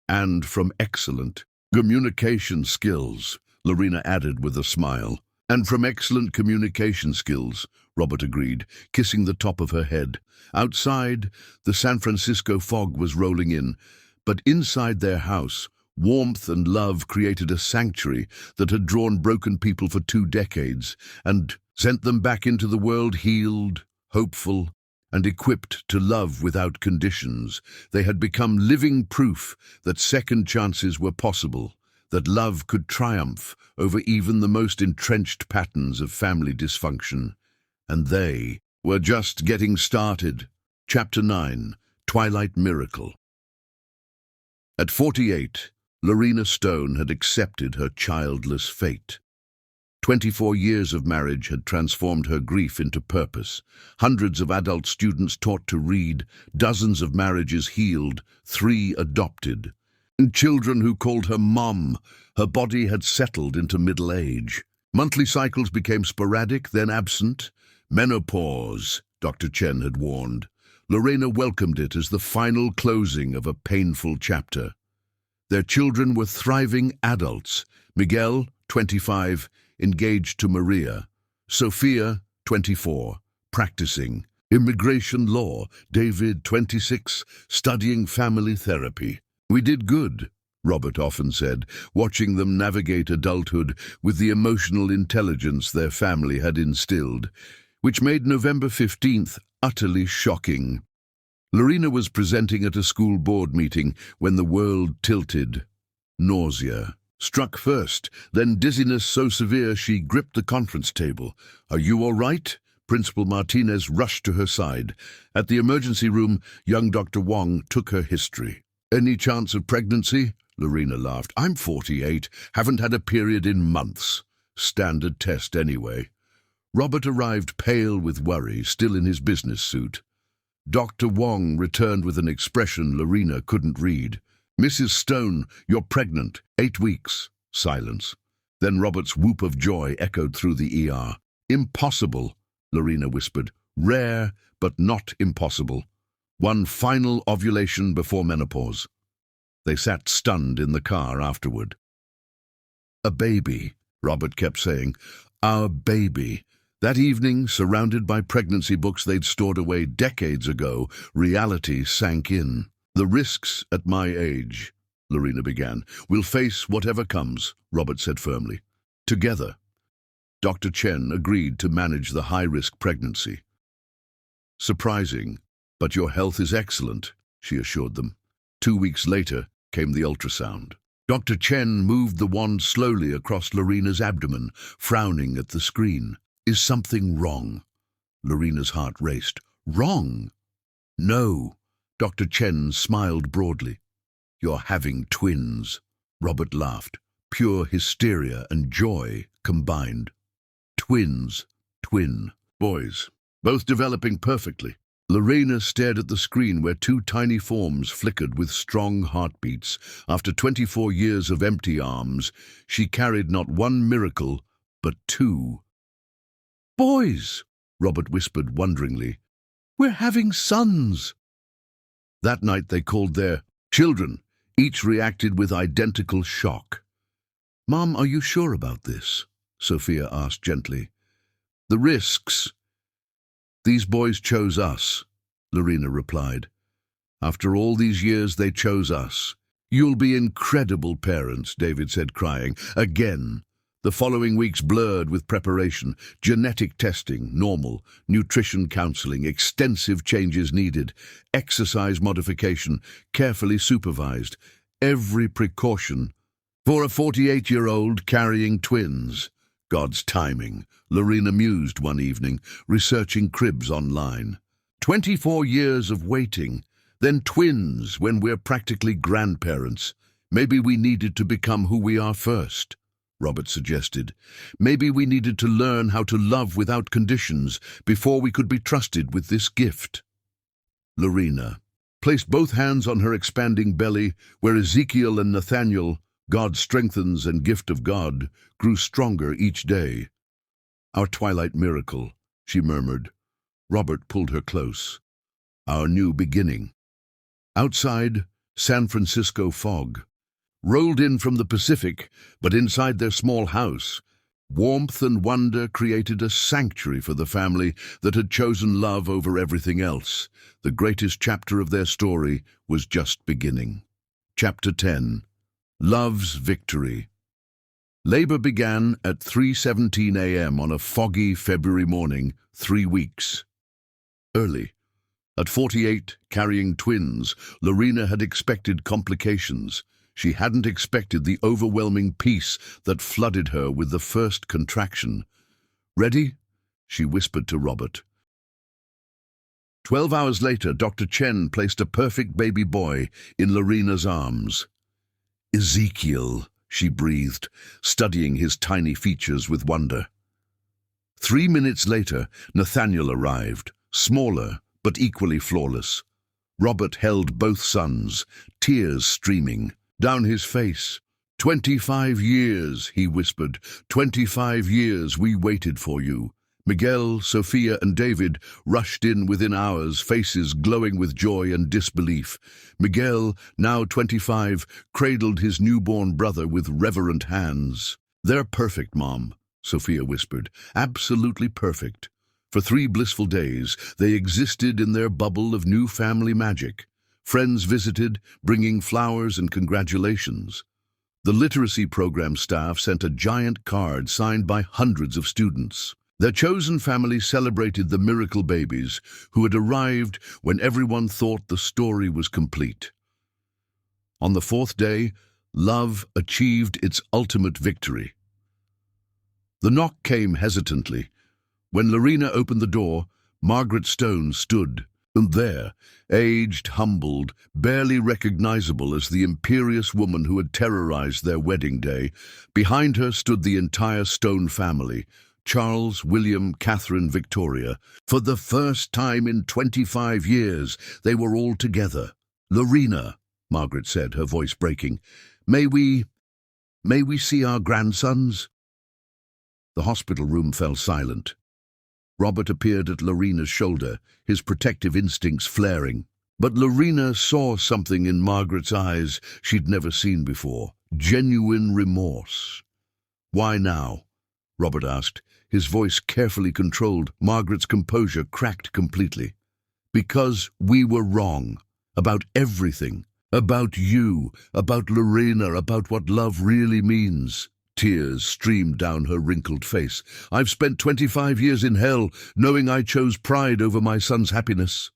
And from excellent communication skills," Lorena added with a smile. "And from excellent communication skills," Robert agreed, kissing the top of her head. Outside, the San Francisco fog was rolling in, but inside their house, warmth and love created a sanctuary that had drawn broken people for 2 decades and sent them back into the world healed, hopeful, and equipped to love without conditions. They had become living proof that second chances were possible, that love could triumph over even the most entrenched patterns of family dysfunction. And they were just getting started. Chapter 9, Twilight Miracle. At 48, Lorena Stone had accepted her childless fate. 24 years of marriage had transformed her grief into purpose. Hundreds of adult students taught to read, dozens of marriages healed, 3 adopted. And children who called her Mom. Her body had settled into middle age. Monthly cycles became sporadic, then absent. Menopause, Dr. Chen had warned. Lorena welcomed it as the final closing of a painful chapter. Their children were thriving adults. Miguel, 25, engaged to Maria. Sophia, 24, practicing immigration law. David, 26, studying family therapy. "We did good," Robert often said, watching them navigate adulthood with the emotional intelligence their family had instilled, which made November 15th utterly shocking. Lorena was presenting at a school board meeting when the world tilted. Nausea struck first, then dizziness so severe she gripped the conference table. "Are you all right?" Principal Martinez rushed to her side. At the emergency room, young Dr. Wong took her history. "Any chance of pregnancy?" Lorena laughed. "I'm 48, haven't had a period in months. Standard test anyway." Robert arrived pale with worry, still in his business suit. Dr. Wong returned with an expression Lorena couldn't read. "Mrs. Stone, you're pregnant. 8 weeks." Silence. Then Robert's whoop of joy echoed through the ER. "Impossible," Lorena whispered. "Rare, but not impossible. One final ovulation before menopause." They sat stunned in the car afterward. "A baby," Robert kept saying. "Our baby." That evening, surrounded by pregnancy books they'd stored away decades ago, reality sank in. "The risks at my age," Lorena began. "We'll face whatever comes," Robert said firmly. "Together." Dr. Chen agreed to manage the high-risk pregnancy. "Surprising, but your health is excellent," she assured them. 2 weeks later came the ultrasound. Dr. Chen moved the wand slowly across Lorena's abdomen, frowning at the screen. "Is something wrong?" Lorena's heart raced. "Wrong?" "No." Dr. Chen smiled broadly. "You're having twins." Robert laughed. Pure hysteria and joy combined. Twins. Twin. Boys. Both developing perfectly. Lorena stared at the screen where 2 tiny forms flickered with strong heartbeats. After 24 years of empty arms, she carried not 1 miracle, but 2. "Boys," Robert whispered wonderingly. "We're having sons." That night they called their children. Each reacted with identical shock. "Mom, are you sure about this?" Sophia asked gently. "The risks. These boys chose us," Lorena replied. "After all these years, they chose us." "You'll be incredible parents," David said, crying. Again. The following weeks blurred with preparation, genetic testing, normal, nutrition counseling, extensive changes needed, exercise modification, carefully supervised, every precaution. For a 48-year-old carrying twins. God's timing, Lorena mused one evening, researching cribs online. 24 years of waiting, then twins when we're practically grandparents. Maybe we needed to become who we are first. Robert suggested. Maybe we needed to learn how to love without conditions before we could be trusted with this gift. Lorena placed both hands on her expanding belly, where Ezekiel and Nathaniel, God strengthens and gift of God, grew stronger each day. "Our twilight miracle," she murmured. Robert pulled her close. "Our new beginning." Outside, San Francisco fog rolled in from the Pacific, but inside their small house, warmth and wonder created a sanctuary for the family that had chosen love over everything else. The greatest chapter of their story was just beginning. Chapter 10. Love's Victory. Labor began at 3:17 a.m. on a foggy February morning, 3 weeks. Early. At 48, carrying twins, Lorena had expected complications. She hadn't expected the overwhelming peace that flooded her with the first contraction. "Ready?" she whispered to Robert. 12 hours later, Dr. Chen placed a perfect baby boy in Lorena's arms. "Ezekiel," she breathed, studying his tiny features with wonder. 3 minutes later, Nathaniel arrived, smaller but equally flawless. Robert held both sons, tears streaming down his face. 25 years, he whispered. 25 years we waited for you. Miguel, Sophia, and David rushed in within hours, faces glowing with joy and disbelief. Miguel, now 25, cradled his newborn brother with reverent hands. "They're perfect, Mom," Sophia whispered. "Absolutely perfect." For 3 blissful days, they existed in their bubble of new family magic. Friends visited, bringing flowers and congratulations. The literacy program staff sent a giant card signed by hundreds of students. Their chosen family celebrated the miracle babies who had arrived when everyone thought the story was complete. On the 4th day, love achieved its ultimate victory. The knock came hesitantly. When Lorena opened the door, Margaret Stone stood, and there, aged, humbled, barely recognizable as the imperious woman who had terrorized their wedding day, behind her stood the entire Stone family, Charles, William, Catherine, Victoria. For the first time in 25 years, they were all together. "Lorena," Margaret said, her voice breaking, may we see our grandsons?" The hospital room fell silent. Robert appeared at Lorena's shoulder, his protective instincts flaring. But Lorena saw something in Margaret's eyes she'd never seen before. Genuine remorse. "Why now?" Robert asked, his voice carefully controlled. Margaret's composure cracked completely. "Because we were wrong. About everything. About you. About Lorena. About what love really means." Tears streamed down her wrinkled face. "I've spent 25 years in hell, knowing I chose pride over my son's happiness."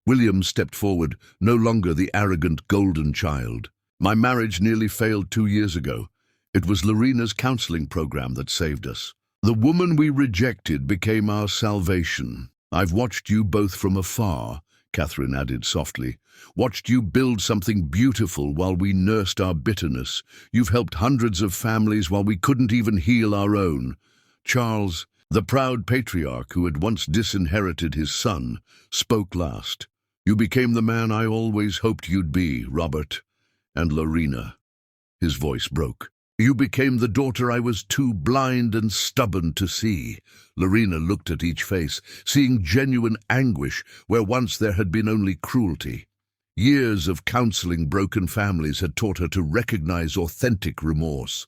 William stepped forward, no longer the arrogant golden child. "My marriage nearly failed 2 years ago. It was Lorena's counseling program that saved us. The woman we rejected became our salvation. I've watched you both from afar," Catherine added softly. "Watched you build something beautiful while we nursed our bitterness. You've helped hundreds of families while we couldn't even heal our own." Charles, the proud patriarch who had once disinherited his son, spoke last. "You became the man I always hoped you'd be, Robert. And Lorena." His voice broke. "You became the daughter I was too blind and stubborn to see." Lorena looked at each face, seeing genuine anguish where once there had been only cruelty. Years of counseling broken families had taught her to recognize authentic remorse.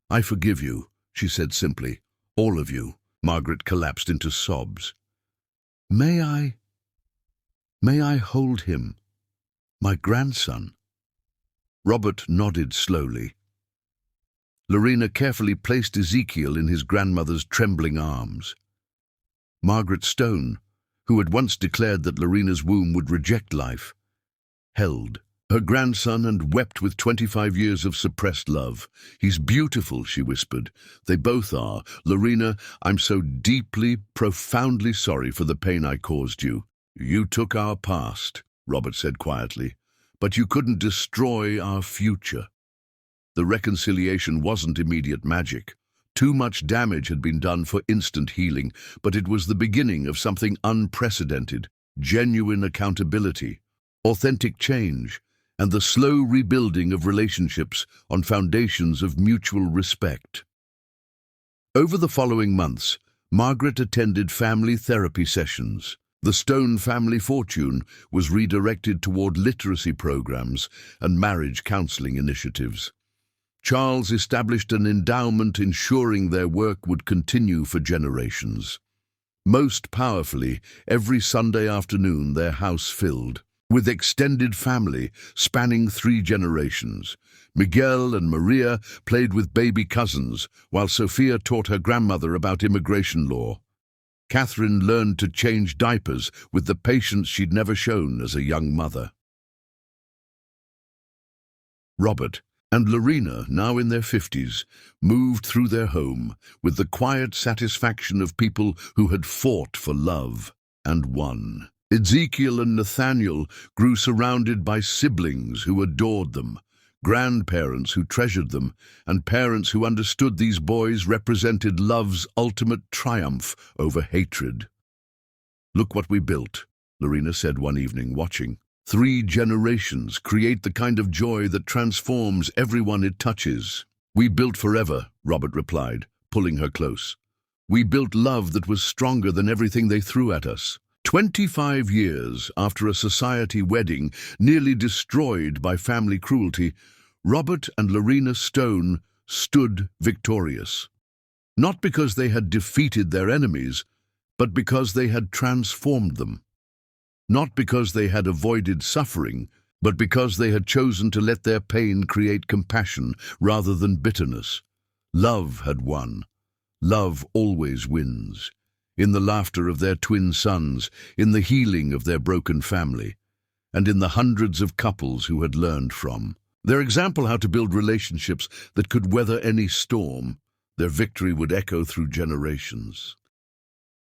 "I forgive you," she said simply. "All of you." Margaret collapsed into sobs. May I hold him? My grandson?" Robert nodded slowly. Lorena carefully placed Ezekiel in his grandmother's trembling arms. Margaret Stone, who had once declared that Lorena's womb would reject life, held her grandson and wept with 25 years of suppressed love. "He's beautiful," she whispered. "They both are. Lorena, I'm so deeply, profoundly sorry for the pain I caused you." "You took our past," Robert said quietly, "but you couldn't destroy our future." The reconciliation wasn't immediate magic. Too much damage had been done for instant healing, but it was the beginning of something unprecedented, genuine accountability, authentic change, and the slow rebuilding of relationships on foundations of mutual respect. Over the following months, Margaret attended family therapy sessions. The Stone family fortune was redirected toward literacy programs and marriage counseling initiatives. Charles established an endowment ensuring their work would continue for generations. Most powerfully, every Sunday afternoon their house filled with extended family spanning 3 generations. Miguel and Maria played with baby cousins, while Sophia taught her grandmother about immigration law. Catherine learned to change diapers with the patience she'd never shown as a young mother. Robert and Lorena, now in their 50s, moved through their home with the quiet satisfaction of people who had fought for love and won. Ezekiel and Nathaniel grew surrounded by siblings who adored them, grandparents who treasured them, and parents who understood these boys represented love's ultimate triumph over hatred. "Look what we built," Lorena said one evening, watching. "3 generations create the kind of joy that transforms everyone it touches." "We built forever," Robert replied, pulling her close. "We built love that was stronger than everything they threw at us." 25 years after a society wedding nearly destroyed by family cruelty, Robert and Lorena Stone stood victorious. Not because they had defeated their enemies, but because they had transformed them. Not because they had avoided suffering, but because they had chosen to let their pain create compassion rather than bitterness. Love had won. Love always wins. In the laughter of their twin sons, in the healing of their broken family, and in the hundreds of couples who had learned from their example how to build relationships that could weather any storm. Their victory would echo through generations.